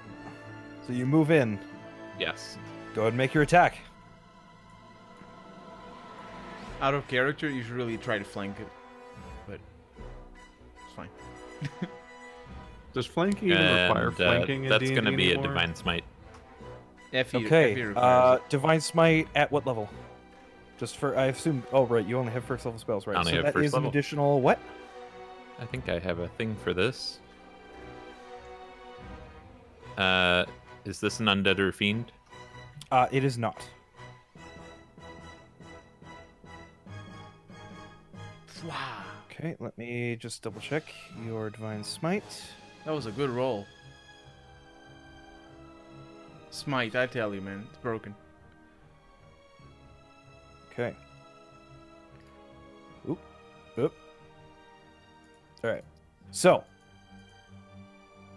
So you move in. Yes. Go ahead and make your attack. Out of character, you should really try to flank it. But it's fine. Does flanking even require And flanking in that's D&D gonna be anymore? a divine smite. FE Okay. requires it. Divine Smite at what level? Just for I assume. Oh right, you only have first level spells, right? I only so have that first is an level. additional what? I think I have a thing for this. Is this an undead or fiend? It is not. Wow. Okay, let me just double check your divine smite. That was a good roll. Smite, I tell you, man, it's broken. Okay. Oop. Oop. All right. So,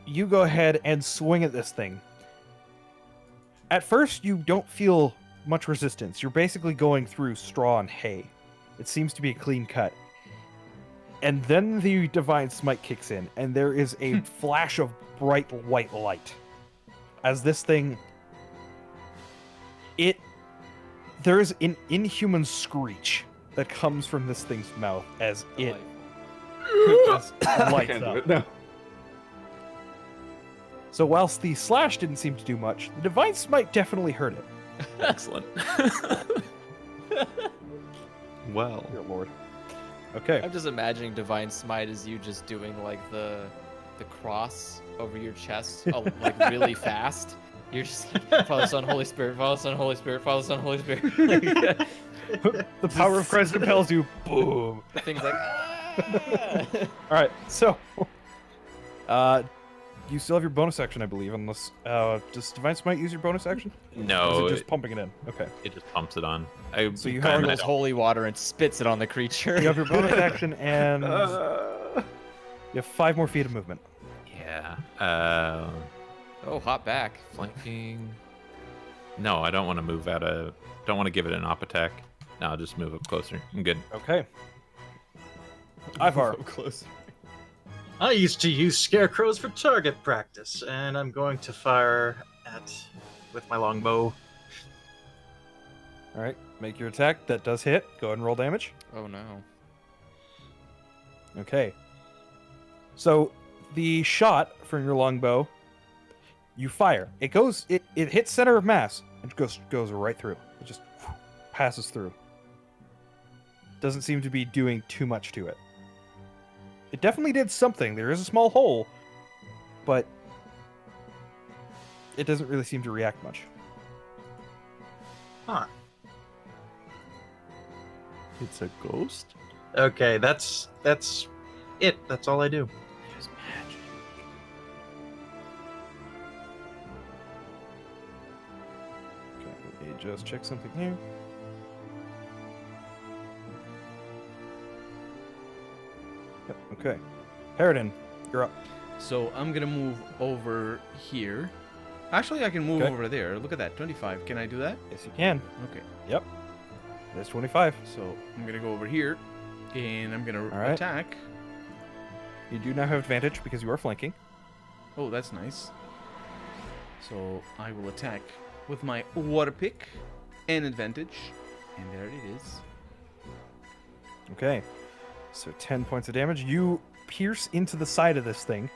you go ahead and swing at this thing. At first, you don't feel much resistance. You're basically going through straw and hay. It seems to be a clean cut. And then the divine smite kicks in, and there is a flash of bright white light. As this thing... There is an inhuman screech that comes from this thing's mouth as it just lights Can't do up. it. No. So whilst the slash didn't seem to do much, the divine smite definitely hurt it. Excellent. Well, Dear lord. Okay. I'm just imagining divine smite as you just doing like the cross over your chest, like really fast. You're just Father, Son, Holy Spirit, Father, Son, Holy Spirit, Father, Son, Holy Spirit. The power of Christ compels you. Boom. The thing's like, ah! All right. So, you still have your bonus action, I believe, unless does divine smite use your bonus action? Or no, is it just pumping it in? Okay. it just pumps it on. So you I have- mean, I Gargles don't- holy water and spits it on the creature. You have your bonus action, and you have 5 more feet of movement. Yeah. Oh, hop back. Flanking. No, I don't want to move out of. Don't want to give it an op attack. No, I'll just move up closer. I'm good. Okay. Ivar. Close. I used to use scarecrows for target practice, and I'm going to fire with my longbow. All right. Make your attack. That does hit. Go ahead and roll damage. Oh no. Okay. So the shot from your longbow, you fire. It goes. It hits center of mass and goes right through. It just passes through. Doesn't seem to be doing too much to it. It definitely did something. There is a small hole, but it doesn't really seem to react much. Huh. It's a ghost? Okay, that's it. That's all I do. Okay, let me just check something here. Yep, okay. Paradin, you're up. So I'm gonna move over here. Actually, I can move Okay. over there. Look at that, 25. Can I do that? Yes, you can. Okay. Yep. There's 25. So I'm gonna go over here, and I'm gonna All right. attack. You do now have advantage because you are flanking. Oh, that's nice. So I will attack with my water pick and advantage, and there it is. Okay. So 10 points of damage. You pierce into the side of this thing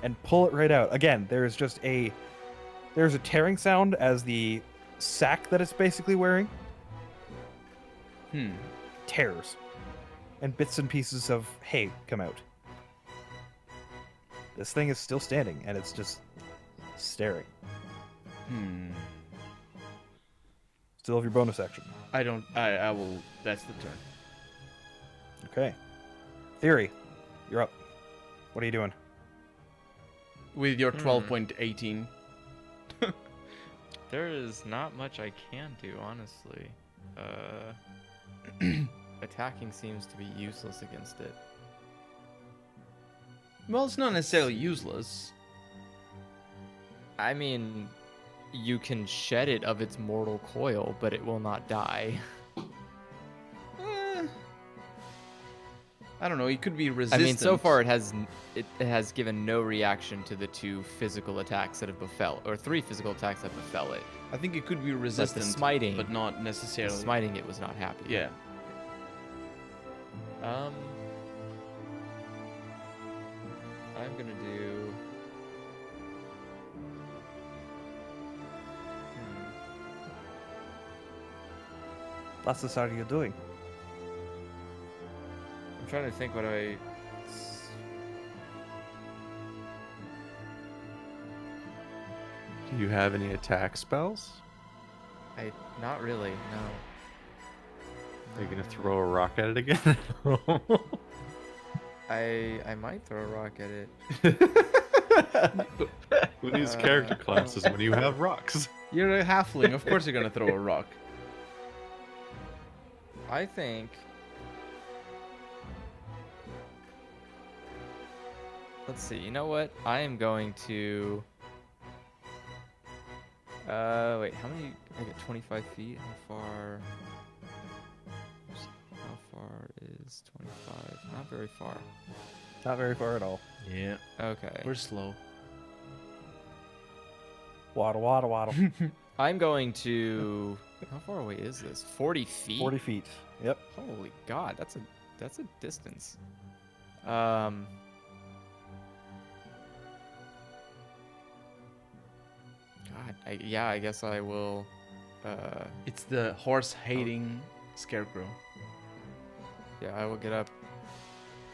and pull it right out. Again, there's a tearing sound as the sack that it's basically wearing tears. And bits and pieces of hay come out. This thing is still standing and it's just staring. Still have your bonus action. I don't. I will. That's the turn. Okay. Theory, you're up. What are you doing? With your 12.18. There is not much I can do, honestly. Attacking seems to be useless against it. Well, it's not necessarily useless. I mean, you can shed it of its mortal coil, but it will not die. I don't know. It could be resistant. I mean, so far it has given no reaction to the 2 physical attacks that have befell, or 3 physical attacks that befell it. I think it could be But resistant, the smiting, but not the necessarily. smiting, it was not happy. Yeah. I'm gonna do. What are you doing? I'm trying to think what I. Do you have any attack spells? Not really. No. Are you gonna throw a rock at it again? I might throw a rock at it. Who needs character classes when you have rocks? You're a halfling. Of course you're gonna throw a rock. I think. Let's see. You know what? I am going to. Wait. How many? I get 25 feet. How far? How far is 25? Not very far. Not very far at all. Yeah. Okay. We're slow. Waddle, waddle, waddle. I'm going to. How far away is this? 40 feet. 40 feet. Yep. Holy God, that's a distance. God, I guess I will. It's the horse-hating scarecrow. Yeah, I will get up.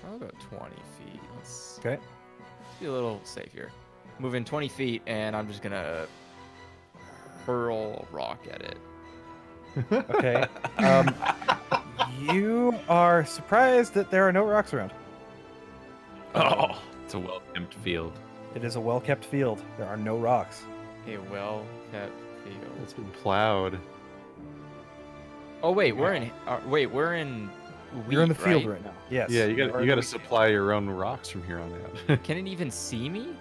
Probably about 20 feet. Let's Okay. be a little safe here. Moving 20 feet, and I'm just gonna hurl a rock at it. Okay. You are surprised that there are no rocks around. Oh, it's a well-kept field. It is a well-kept field. There are no rocks. A well-kept field. It's been plowed. Oh wait, we're in. We're in. You're in the wheat, field right? right now. Yes. Yeah, you are in got the to wheat supply your own rocks from here on out. Can it even see me?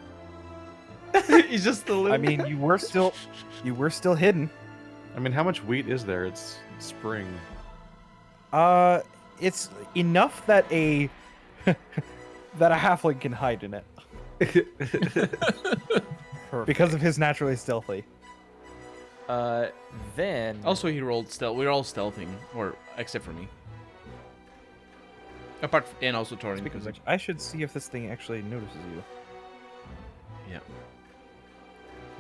He's just a field. little. I mean, you were still hidden. I mean, how much wheat is there? It's spring. It's enough that a that a halfling can hide in it because of his naturally stealthy. Then. Also, he rolled stealth. We're all stealthing, or except for me. Apart and also Torin, Speaking because of which, I should see if this thing actually notices you. yeah,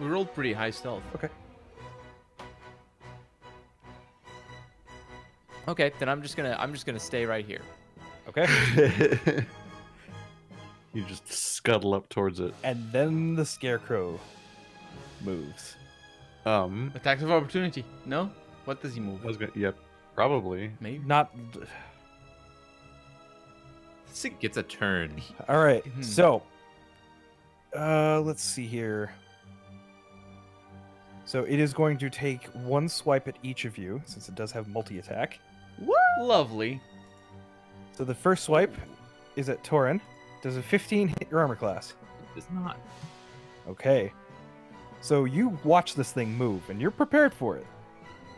we rolled pretty high stealth. Okay. Okay, then I'm just gonna stay right here. Okay. You just scuttle up towards it. And then the scarecrow moves. Attacks of opportunity. No, what does he move? I was gonna, yep, probably. Maybe. Not. Gets a turn. All right. Hmm. So, let's see here. So it is going to take one swipe at each of you, since it does have multi-attack. Lovely. So the first swipe is at Torin. Does a 15 hit your armor class? It's not. Okay. So you watch this thing move, and you're prepared for it.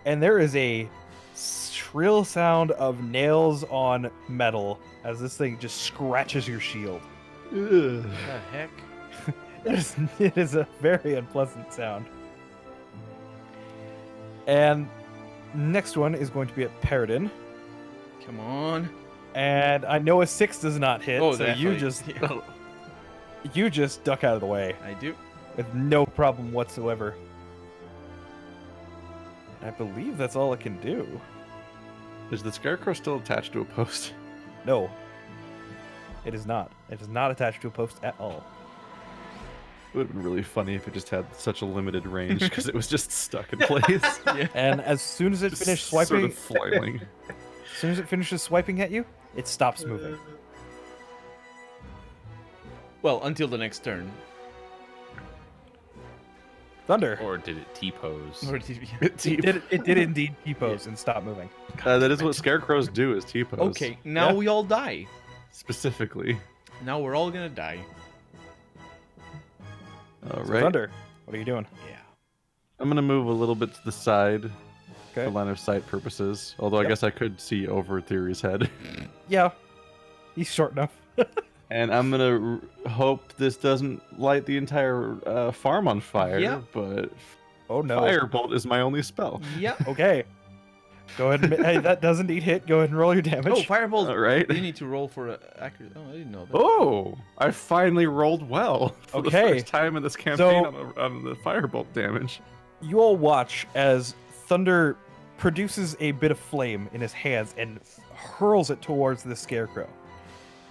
And there is a shrill sound of nails on metal as this thing just scratches your shield. The heck? It is a very unpleasant sound. And next one is going to be at Paradin. Come on. And I know a 6 does not hit, Oh, so definitely. you just duck out of the way I do. with no problem whatsoever. I believe that's all it can do. Is the scarecrow still attached to a post? No. It is not. It is not attached to a post at all. It would have been really funny if it just had such a limited range because it was just stuck in place. Yeah. And as soon as it Just finished sort swiping, of flailing. as soon as it finishes swiping at you, it stops moving. Well, until the next turn. Thunder. Or did it T-pose? Or did we- It did indeed T-pose and stop moving. That is what scarecrows do, is T-pose. Okay, now Yeah. we all die. Specifically. Now we're all gonna die. All So right. Thunder, what are you doing? Yeah. I'm going to move a little bit to the side Okay. for line of sight purposes. Although I Yep. guess I could see over Theory's head. Yeah, he's short enough. And I'm going to hope this doesn't light the entire farm on fire. Yeah. But Oh no. Firebolt is my only spell. Yep. Okay. Go ahead and hey, that does indeed hit. Go ahead and roll your damage. Oh, fireball. All right. You need to roll for accurate. Oh, I didn't know that. Oh, I finally rolled well for the Okay. first time in this campaign So- on the firebolt damage. You all watch as Thunder produces a bit of flame in his hands and hurls it towards the scarecrow.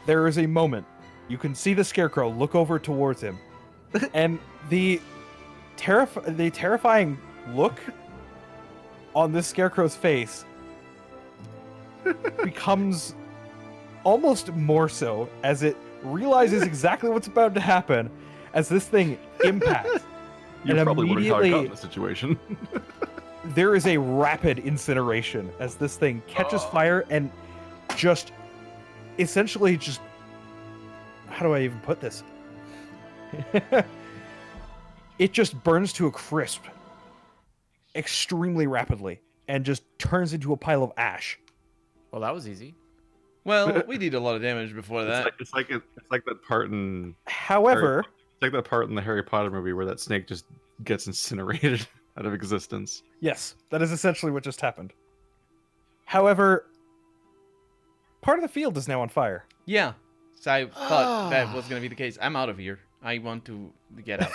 There is a moment. You can see the scarecrow look over towards him, and the the terrifying look on this scarecrow's face becomes almost more so as it realizes exactly what's about to happen as this thing impacts. You're And probably wondering how I got in immediately- this situation. There is a rapid incineration as this thing catches fire and just essentially just, how do I even put this? It just burns to a crisp extremely rapidly and just turns into a pile of ash. Well, that was easy. Well, we did a lot of damage before that. It's like that part in However, it's like that part in the Harry Potter movie where that snake just gets incinerated out of existence. yes, that is essentially what just happened. However, part of the field is now on fire. Yeah. So I thought that was going to be the case. I'm out of here. I want to get out.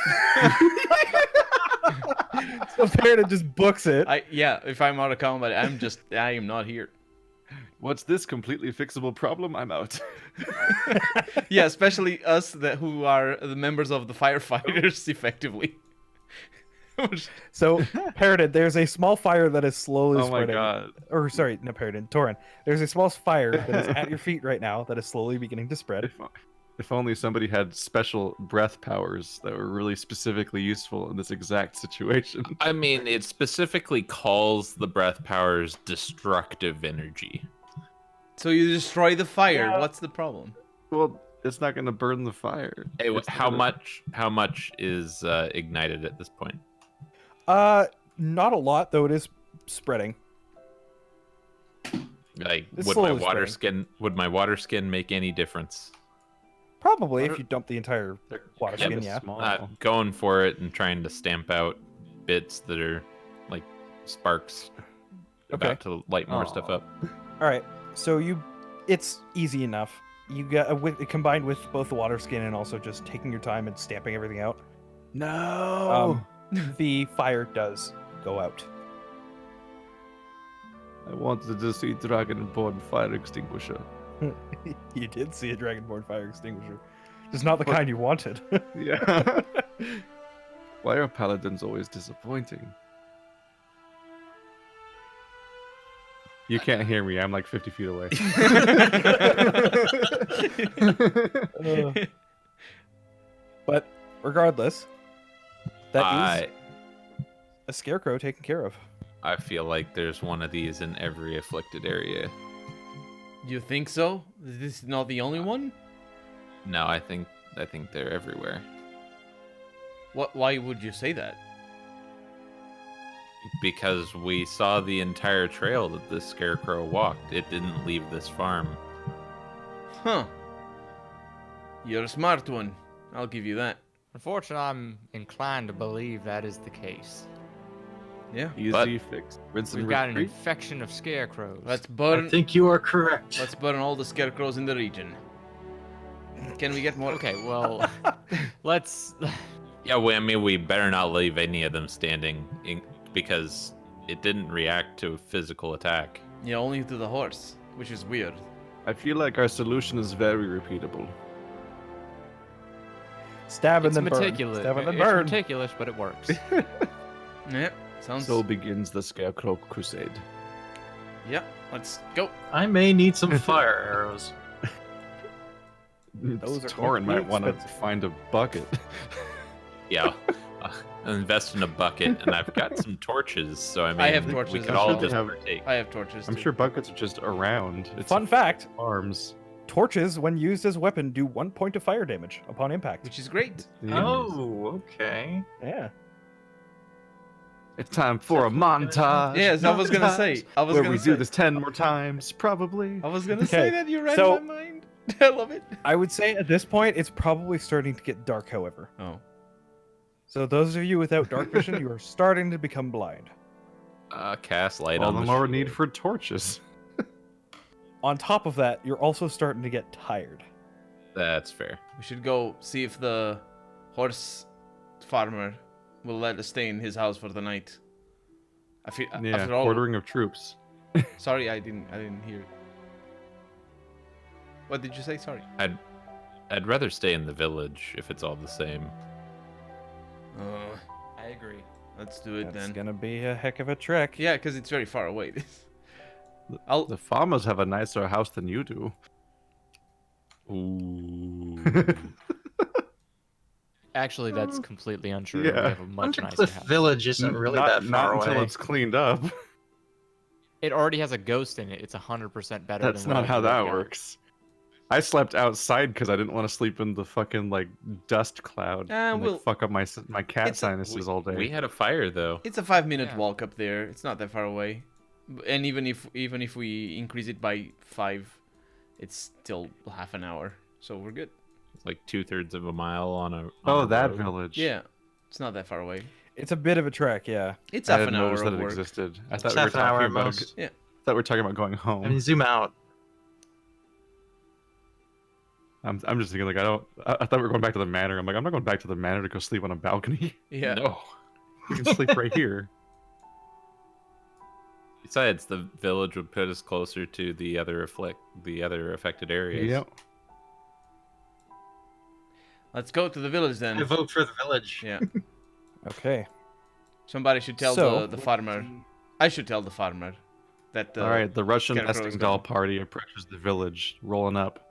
So Paradin just books it. If I'm out of combat, I am not here. What's this completely fixable problem? I'm out. Yeah, especially us who are the members of the firefighters, effectively. So, Paradin, there's a small fire that is slowly Oh my spreading. god. Or, sorry, no, Paradin, Torin. There's a small fire that is at your feet right now that is slowly beginning to spread. If only somebody had special breath powers that were really specifically useful in this exact situation. I mean, it specifically calls the breath powers destructive energy. So you destroy the fire. Yeah. What's the problem? Well, it's not going to burn the fire. Hey, It's how gonna- much is ignited at this point? Not a lot, though it is spreading. Like, It's would slowly my water skin make any difference? Probably, if you dump the entire water Yeah, skin, but yeah. small. Going for it and trying to stamp out bits that are like sparks about to light more stuff Aw. up. All right, so it's easy enough. You got combined with both the water skin and also just taking your time and stamping everything out. No. The fire does go out. I wanted to see Dragonborn fire extinguisher. You did see a dragonborn fire extinguisher, just not the What? kind you wanted. Yeah. Why are paladins always disappointing? You can't hear me. I'm like 50 feet away. But regardless, that is I a scarecrow taken care of. I feel like there's one of these in every afflicted area. You think so? This is not the only one? No, I think they're everywhere. Why would you say that? Because we saw the entire trail that this scarecrow walked. It didn't leave this farm. Huh. You're a smart one. I'll give you that. Unfortunately, I'm inclined to believe that is the case. Yeah. Easy fix. Rinse and We've got an repeat. infection of scarecrows. Let's I burn. think you are correct. Let's burn all the scarecrows in the region. Can we get more? Okay, well, let's. Yeah, I mean, we better not leave any of them standing because it didn't react to a physical attack. Yeah, only to the horse, which is weird. I feel like our solution is very repeatable. Stab and It's then meticulous. burn. Stab and then It's burn. meticulous, but it works. Yeah, sounds. So begins the Scarecrow Crusade. Yeah, let's go. I may need some fire arrows. Those are Torin going to be might want to expensive. find a bucket. Yeah, I'll invest in a bucket, and I've got some torches. So I mean, I have we torches, could I'm all sure they just have- partake. I have torches. I'm too. sure buckets are just around. It's Fun fact: farms. torches, when used as a weapon, do 1 point of fire damage upon impact. Which is great. Oh, okay. Yeah. It's time for a montage. Yes, I was gonna say. I was Where gonna we say. do this 10 more times, probably. I was gonna say Okay, that you read so- my mind. I love it. I would say at this point it's probably starting to get dark, however. Oh. So those of you without dark vision, you are starting to become blind. Cast light All on the the more shield. need for torches. On top of that, you're also starting to get tired. That's fair. We should go see if the horse farmer will let us stay in his house for the night. I feel, Yeah, after all, ordering of troops. sorry, I didn't hear. What did you say? Sorry. I'd rather stay in the village if it's all the same. Uh, I agree. Let's do it That's then. gonna be a heck of a trek. Yeah, because it's very far away. The farmers have a nicer house than you do. Ooh. Actually, that's completely untrue. Yeah. We have a much nicer Undercliff house. Village isn't really not, that not far until away. it's cleaned up. It already has a ghost in it. It's 100% better That's than not how that got. works. I slept outside because I didn't want to sleep in the fucking like dust cloud and well, like, fuck up my cat it's a- sinuses all day. We had a fire though. It's a 5-minute Yeah. walk up there. It's not that far away. And even if we increase it by 5, it's still half an hour. So we're good. It's like 2/3 of a mile on a. Oh, on a that road. village. Yeah, it's not that far away. It's a bit of a trek, yeah. It's I half didn't an hour notice that of it work. existed. I It's thought we were half an hour talking at about. most. Yeah. I thought we were talking about going home. I mean, zoom out. I'm just thinking like I thought we were going back to the manor. I'm like I'm not going back to the manor to go sleep on a balcony. Yeah. No. You can sleep right here. Besides, the village would put us closer to the other affected areas. Yep. Let's go to the village I then. vote for the village. Yeah. Okay. Somebody should tell So, the farmer. I should tell the farmer that All right, the Russian Scarecrow is nesting gone. doll party approaches the village, rolling up.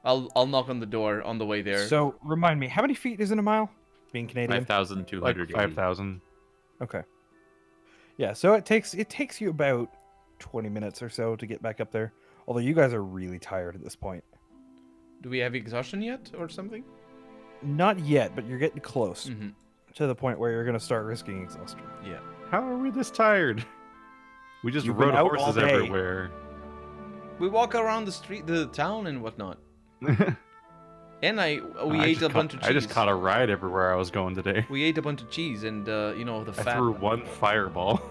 I'll knock on the door on the way there. So remind me, how many feet is in a mile? Being Canadian. 5,200. Like 5,000. Okay. Yeah, so it takes you about 20 minutes or so to get back up there. Although you guys are really tired at this point. Do we have exhaustion yet or something? Not yet, but you're getting close Mm-hmm. to the point where you're going to start risking exhaustion. Yeah. How are we this tired? We just You've been rode out all horses day. everywhere. We walk around the town and whatnot. And we I ate just a caught- bunch of cheese. I just caught a ride everywhere I was going today. We ate a bunch of cheese and the I fat. threw one fireball.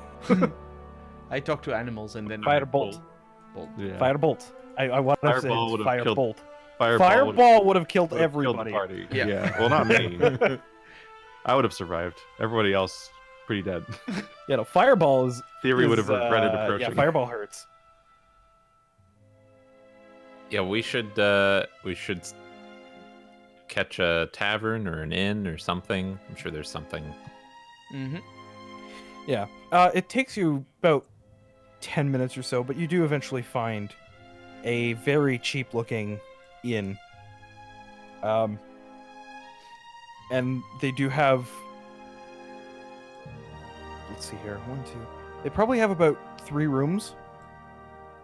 I talked to animals and then Firebolt. Bolt. Yeah. Firebolt. I want to say Fireball it's would've killed- firebolt. Fireball Fireball would have killed would've killed the everybody. party. Yeah. Well, not me. I would have survived. Everybody else, pretty dead. Yeah, no, fireball is. Theory would have is, regretted Yeah, approaching. fireball hurts. Yeah, we should catch a tavern or an inn or something. I'm sure there's something. Mm-hmm. Yeah. It takes you about 10 minutes or so, but you do eventually find a very cheap-looking inn. And they do have. Let's see here. 1, 2. They probably have about 3 rooms,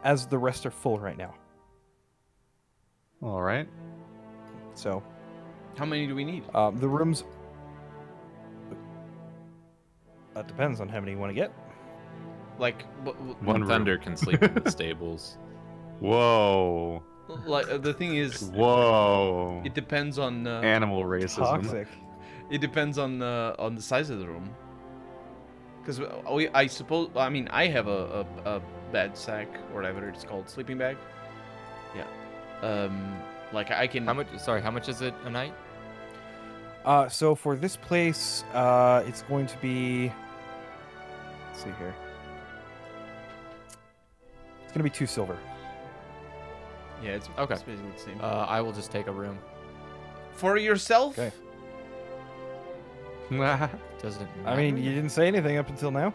as the rest are full right now. All right. So, How many do we need? the rooms. That depends on how many you want to get. Like, One room. Thunder can sleep in the stables. Whoa. the thing is, Whoa. it depends on. Animal racism. Toxic. It depends on the size of the room. Because I suppose, I mean, I have a bed sack or whatever it's called, sleeping bag. Yeah. Like I can. How much? Sorry, how much is it a night? So for this place, it's going to be. Let's see here. It's going to be 2 silver. Yeah, it's Okay. It's basically the same. I will just take a room. For yourself? Okay. Doesn't. I mean, matter? you didn't say anything up until now.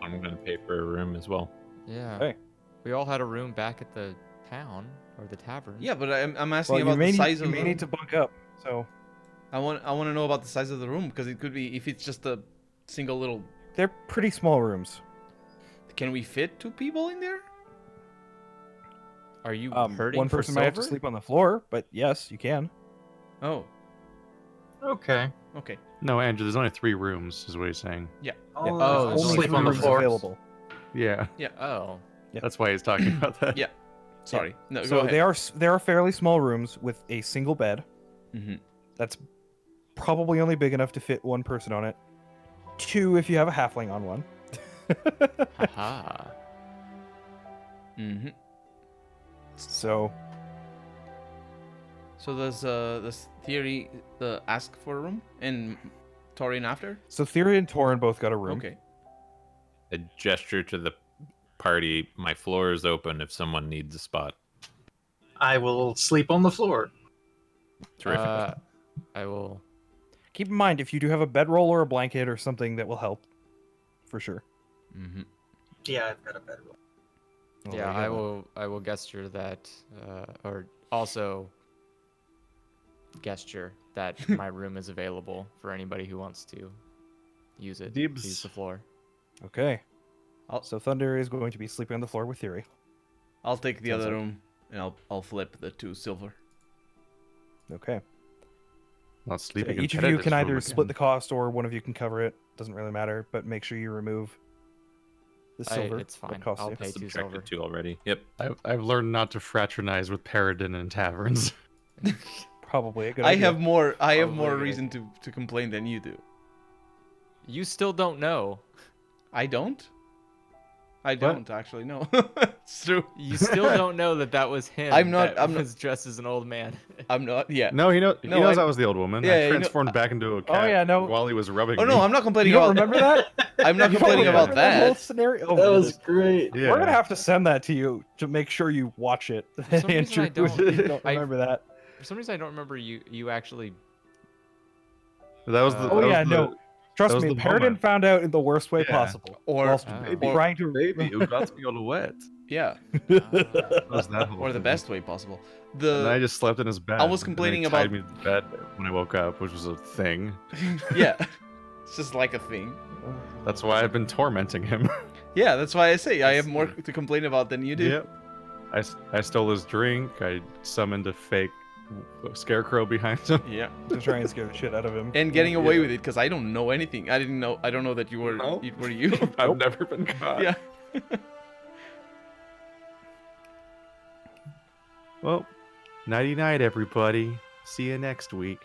I'm gonna pay for a room as well. Yeah. Okay. We all had a room back at the town or the tavern. Yeah, but I'm asking Well, you about may, the size you of may the need to room. bunk up. So I want to know about the size of the room because it could be if it's just a single little. they're pretty small rooms. Can we fit 2 people in there? Are you One hurting for person might have to silver? sleep on the floor, but yes, you can. Oh, Okay. okay. No, Andrew, there's only 3 rooms, is what he's saying. I'll, Oh, I'll there's only sleep 3 on the rooms floor. available. Yeah. Oh. That's why he's talking about that. Yeah. Sorry. No, go So ahead. they are fairly small rooms with a single bed. Mm-hmm. That's probably only big enough to fit 1 person on it. 2 if you have a halfling on one. Haha. Mm-hmm. So So does Theory ask for a room and Torian after? Theory and Torin both got a room. Okay. A gesture to the party. My floor is open if someone needs a spot. I will sleep on the floor. Terrific. I will. keep in mind if you do have a bedroll or a blanket or something that will help, for sure. Mm-hmm. Yeah, I've got a bedroll. Well, Yeah, there you go. I will gesture that, or also gesture that my room is available for anybody who wants to use it. Dibs. Use the floor. Okay. I'll- So Thunder is going to be sleeping on the floor with Theory. I'll take the Sounds other like- room, and I'll flip the 2 silver. Okay. Not So sleeping. in each of you Benedict's can room either split again. the cost or one of you can cover it. Doesn't really matter, but make sure you remove the silver. It's that fine. costs I'll you. pay 2 Subtracted silver. 2 already. Yep. I've learned not to fraternize with Paradin in taverns. Probably a good I idea. have more Probably a good reason to complain than you do. You still don't know. I don't? I don't actually know. It's true. You still don't know that was him. I'm not- That I'm not- was dressed as an old man. I'm not. Yeah. No, he No, knows I- I was the old woman. Yeah, I you know- transformed back into a cat yeah, no. while he was rubbing Oh no, me. I'm not You complaining don't about. remember that? I'm not You don't complaining about remember that whole that. scenario? Oh, That my was goodness. great. Yeah. We're gonna have to send that to you to make sure you watch it. For some reason I Andrew, if you don't I- remember that. For some reason, I don't remember you actually. That was the. Oh, that was yeah, the no. Trust that was me, the Paradin moment. found out in the worst way Yeah. possible. Or whilst Oh. trying to baby who got me all wet. Yeah, That was that whole or the thing. best way possible. And then I The just slept in his bed. I was and then complaining he tied about- me to bed when I woke up, which was a thing. yeah, it's just like a thing. That's why I've been tormenting him. Yeah, that's why I say I have more to complain about than you do. Yep. I stole his drink. I summoned a fake scarecrow behind him. Yeah, to try and scare the shit out of him. and getting away Yeah. with it because I don't know anything. I don't know that you were. No. It were you? I've never been caught. Yeah. Well, nighty night, everybody. See you next week.